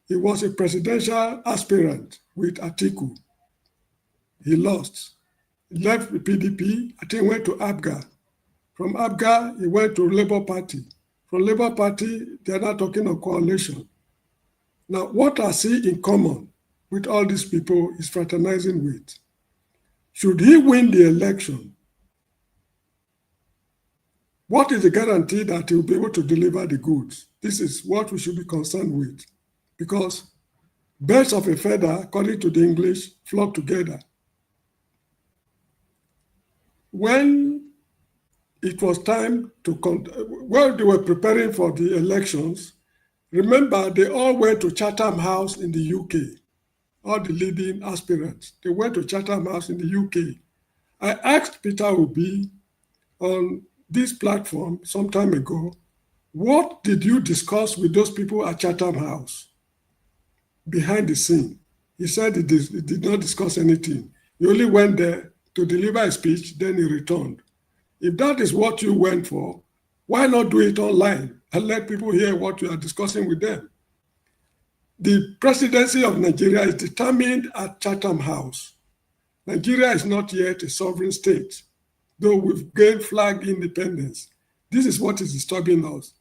S: He was a presidential aspirant with Atiku. He lost. He left the PDP, I think went to ABGA. From ABGA, he went to Labour Party. From Labour Party, they're not talking of coalition. Now, what I see in common with all these people is fraternizing with. Should he win the election, what is the guarantee that he will be able to deliver the goods? This is what we should be concerned with, because birds of a feather, according to the English, flock together. When it was time to, while they were preparing for the elections, remember, they all went to Chatham House in the UK, all the leading aspirants. They went to Chatham House in the UK. I asked Peter Obi on this platform some time ago, what did you discuss with those people at Chatham House behind the scene? He said he did not discuss anything. He only went there to deliver a speech, then he returned. If that is what you went for, why not do it online and let people hear what you are discussing with them? The presidency of Nigeria is determined at Chatham House. Nigeria is not yet a sovereign state, though we've gained flag independence. This is what is disturbing us.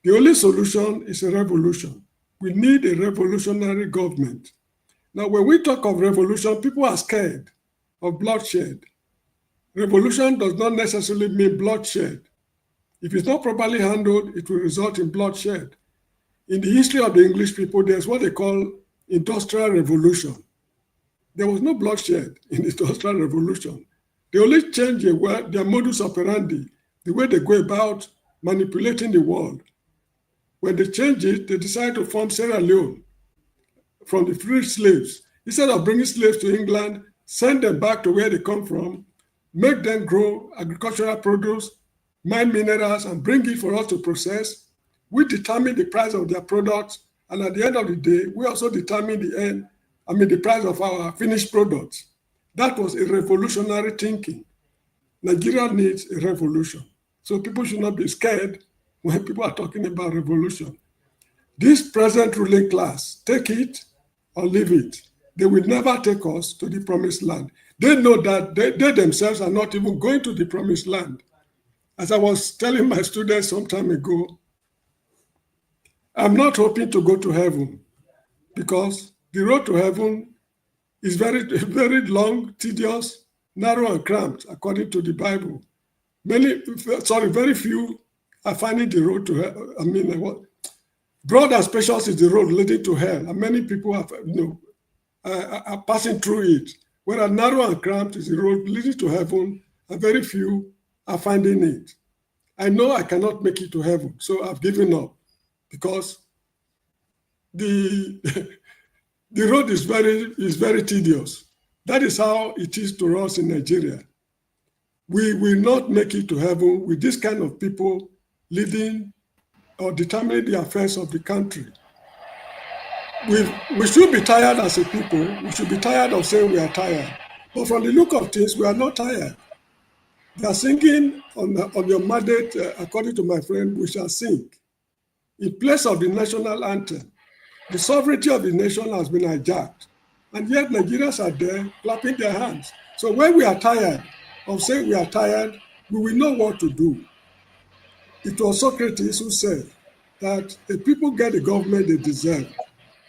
S: The only solution is a revolution. We need a revolutionary government. Now, when we talk of revolution, people are scared of bloodshed. Revolution does not necessarily mean bloodshed. If it's not properly handled, it will result in bloodshed. In the history of the English people, there's what they call industrial revolution. There was no bloodshed in the industrial revolution. They only changed their modus operandi, the way they go about manipulating the world. When they changed it, they decided to form Sierra Leone from the free slaves. Instead of bringing slaves to England, send them back to where they come from, make them grow agricultural produce, mine minerals, and bring it for us to process. We determine the price of their products, and at the end of the day, we also determine the end the price of our finished products. That was a revolutionary thinking. Nigeria needs a revolution. So people should not be scared when people are talking about revolution. This present ruling class, take it or leave it. They will never take us to the promised land. They know that they themselves are not even going to the promised land. As I was telling my students some time ago, I'm not hoping to go to heaven because the road to heaven is very, very long, tedious, narrow, and cramped, according to the Bible. Very few are finding the road to hell. Broad and spacious is the road leading to hell, and many people are passing through it. Whereas narrow and cramped is the road leading to heaven, and very few are finding it. I know I cannot make it to heaven, so I've given up because the road is very tedious. That is how it is to us in Nigeria. We will not make it to heaven with this kind of people leading or determining the affairs of the country. We should be tired as a people. We should be tired of saying we are tired. But from the look of things, we are not tired. They are singing on your mandate, according to my friend, we shall sing. In place of the national anthem, the sovereignty of the nation has been hijacked. And yet Nigerians are there clapping their hands. So when we are tired of saying we are tired, we will know what to do. It was Socrates who said that the people get the government they deserve.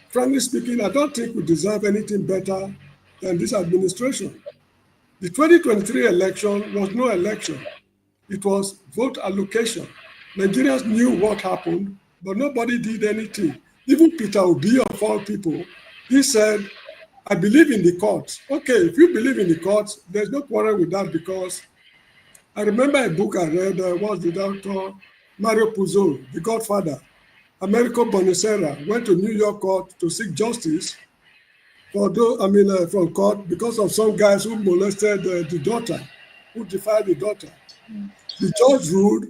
S: Frankly speaking, I don't think we deserve anything better than this administration. The 2023 election was no election. It was vote allocation. Nigerians knew what happened, but nobody did anything. Even Peter Obi, of all people, he said, I believe in the courts. Okay, if you believe in the courts, there's no quarrel with that because I remember a book I read was the Dr. Mario Puzo, the Godfather. Americo Bonacera went to New York court to seek justice from court because of some guys who molested the daughter, who defied the daughter. The judge ruled,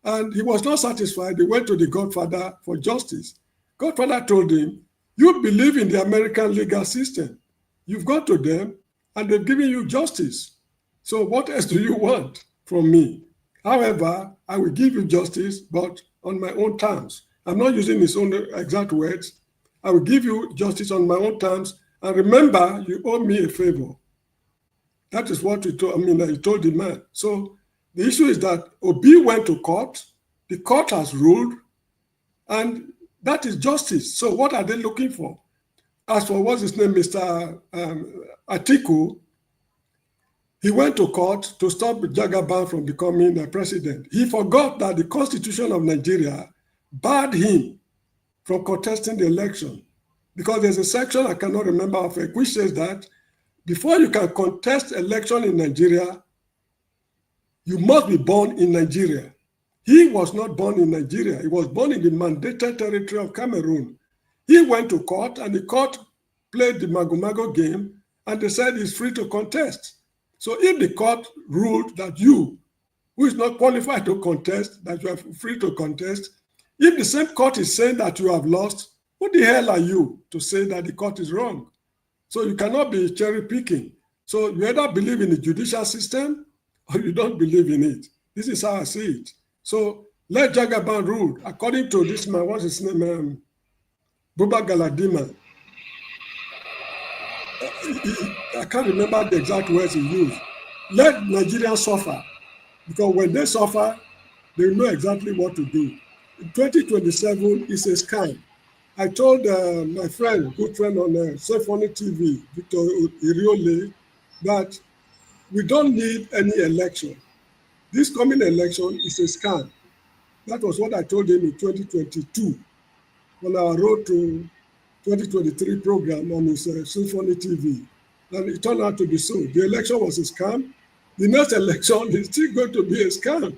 S: and he was not satisfied. He went to the Godfather for justice. Godfather told him, you believe in the American legal system. You've gone to them, and they've given you justice. So what else do you want from me? However, I will give you justice, but on my own terms. I'm not using his own exact words. I will give you justice on my own terms. And remember, you owe me a favor. That is what he told the man. So the issue is that Obi went to court. The court has ruled, and that is justice. So what are they looking for? As for what's his name, Mr. Atiku, he went to court to stop Jagaban from becoming a president. He forgot that the Constitution of Nigeria barred him from contesting the election because there's a section I cannot remember of it, which says that before you can contest election in Nigeria, you must be born in Nigeria. He was not born in Nigeria. He was born in the mandated territory of Cameroon. He went to court, and the court played the Mago game, and they said he's free to contest. So if the court ruled that you, who is not qualified to contest, that you are free to contest, if the same court is saying that you have lost, who the hell are you to say that the court is wrong? So you cannot be cherry picking. So you either believe in the judicial system or you don't believe in it. This is how I see it. So let Jagaban rule. According to this man, what's his name? Buba Galadima. I can't remember the exact words he used. Let Nigerians suffer. Because when they suffer, they know exactly what to do. 2027 is a scam. I told my friend, good friend on Symphony TV, Victor Iriole, that we don't need any election. This coming election is a scam. That was what I told him in 2022 on our road to 2023 program on his Symphony TV. And it turned out to be so. The election was a scam. The next election is still going to be a scam.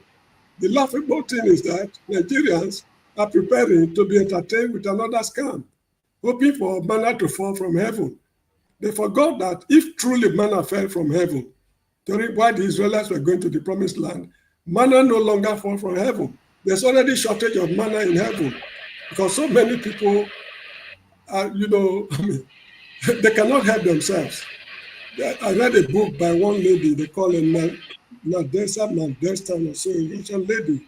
S: The laughable thing is that Nigerians are preparing to be entertained with another scam, hoping for manna to fall from heaven. They forgot that if truly manna fell from heaven, during while the Israelites were going to the promised land, manna no longer fall from heaven. There's already shortage of manna in heaven because so many people are, They cannot help themselves. I read a book by one lady, they call her Natasha or so, a Russian lady.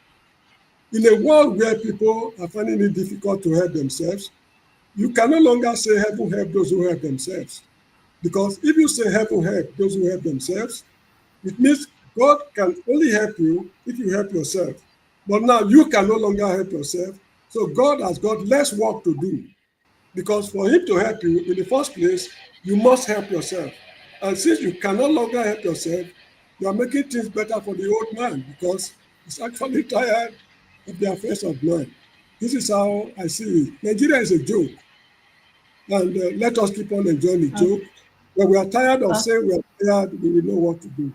S: In a world where people are finding it difficult to help themselves, you can no longer say heaven help those who help themselves. Because if you say heaven help those who help themselves, it means God can only help you if you help yourself. But now you can no longer help yourself. So God has got less work to do. Because for him to help you, in the first place, you must help yourself. And since you can no longer help yourself, you are making things better for the old man because he's actually tired of the affairs of man. This is how I see it. Nigeria is a joke. And let us keep on enjoying the joke. When we are tired of saying we are tired, we will know what to do.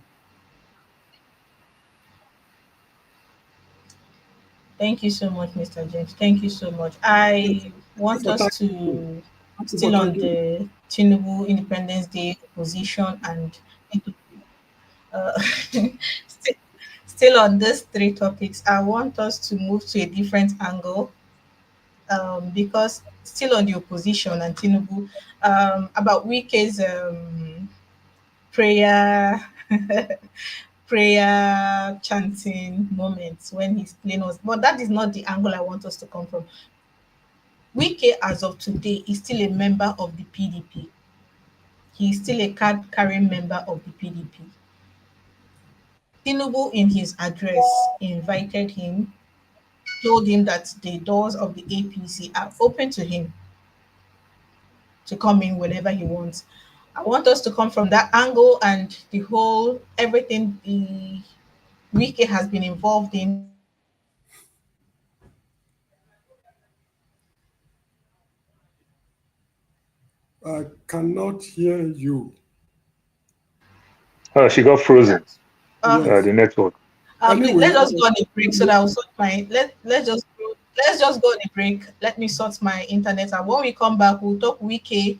E: Thank you so much, Mr. James. Thank you so much. I want us to still on the Tinubu Independence Day opposition and still on these three topics. I want us to move to a different angle because still on the opposition and Tinubu about Wike's prayer prayer chanting moments when he's playing us. But that is not the angle I want us to come from. Wike, as of today, is still a member of the PDP. He is still a card-carrying member of the PDP. Tinubu, in his address, invited him, told him that the doors of the APC are open to him to come in whenever he wants. I want us to come from that angle and the whole everything the Wike has been involved in.
S: I cannot hear you.
L: Oh, she got frozen.
S: Yes.
L: The network.
E: Anyway, let's just go on a break so that I'll sort my let's just go on a break. Let me sort my internet, and when we come back, we'll talk Wike,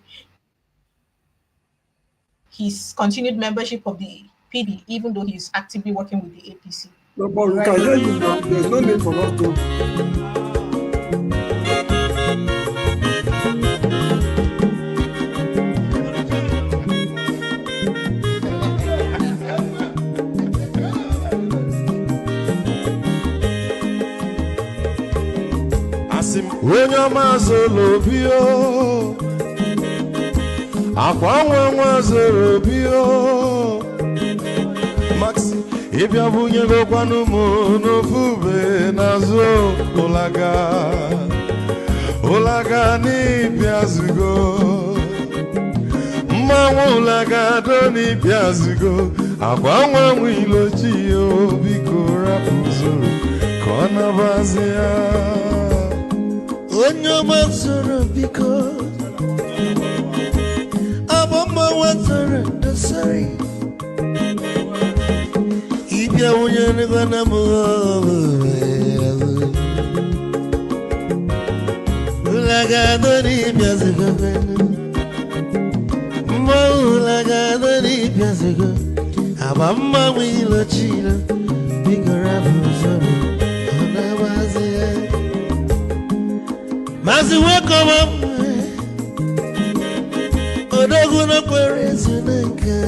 E: his continued membership of the PD, even though he's actively working with the APC.
S: No, but we can hear you now. There's no need for us to.
T: Onye ọma zoro bio akwa nwa zoro bio Maxi ịbịa bunyego kwanu m n'ofube n'azụ ụlaga n'ịbịa zigo mmanwụ ụlaga do n'ịbịa zigo akwa nwa ilochi yo biko rapụ zoro ka ọ nabazi ya onye ọma zoro biko abọmma wazoro dosari ịbịa onye nịgwana m ụlagado n'ịbịa zigo mma ụlagado n'ịbịa zigo abọmma nwe ilochilo biko rapụ zoro ọ na-abazi ya Mazi welcome up Odogu no kwere zunaka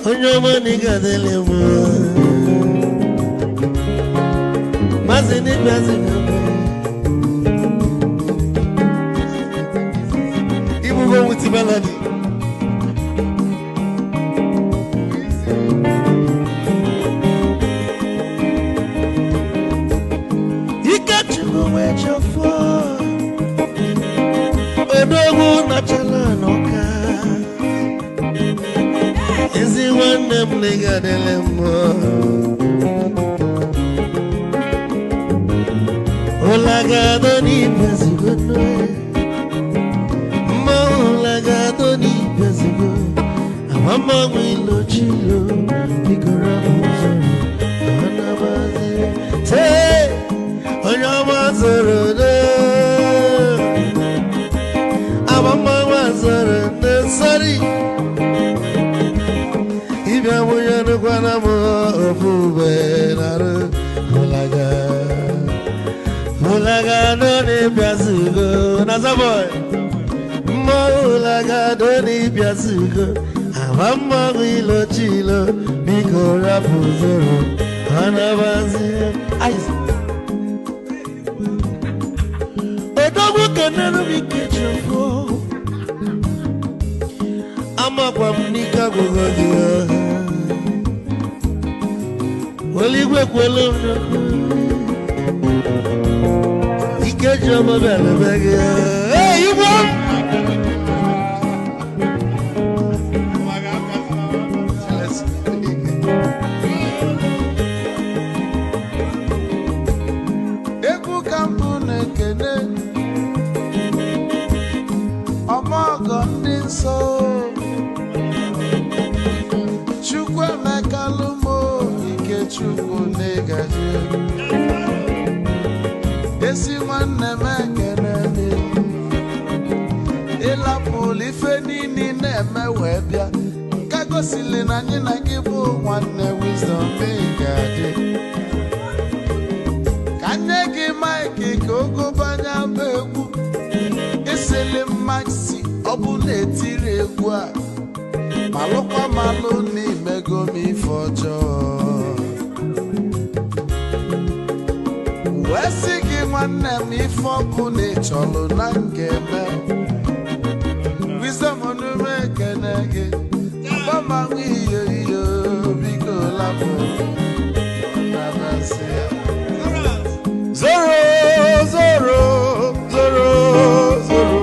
T: Onyo mani gadele mo Mazi ni bazi kama Ibu go with melody Odogu na chala noka Ezi wane mliga delemo Olagado ni pezigo noe Ma olagado ni pezigo Amama mwilo chilo Bikora muzoro Anabaze Te Onyama zoro de Mama wazara nesari Ibya muya nukwana mo ofube naru Mulaga no ne biazugo Nazaboy Olagadoni Biasugo, Amamagilo Chilo, Biko Rapuzero, Anabazi, Odogo Canano Mikachofo, Amaquamnica Gogogia, Oligwe Quello, Ikejama Bella, hey, you want?
U: So Chukwu emekalumo ike Chukwu negaji esi nwanne m ekene ịlapụlụ ife niile na-eme wee bịa ka gosili na anyị na gị bụ nwanne wisdom ga-adị ka nye gị maịkị ka ogobanya bụ egwu isili maxi ọ bụ na-etiri egwu a malụkwa malụ n'imego m ife ọjọọ wee sị gị nwanne m ife ọbụ na ịchọlụ na ngeme wisdom onume ekene gị agbamanwe iyo iyo biko lapụ na-abasị ya zoro zoro zoro zoro.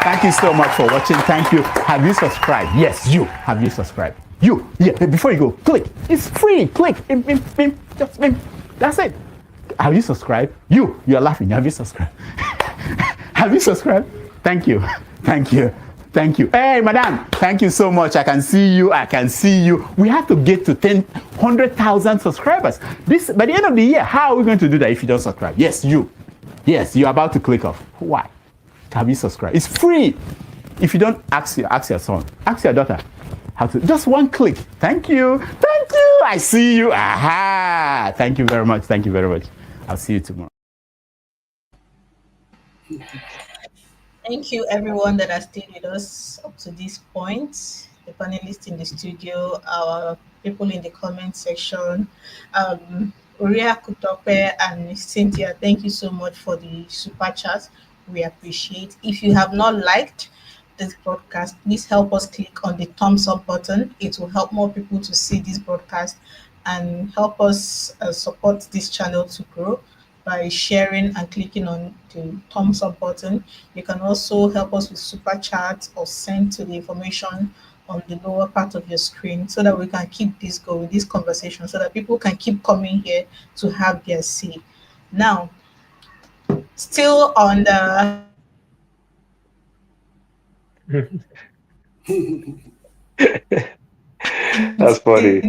V: Thank you so much for watching. Thank you. Have you subscribed? Yes, you. Have you subscribed? You. Yeah, before you go, click. It's free. Click. Just that's it. Have you subscribed? You are laughing. Have you subscribed? Have you subscribed? Thank you. Thank you. Thank you. Hey, madam. Thank you so much. I can see you. I can see you. We have to get to 100,000 subscribers. This by the end of the year. How are we going to do that if you don't subscribe? Yes, you. Yes, you're about to click off. Why? Have you subscribed? It's free. If you don't, ask your son, ask your daughter how to. Just one click. Thank you. Thank you. I see you. Aha. Thank you very much. Thank you very much. I'll see you tomorrow.
E: Thank you, everyone that has stayed with us up to this point. The panelists in the studio, our people in the comment section, Uria Kutope and Cynthia. Thank you so much for the super chat. We appreciate. If you have not liked this broadcast, please help us click on the thumbs up button. It will help more people to see this broadcast and help us support this channel to grow by sharing and clicking on the thumbs up button. You can also help us with super chat or send to the information on the lower part of your screen so that we can keep this going, this conversation, so that people can keep coming here to have their say. Now, still on the
L: That's funny.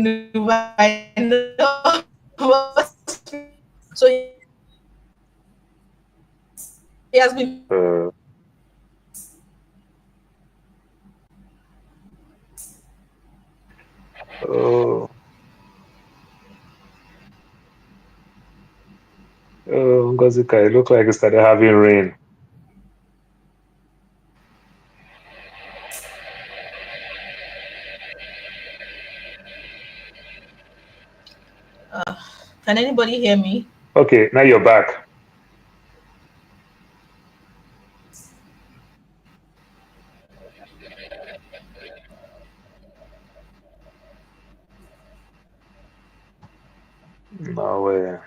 E: So he has been
L: Oh, Ngozika, it looked like it started having rain.
E: Can anybody hear me?
L: Okay, now you're back. No way.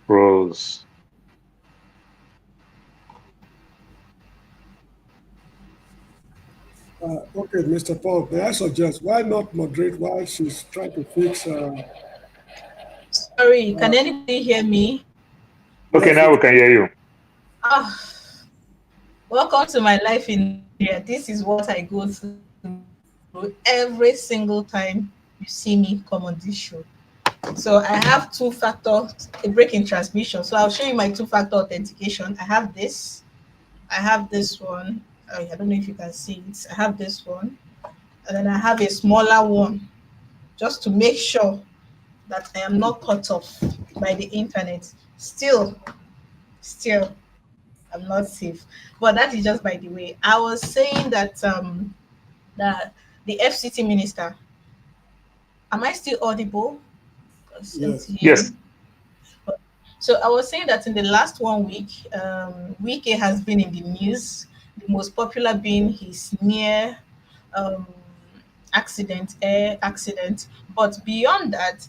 L: Rose.
S: Okay, Mr. Paul, may I suggest why not moderate while she's trying to fix?
E: Sorry, can anybody hear me?
L: Okay, now we can hear you.
E: Welcome to my life in Nigeria. This is what I go through every single time you see me come on this show. So I have two-factor, a break in transmission. So I'll show you my two-factor authentication. I have this one. I don't know if you can see it. I have this one, and then I have a smaller one. just to make sure that I am not cut off by the internet. Still, I'm not safe. But that is just by the way. I was saying that the FCT minister. Am I still audible?
L: Yes.
E: So I was saying that in the last 1 week, Wike has been in the news. The most popular being his near air accident. But beyond that,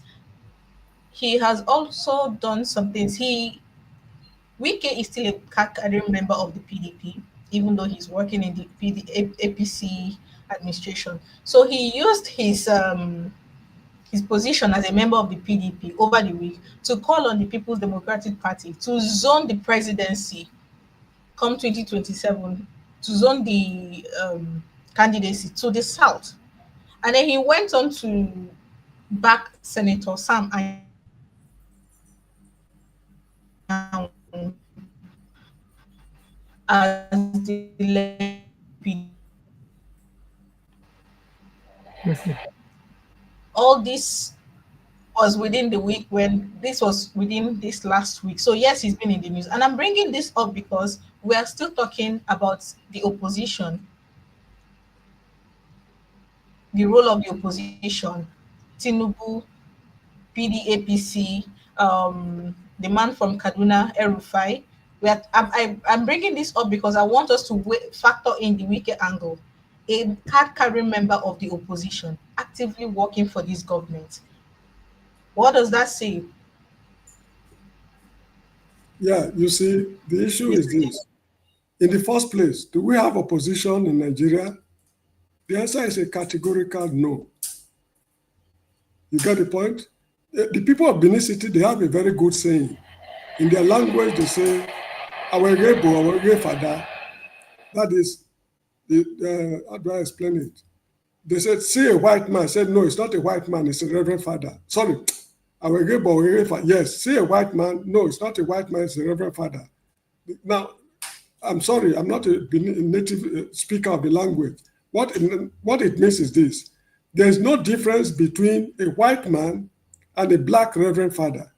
E: he has also done some things. Wike is still a card-carrying member of the PDP, even though he's working in the APC administration. So he used his position as a member of the PDP over the week to call on the People's Democratic Party to zone the presidency come 2027, to zone the candidacy to the south. And then he went on to back Senator Sam as the all this was within the week when this was within this last week. So yes, he's been in the news. And I'm bringing this up because we are still talking about the opposition, the role of the opposition, Tinubu, PDAPC, the man from Kaduna, El-Rufai. I'm bringing this up because I want us to factor in the Wike angle. A card-carrying member of the opposition actively working for this government. What does that say?
S: Yeah, you see, the issue is this. In the first place, do we have opposition in Nigeria? The answer is a categorical no. You get the point? The people of Benin City, they have a very good saying. In their language, they say, our father. That is, how do I explain it? They said, see a white man. I said, no, it's not a white man, it's a reverend father. Sorry. Yes, see a white man. No, it's not a white man, it's a reverend father. Now, I'm sorry, I'm not a native speaker of the language. What it means is this. There's no difference between a white man and a black reverend father.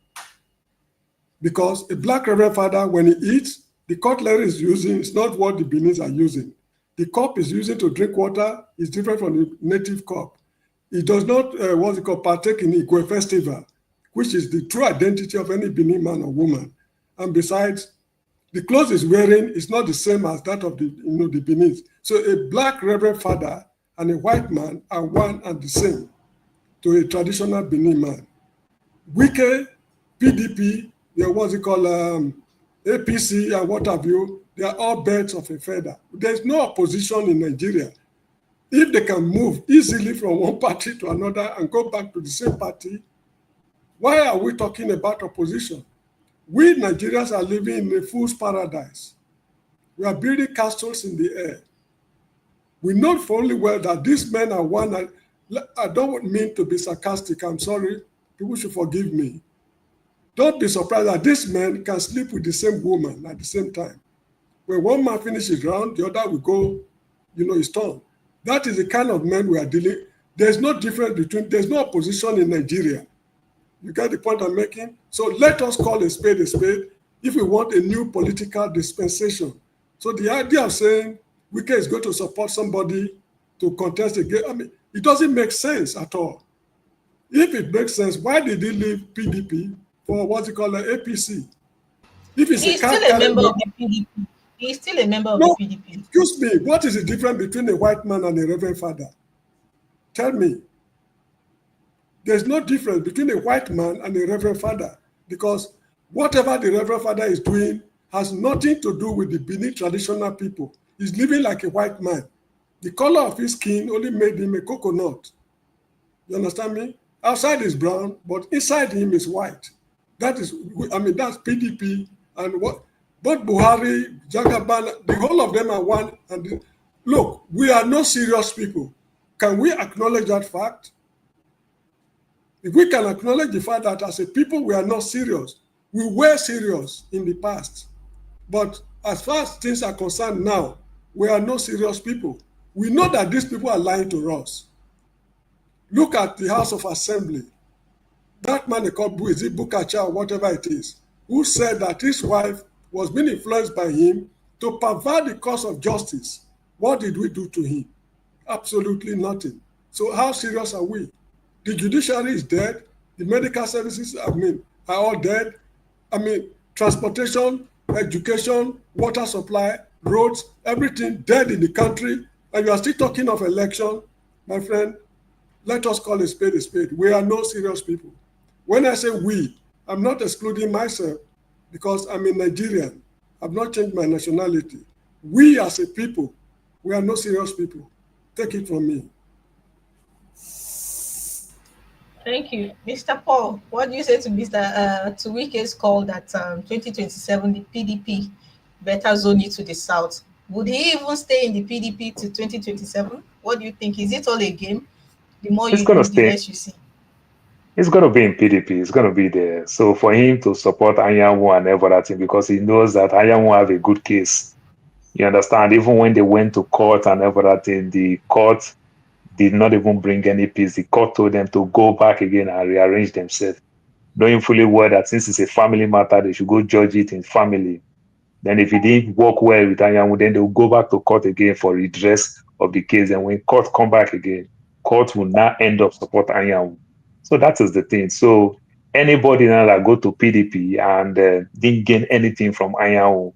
S: Because a black reverend father, when he eats, the cutlery is using is not what the Beninese are using. The cup is using to drink water is different from the native cup. It does not, partake in the Igwe festival, which is the true identity of any Benin man or woman. And besides, the clothes he's wearing is not the same as that of the Beninese. So a black reverend father and a white man are one and the same to a traditional Benin man. Wike, PDP, APC and what have you, they are all birds of a feather. There's no opposition in Nigeria. If they can move easily from one party to another and go back to the same party, why are we talking about opposition? We Nigerians are living in a fool's paradise. We are building castles in the air. We know fully well that these men are one. I don't mean to be sarcastic. I'm sorry. People should forgive me. Don't be surprised that this man can sleep with the same woman at the same time. When one man finishes round, the other will go, his turn. That is the kind of men we are dealing. There's no difference there's no opposition in Nigeria. You get the point I'm making? So let us call a spade if we want a new political dispensation. So the idea of saying Wike is going to support somebody to contest again, it doesn't make sense at all. If it makes sense, why did he leave PDP for APC? If he's still a member of the PDP.
E: He's still a member of the PDP.
S: Excuse me, what is the difference between a white man and a reverend father? Tell me. There's no difference between a white man and a reverend father because whatever the reverend father is doing has nothing to do with the Benin traditional people. He's living like a white man. The color of his skin only made him a coconut. You understand me? Outside is brown, but inside him is white. That's PDP and what both Buhari, Jagaban, the whole of them are one. And look, we are not serious people. Can we acknowledge that fact? If we can acknowledge the fact that as a people we are not serious, we were serious in the past. But as far as things are concerned now, we are not serious people. We know that these people are lying to us. Look at the House of Assembly. That man called Bukacha or whatever it is, who said that his wife was being influenced by him to pervert the cause of justice. What did we do to him? Absolutely nothing. So how serious are we? The judiciary is dead. The medical services, are all dead. Transportation, education, water supply, roads, everything dead in the country. And you are still talking of election. My friend, let us call a spade a spade. We are no serious people. When I say we, I'm not excluding myself because I'm a Nigerian. I've not changed my nationality. We as a people, we are no serious people. Take it from me.
E: Thank you. Mr. Paul, what do you say to to Wike's call that 2027, the PDP better zone it to the south? Would he even stay in the PDP to 2027? What do you think? Is it all a game? The more you do, the less you see.
L: He's going to be in PDP. He's going to be there. So for him to support Anyanwu and everything, because he knows that Anyanwu have a good case. You understand? Even when they went to court and everything, the court did not even bring any peace. The court told them to go back again and rearrange themselves, knowing fully well that since it's a family matter, they should go judge it in family. Then if it didn't work well with Anyanwu, then they'll go back to court again for redress of the case. And when court come back again, court will now end up support Anyanwu. So that is the thing. So anybody now that go to PDP and didn't gain anything from Anyanwu,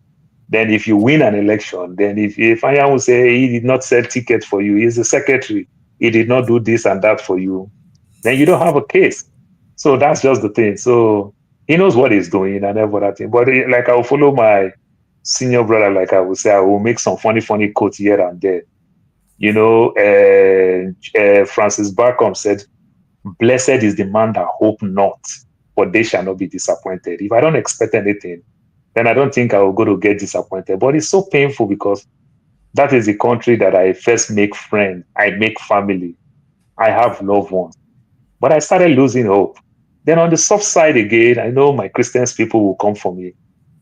L: then if you win an election, then if Anyanwu say he did not sell tickets for you, he's a secretary, he did not do this and that for you, then you don't have a case. So that's just the thing. So he knows what he's doing and everything. But like I will follow my senior brother, like I would say, I will make some funny quotes here and there. You know, Francis Bacon said, "Blessed is the man that hope not, for they shall not be disappointed." If I don't expect anything, then I don't think I will go to get disappointed. But it's so painful because that is the country that I first make friends, I make family, I have loved ones. But I started losing hope. Then on the soft side again, I know my Christian people will come for me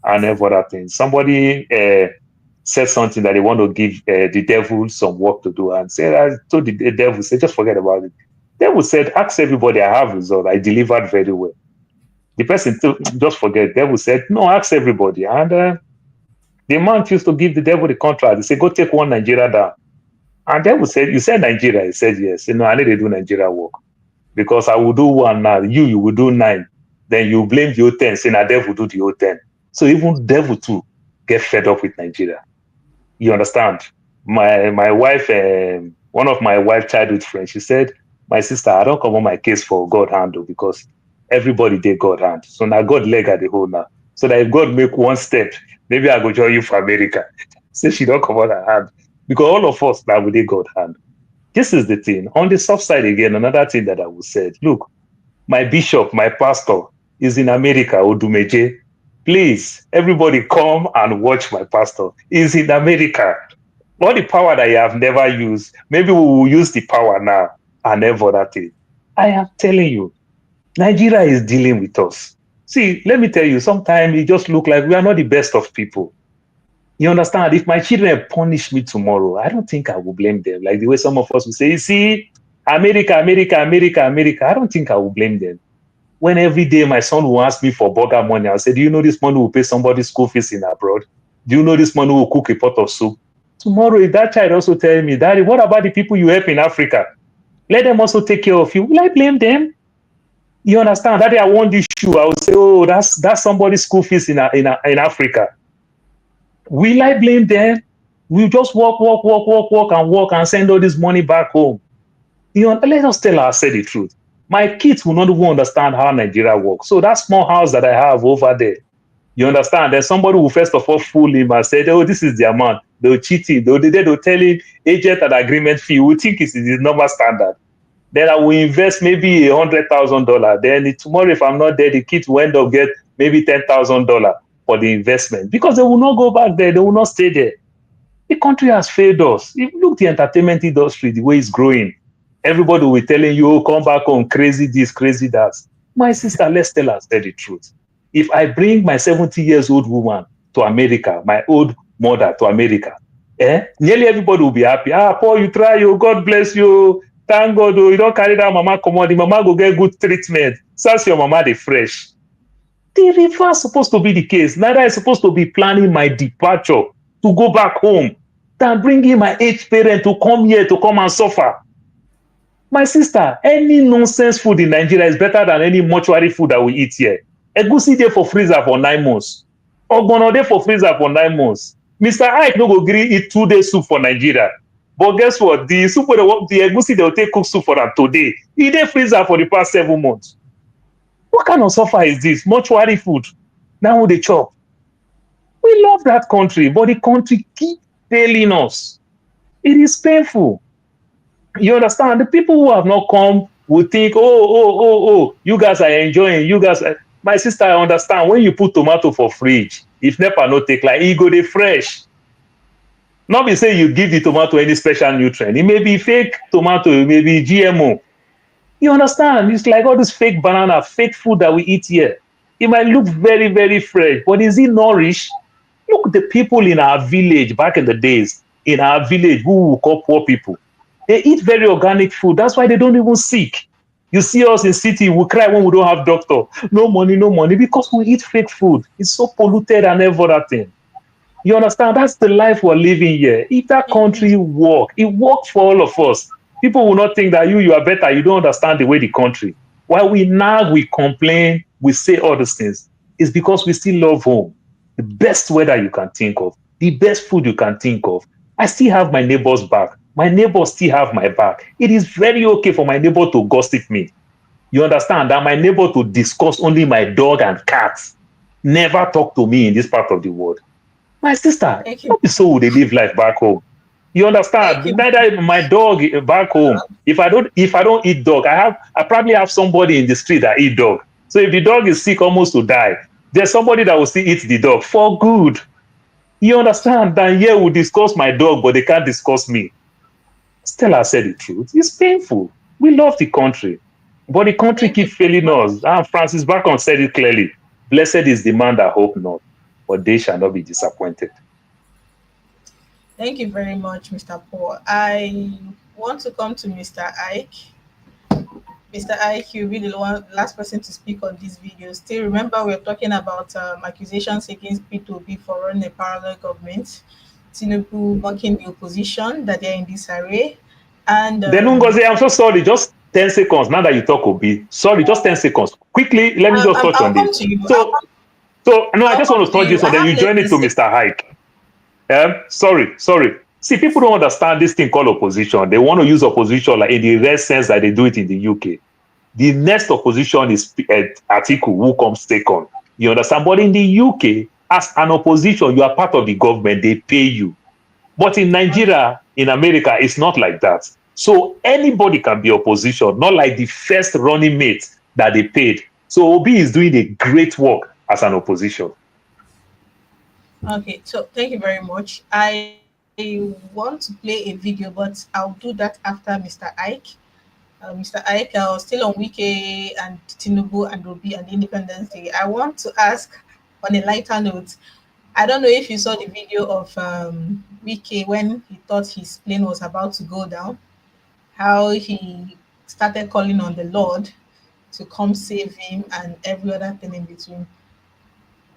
L: and everything. Somebody said something that they want to give the devil some work to do, and said, I told the devil, say, just forget about it. The devil said, ask everybody, I have results, I delivered very well. The person just forget. The devil said, no, ask everybody. And the man used to give the devil the contract. He said, go take one Nigeria down. And the devil said, you said Nigeria? He said, yes. You know, I need to do Nigeria work. Because I will do one now, you will do 9. Then you blame the 10, saying the devil do the 10. So even devil too get fed up with Nigeria. You understand? My wife, one of my wife's childhood friends, she said, my sister, I don't come on my case for God handle because everybody did God hand. So now God leg at the whole now. So that if God make one step, maybe I go join you for America. Say she don't come on her hand. Because all of us now we did God hand. This is the thing. On the soft side again, another thing that I would say, look, my bishop, my pastor is in America, Odumeje. Please, everybody come and watch my pastor. He's in America. All the power that you have never used, maybe we will use the power now and never that thing. I am telling you, Nigeria is dealing with us. See, let me tell you, sometimes it just look like we are not the best of people. You understand? If my children punish me tomorrow, I don't think I will blame them. Like the way some of us will say, you see, America, America, America, America. I don't think I will blame them. When every day my son will ask me for burger money, I'll say, do you know this money will pay somebody's school fees in abroad? Do you know this money will cook a pot of soup? Tomorrow, if that child also tell me, Daddy, what about the people you help in Africa? Let them also take care of you. Will I blame them? You understand? Daddy, I want this shoe. I will say, oh, that's somebody's school fees in Africa. Will I blame them? We'll just work and send all this money back home. You know, let us tell ourselves the truth. My kids will not even understand how Nigeria works. So that small house that I have over there, you understand? Then somebody will first of all fool him and say, oh, this is the amount. They'll cheat him. They'll tell him agent and agreement fee. We think it's the normal standard. Then I will invest maybe $100,000. Then tomorrow, if I'm not there, the kids will end up get maybe $10,000 for the investment because they will not go back there. They will not stay there. The country has failed us. If you look at the entertainment industry, the way it's growing, everybody will be telling you, oh, come back home, crazy this, crazy that. My sister, let's tell us the truth. If I bring my 70-year-old woman to America, my old mother to America, nearly everybody will be happy. Ah, Paul, you try, oh, God bless you. Thank God, oh, you don't carry that mama commode. The mama go get good treatment. Since your mama, they fresh. The reverse supposed to be the case. Neither is supposed to be planning my departure to go back home than bringing my aged parent to come here to come and suffer. My sister, any nonsense food in Nigeria is better than any mortuary food that we eat here. Egusi dey for freezer for 9 months. Ogbono dey for freezer for 9 months. Mr. Ike no go gree eat 2-day soup for Nigeria. But guess what? The soup the egusi they will take cook soup for them today. E dey freezer for the past 7 months. What kind of suffer is this? Mortuary food. Now they chop. We love that country, but the country keep failing us. It is painful. You understand? The people who have not come will think, oh, you guys are enjoying. You guys are... My sister, I understand. When you put tomato for fridge, if NEPA no take, like, it go dey fresh. Not be say you give the tomato any special nutrient. It may be fake tomato, it may be GMO. You understand? It's like all this fake banana, fake food that we eat here. It might look very, very fresh, but is it nourished? Look, the people in our village back in the days, in our village, who we call poor people, they eat very organic food. That's why they don't even sick. You see us in city, we cry when we don't have doctor. No money, because we eat fake food. It's so polluted and everything. You understand? That's the life we're living here. If that country work, it worked for all of us. People will not think that you are better. You don't understand the way the country. While we nag, we complain, we say all these things. It's because we still love home. The best weather you can think of, the best food you can think of. I still have my neighbor's back. My neighbors still have my back. It is very okay for my neighbor to gossip me. You understand that my neighbor to discuss only my dog and cats. Never talk to me in this part of the world. My sister, not be so they live life back home. You understand? Neither my dog back home. If I don't eat dog, I probably have somebody in the street that eat dog. So if the dog is sick almost to die, there's somebody that will still eat the dog for good. You understand? That here we discuss my dog, but they can't discuss me. Still, I said the truth. It's painful. We love the country, but the country keeps failing us. And Francis Bacon said it clearly. Blessed is the man that hope not, but they shall not be disappointed.
E: Thank you very much, Mr. Paul. I want to come to Mr. Ike. Mr. Ike, you'll be the last person to speak on this video. Still, remember, we're talking about accusations against P2B for running a parallel government, Tinubu mocking the opposition, that they're in disarray. And
L: then Ngozi, I'm so sorry, just 10 seconds. Now that you talk, Obi, sorry, just 10 seconds. Quickly, let me just touch on this. I just want to touch this on, then you join it to Mr. Ike. Sorry. See, people don't understand this thing called opposition. They want to use opposition like in the rare sense that they do it in the UK. The next opposition is Atiku, who comes second. You understand? But in the UK, as an opposition, you are part of the government. They pay you. But in Nigeria, in America, it's not like that. So anybody can be opposition, not like the first running mate that they paid. So Obi is doing a great work as an opposition.
E: Okay, so thank you very much. I want to play a video, but I'll do that after Mr. Ike. Mr. Ike, still on Wike and Tinubu and Obi and Independence Day. I want to ask on a lighter note. I don't know if you saw the video of Wike when he thought his plane was about to go down, how he started calling on the Lord to come save him and every other thing in between.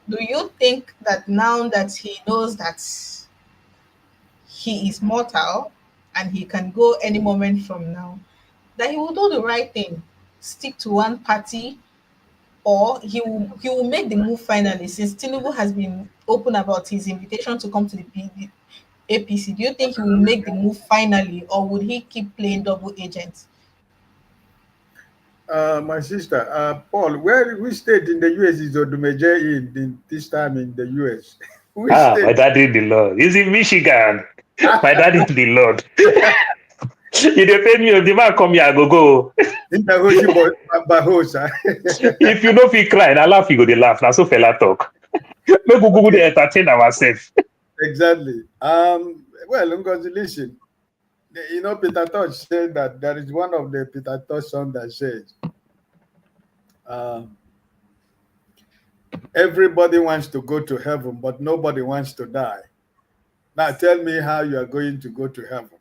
E: Do you think that now that he knows that he is mortal and he can go any moment from now, that he will do the right thing, stick to one party, or he will make the move finally, since Tinubu has been open about his invitation to come to the APC? Do you think he will make the move finally, or would he keep playing double agent?
P: My sister, Paul, which state in the US is Odumeje in this time in the US?
L: My daddy in the Lord. He's in Michigan. My daddy in the Lord. You depend me, if the man come here, I go. If you know if he cry, I laugh, you go to laugh. Now so fella talk. Make we go to entertain ourselves.
P: Exactly. Well, Ngozi, listen. You know, Peter Tosh said that there is one of the Peter Tosh songs that says, everybody wants to go to heaven, but nobody wants to die. Now tell me how you are going to go to heaven.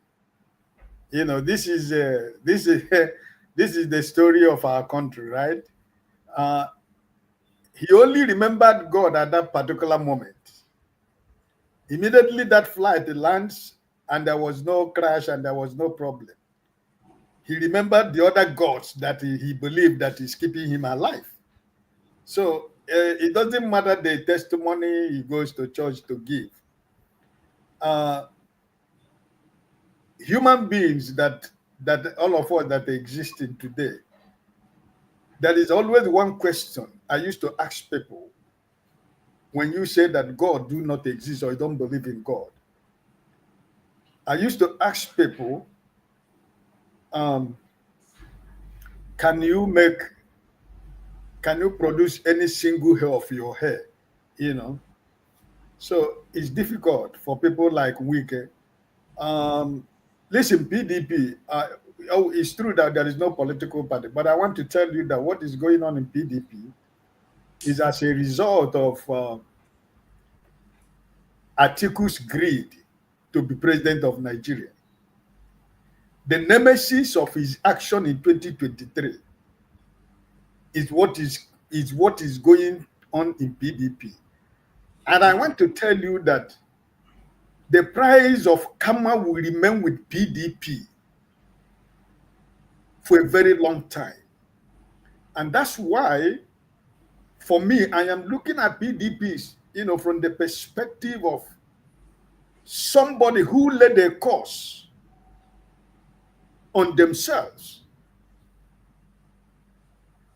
P: You know, this is this is this is the story of our country, right? He only remembered God at that particular moment. Immediately that flight lands and there was no crash and there was no problem. He remembered the other gods that he believed that is keeping him alive. So it doesn't matter the testimony he goes to church to give. Human beings that all of us that exist in today, there is always one question I used to ask people when you say that God do not exist or you don't believe in God. I used to ask people, can you produce any single hair of your hair? You know, so it's difficult for people like Wike. Listen, PDP, it's true that there is no political party, but I want to tell you that what is going on in PDP is as a result of Atiku's greed to be president of Nigeria. The nemesis of his action in 2023 is what is going on in PDP. And I want to tell you that the price of karma will remain with PDP for a very long time. And that's why, for me, I am looking at PDPs, you know, from the perspective of somebody who led a course on themselves.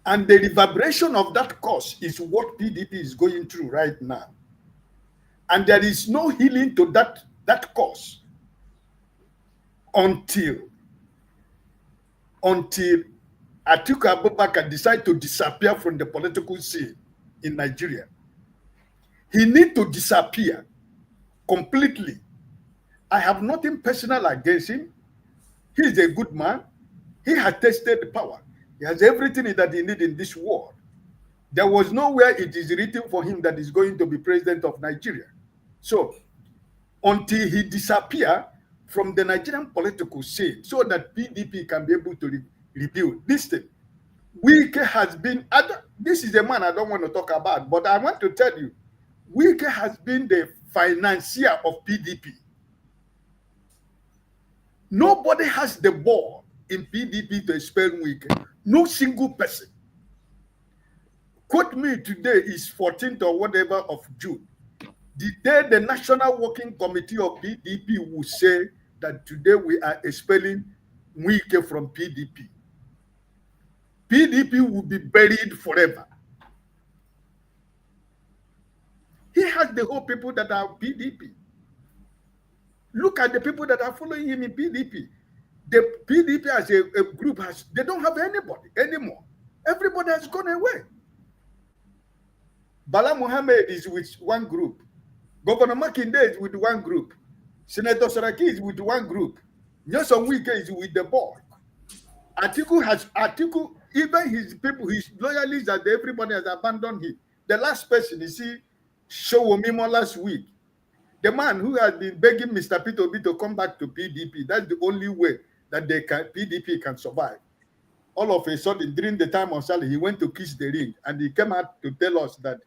P: And the reverberation of that course is what PDP is going through right now. And there is no healing to that cause until Atiku Abubakar decide to disappear from the political scene in Nigeria. He needs to disappear completely. I have nothing personal against him. He is a good man. He has tasted the power. He has everything that he needs in this world. There was nowhere it is written for him that he's going to be president of Nigeria. So until he disappears from the Nigerian political scene so that PDP can be able to rebuild this thing. Wike has been, this is a man I don't want to talk about, but I want to tell you, Wike has been the financier of PDP. Nobody has the ball in PDP to expel Wike. No single person. Quote me, today is 14th or whatever of June. The day the National Working Committee of PDP will say that today we are expelling Wike from PDP. PDP will be buried forever. He has the whole people that are PDP. Look at the people that are following him in PDP. The PDP as a group they don't have anybody anymore. Everybody has gone away. Bala Mohammed is with one group. Governor Makinde is with one group. Senator Saraki is with one group. Nwosu Wike is with the board. Atiku, even his people, his loyalists, that everybody has abandoned him. The last person, you see, Showomimo last week. The man who has been begging Mr. Peter Obi to come back to PDP. That's the only way that PDP can survive. All of a sudden, during the time of Sally, he went to kiss the ring, and he came out to tell us that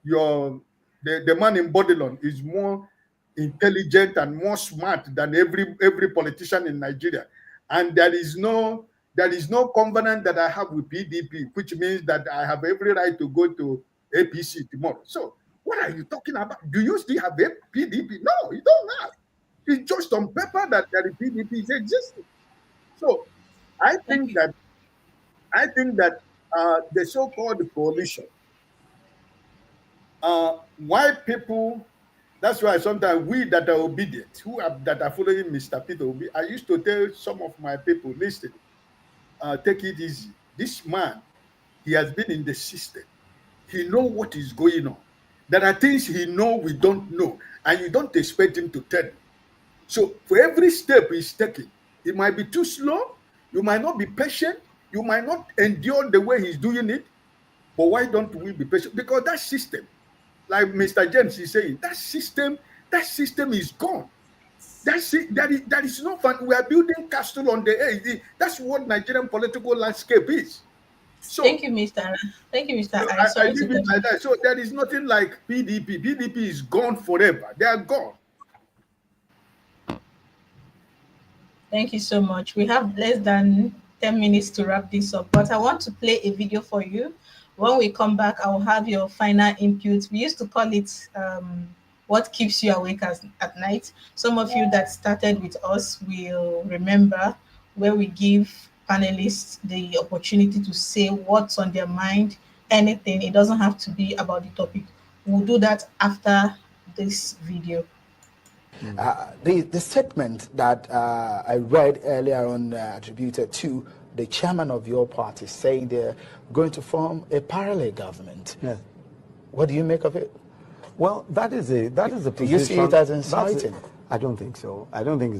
P: the man in Babylon is more intelligent and more smart than every politician in Nigeria. And there is no covenant that I have with PDP, which means that I have every right to go to APC tomorrow. So what are you talking about? Do you still have a PDP? No, you don't have. It's just on paper that the PDP is existing. So I think that the so-called coalition, why people, that's why sometimes we that are obedient, that are following Mr. Peter Obi, I used to tell some of my people, listen, take it easy. This man, he has been in the system. He knows what is going on. There are things he knows we don't know, and you don't expect him to tell you. So for every step he's taking, it might be too slow, you might not be patient, you might not endure the way he's doing it, but why don't we be patient? Because that system, like Mr. James is saying, that system is gone. That's it. That is not fun. We are building castle on the air. That's what Nigerian political landscape is. So
E: thank you, Mr. Thank you, Mr.
P: I leave it like that. So there is nothing like PDP. PDP is gone forever. They are gone.
E: Thank you so much. We have less than 10 minutes to wrap this up, but I want to play a video for you. When we come back, I'll have your final input. We used to call it what keeps you awake at night. Some of you that started with us will remember where we give panelists the opportunity to say what's on their mind, anything. It doesn't have to be about the topic. We'll do that after this video.
A: The statement that I read earlier on attributed to the chairman of your party saying they're going to form a parallel government.
B: Yeah.
A: What do you make of it?
B: Well, that is a position.
A: Do you see it as inciting?
B: I don't think so. I don't think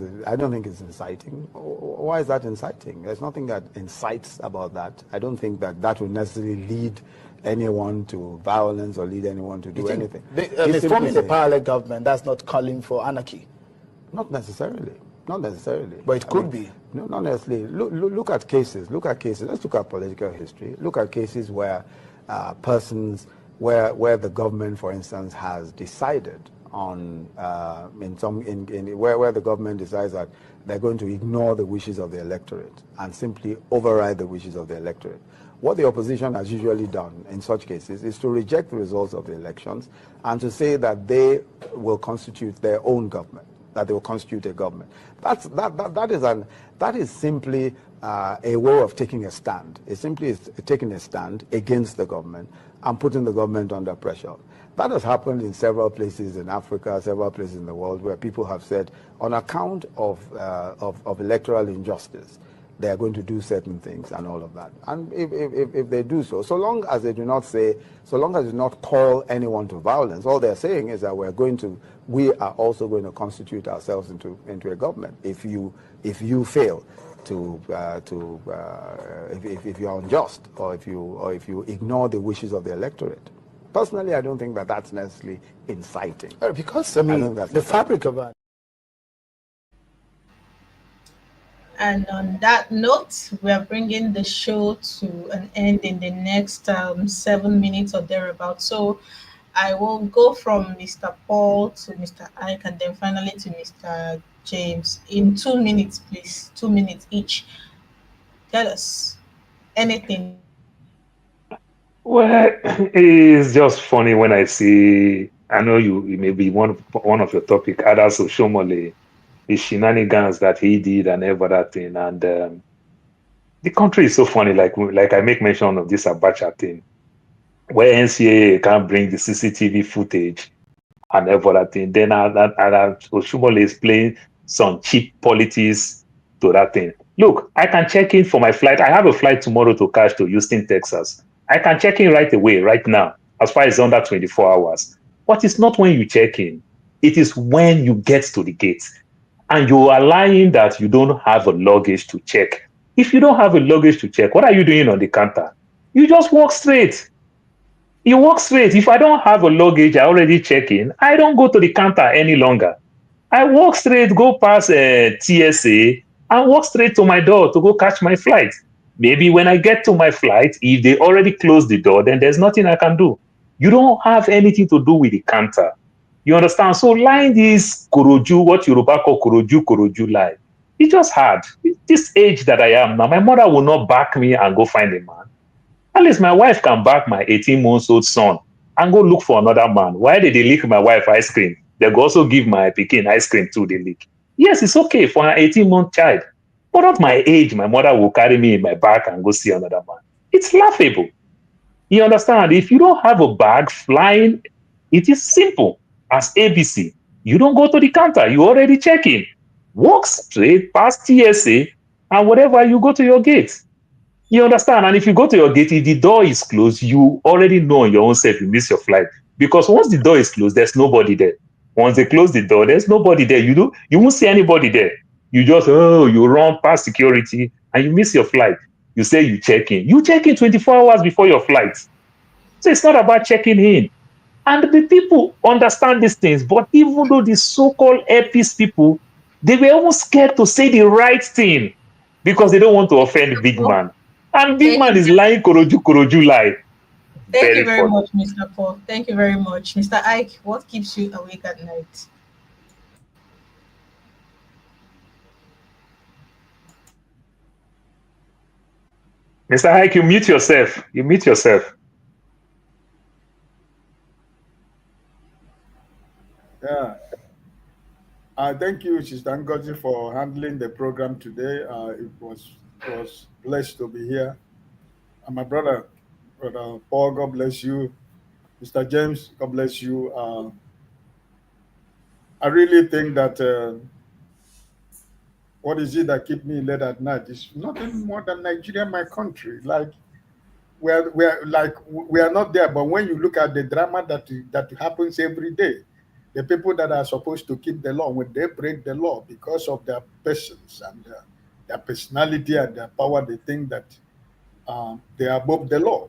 B: it's inciting. Why is that inciting? There's nothing that incites about that. I don't think that will necessarily lead anyone to violence or lead anyone to do anything.
A: Forming a parallel government, that's not calling for anarchy.
B: Not necessarily. Not necessarily.
A: But it could be.
B: No, not necessarily. Look at cases. Look at cases. Let's look at political history. Look at cases where persons, where the government, for instance, has decided on where the government decides that they're going to ignore the wishes of the electorate and simply override the wishes of the electorate. What the opposition has usually done in such cases is to reject the results of the elections and to say that they will constitute their own government, that they will constitute a government. That is simply a way of taking a stand. It simply is taking a stand against the government and putting the government under pressure. That has happened in several places in Africa, several places in the world, where people have said, on account of electoral injustice, they are going to do certain things and all of that. And if they do so, so long as they do not call anyone to violence, all they're saying is that we are also going to constitute ourselves into a government. If you fail if you're unjust or if you ignore the wishes of the electorate. Personally, I don't think that that's necessarily inciting.
A: Because the fabric of it.
E: And on that note, we are bringing the show to an end in the next 7 minutes or thereabouts. So I will go from Mr. Paul to Mr. Ike and then finally to Mr. James in 2 minutes, please. 2 minutes each. Tell us anything.
L: Well, it's just funny when I see, I know you may be one of your topic, Adaso Shomole, the shenanigans that he did and every other thing. And the country is so funny, like I make mention of this Abacha thing, where NCAA can't bring the CCTV footage and every other thing. Then Oshumole is playing some cheap politics to that thing. Look, I can check in for my flight. I have a flight tomorrow to catch to Houston, Texas. I can check in right away, right now, as far as under 24 hours. But it's not when you check in. It is when you get to the gate. And you are lying that you don't have a luggage to check. If you don't have a luggage to check, what are you doing on the counter? You just walk straight. You walk straight. If I don't have a luggage, I already check in. I don't go to the counter any longer. I walk straight, go past TSA, and walk straight to my door to go catch my flight. Maybe when I get to my flight, if they already closed the door, then there's nothing I can do. You don't have anything to do with the counter. You understand? So lying this Koroju, what Yoruba call Koroju lie, it's just hard. This age that I am now, my mother will not back me and go find a man. At least my wife can back my 18-month-old son and go look for another man. Why did they lick my wife ice cream? They go also give my Pekin ice cream too, they lick. Yes, it's okay for an 18-month child. But at my age, my mother will carry me in my back and go see another man. It's laughable. You understand? If you don't have a bag flying, it is simple. As ABC, you don't go to the counter. You already check in. Walk straight past TSA and whatever, you go to your gate. You understand? And if you go to your gate, if the door is closed, you already know on your own self you miss your flight. Because once the door is closed, there's nobody there. Once they close the door, there's nobody there. You won't see anybody there. You just, you run past security and you miss your flight. You say you check in. You check in 24 hours before your flight. So it's not about checking in. And the people understand these things. But even though the so-called airpeace people, They were almost scared to say the right thing because they don't want to offend big man. And big man is lying koroju lie.
E: Thank you
L: Very
E: very
L: funny.
E: much, Mr. Paul. Thank you very much. Mr. Ike, what keeps you awake at night?
L: Mr. Ike, you mute yourself. You mute yourself.
P: Yeah. Thank you, Sister Ngozi, for handling the program today. It was blessed to be here. And my brother Paul, God bless you. Mr. James, God bless you. I really think that what is it that keep me late at night is nothing more than Nigeria, my country. Like we are not there, but when you look at the drama that happens every day, the people that are supposed to keep the law, when they break the law because of their persons and their personality and their power, they think that they are above the law.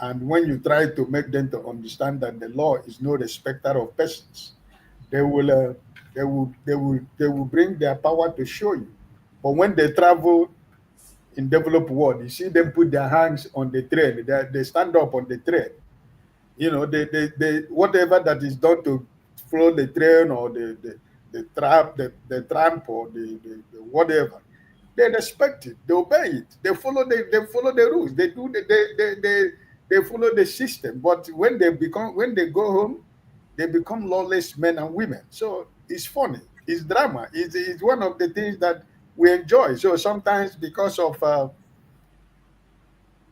P: And when you try to make them to understand that the law is no respecter of persons, they will bring their power to show you. But when they travel in developed world, you see them put their hands on the train. They stand up on the train. You know, they whatever that is done to follow the train or the tramp or the whatever, they respect it. They obey it. They follow the rules. They follow the system. But when they go home, they become lawless men and women. So it's funny. It's drama. It's one of the things that we enjoy. So sometimes because of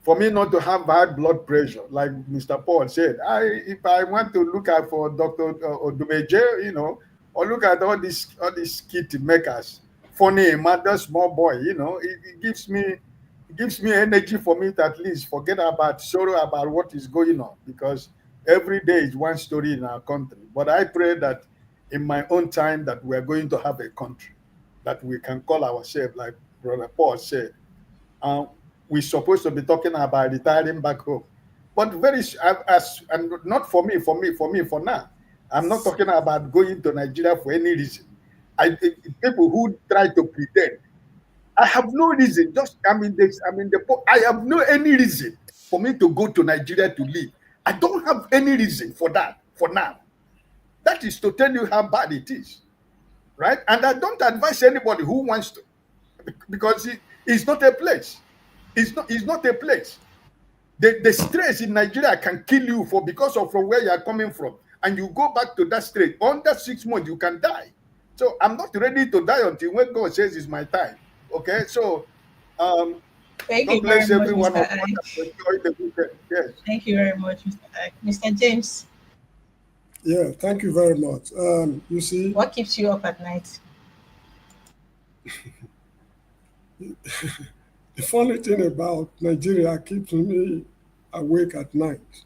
P: for me not to have high blood pressure, like Mr. Paul said, if I want to look at for Dr. Odumeje, you know, or look at all these kit makers, funny, mother, small boy, you know, it gives me energy for me to at least forget about sorrow about what is going on, because every day is one story in our country. But I pray that in my own time that we are going to have a country that we can call ourselves, like Brother Paul said. We're supposed to be talking about retiring back home, but and not for me. For now, I'm not talking about going to Nigeria for any reason. People who try to pretend, I have no reason. I have no any reason for me to go to Nigeria to live. I don't have any reason for that for now. That is to tell you how bad it is, right? And I don't advise anybody who wants to, because it's not a place. It's not a place. The stress in Nigeria can kill you because of from where you are coming from. And you go back to that stress. Under 6 months, you can die. So I'm not ready to die until when God says it's my time. Okay? So
E: Thank
P: God
E: you very
P: bless
E: much,
P: everyone
E: Mr.
P: of us.
E: Ike.
P: Enjoy the weekend. Yes.
E: Thank you very much, Mr. Ike. Mr. James.
S: Yeah, thank you very much. You see,
E: what keeps you up at night?
S: The funny thing about Nigeria keeps me awake at night.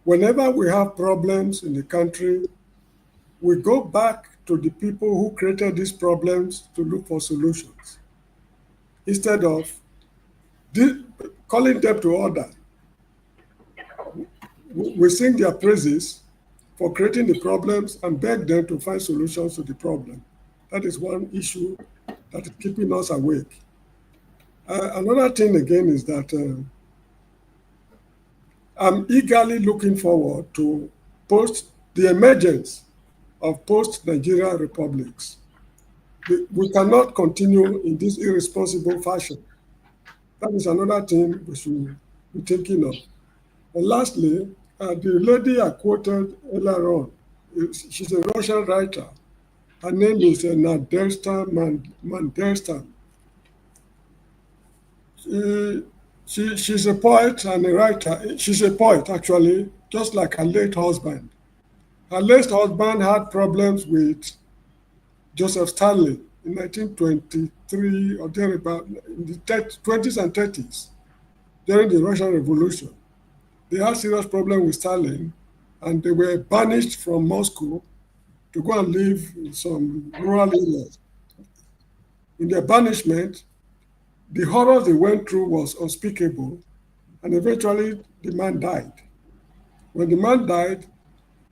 S: Whenever we have problems in the country, we go back to the people who created these problems to look for solutions, instead of calling them to order. We sing their praises for creating the problems and beg them to find solutions to the problem. That is one issue that is keeping us awake. Another thing again is that I'm eagerly looking forward to the emergence of post-Nigeria republics. We cannot continue in this irresponsible fashion. That is another thing we should be thinking of. And lastly, the lady I quoted earlier on, she's a Russian writer. Her name is Natasha Mandelstam. She's a poet and a writer. She's a poet, actually, just like her late husband. Her late husband had problems with Joseph Stalin in 1923 or thereabout, in the 20s and 30s, during the Russian Revolution. They had serious problems with Stalin, and they were banished from Moscow to go and live in some rural areas. In their banishment, the horror they went through was unspeakable, and eventually the man died. When the man died,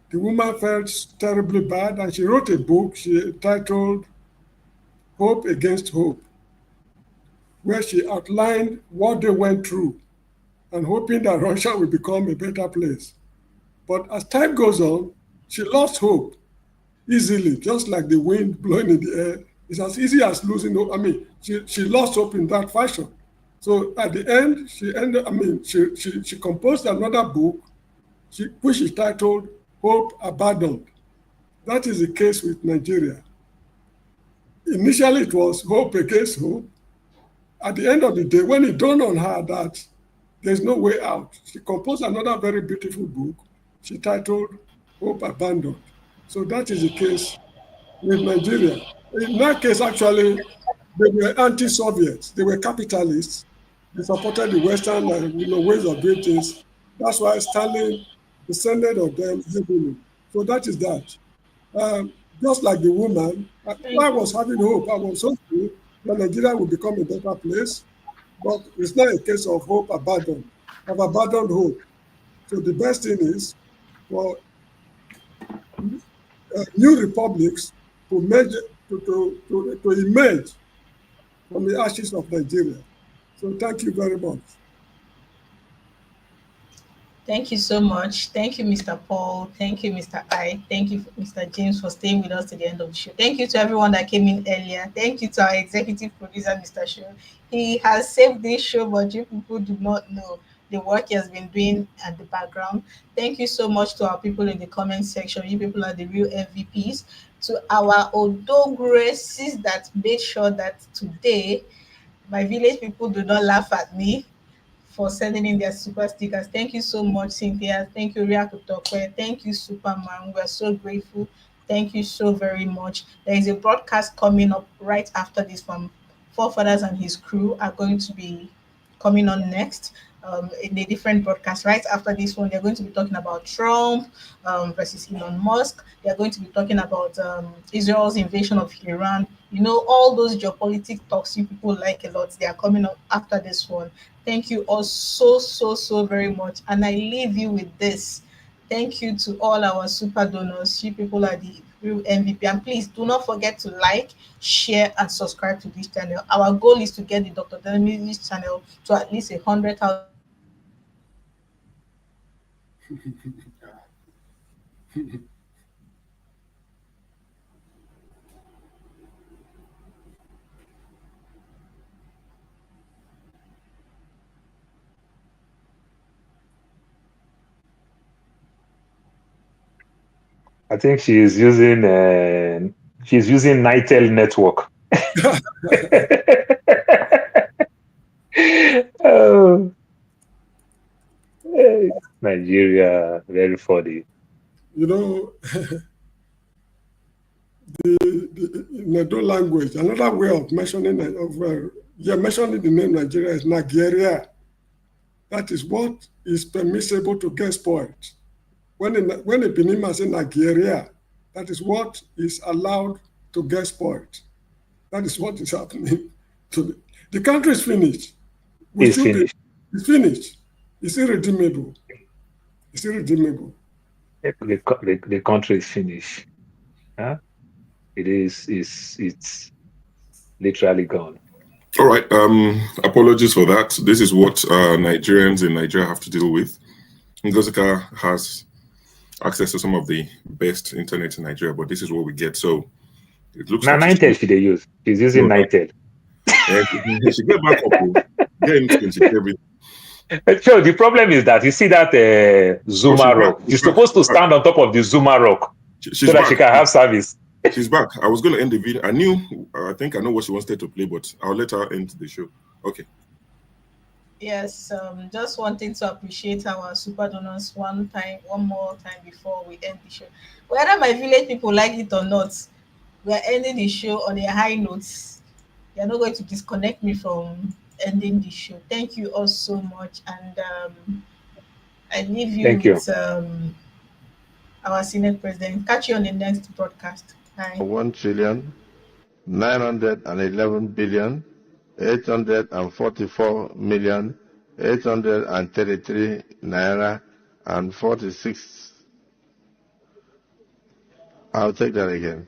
S: The woman felt terribly bad, and she wrote a book she titled Hope Against Hope, where she outlined what they went through and hoping that Russia will become a better place. But as time goes on, she lost hope easily, just like the wind blowing in the air. It's as easy as losing hope. I mean, she lost hope in that fashion. So at the end, she composed another book, which is titled Hope Abandoned. That is the case with Nigeria. Initially, it was hope against hope. At the end of the day, when it dawned on her that there's no way out, she composed another very beautiful book she titled Hope Abandoned. So that is the case with Nigeria. In that case, actually, they were anti-Soviets. They were capitalists. They supported the Western ways of doing things. That's why Stalin descended on them heavily. So that is that. Just like the woman, I was having hope. I was hoping that Nigeria would become a better place, but it's not a case of hope abandoned. I've abandoned hope. So the best thing is for new republics to emerge from the ashes of Nigeria. So thank you very much.
E: Thank you so much. Thank you, Mr. Paul. Thank you, Mr. I. Thank you, Mr. James, for staying with us to the end of the show. Thank you to everyone that came in earlier. Thank you to our executive producer, Mr. Show. He has saved this show, but you people do not know the work he has been doing at the background. Thank you so much to our people in the comment section. You people are the real MVPs. To our Odogreses that made sure that today my village people do not laugh at me for sending in their super stickers. Thank you so much, Cynthia. Thank you, Riakutokwe. Thank you, Superman. We're so grateful. Thank you so very much. There is a broadcast coming up right after this from Forefathers and his crew are going to be coming on next. In a different broadcast right after this one, they're going to be talking about Trump versus Elon Musk. They're going to be talking about Israel's invasion of Iran. You know, all those geopolitical talks you people like a lot, they are coming up after this one. Thank you all so very much, and I leave you with this. Thank you to all our super donors. You people are the real MVP, and please do not forget to like, share, and subscribe to this channel. Our goal is to get the Dr. Delami's channel to at least 100,000.
L: I think she's using Nitel network. Oh, Nigeria, very funny.
S: You know, the Nedo language, another way of mentioning mentioning the name Nigeria is Nigeria. That is what is permissible to get spoiled. When a Benima says Nigeria, that is what is allowed to get spoiled. That is what is happening. The country is finished.
L: It's finished.
S: It's finished. It's irredeemable. It's irredeemable.
L: The country is finished. Huh? It's literally gone.
O: All right. Apologies for that. This is what Nigerians in Nigeria have to deal with. Ngozika has access to some of the best internet in Nigeria, but this is what we get. So it looks
L: now
O: like
L: Nitel she they use. She's using Nitel.
O: She get back up. Get into everything.
L: Sure, the problem is that you see that Zuma rock. She's supposed to stand on top of the Zuma rock so that she can have service.
O: She's back. I was going to end the video. I think I know what she wanted to play, but I'll let her end the show. Okay.
E: Yes, just wanting to appreciate our super donors one more time before we end the show. Whether my village people like it or not, we are ending the show on a high note. You're not going to disconnect me from ending the show. Thank you all so much, and I leave you with our Senate President. Catch you on the next broadcast. Bye.
U: 1,911,844,833 naira and 46
C: I'll take that again.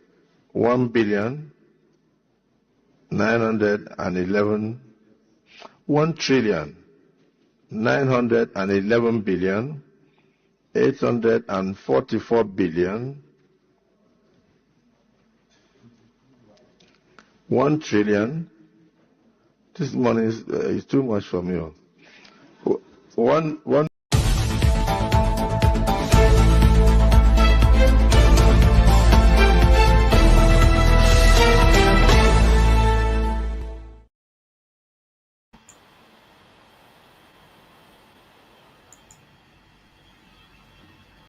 C: 1,911,844,000,000. 1 trillion. This money is too much for me. One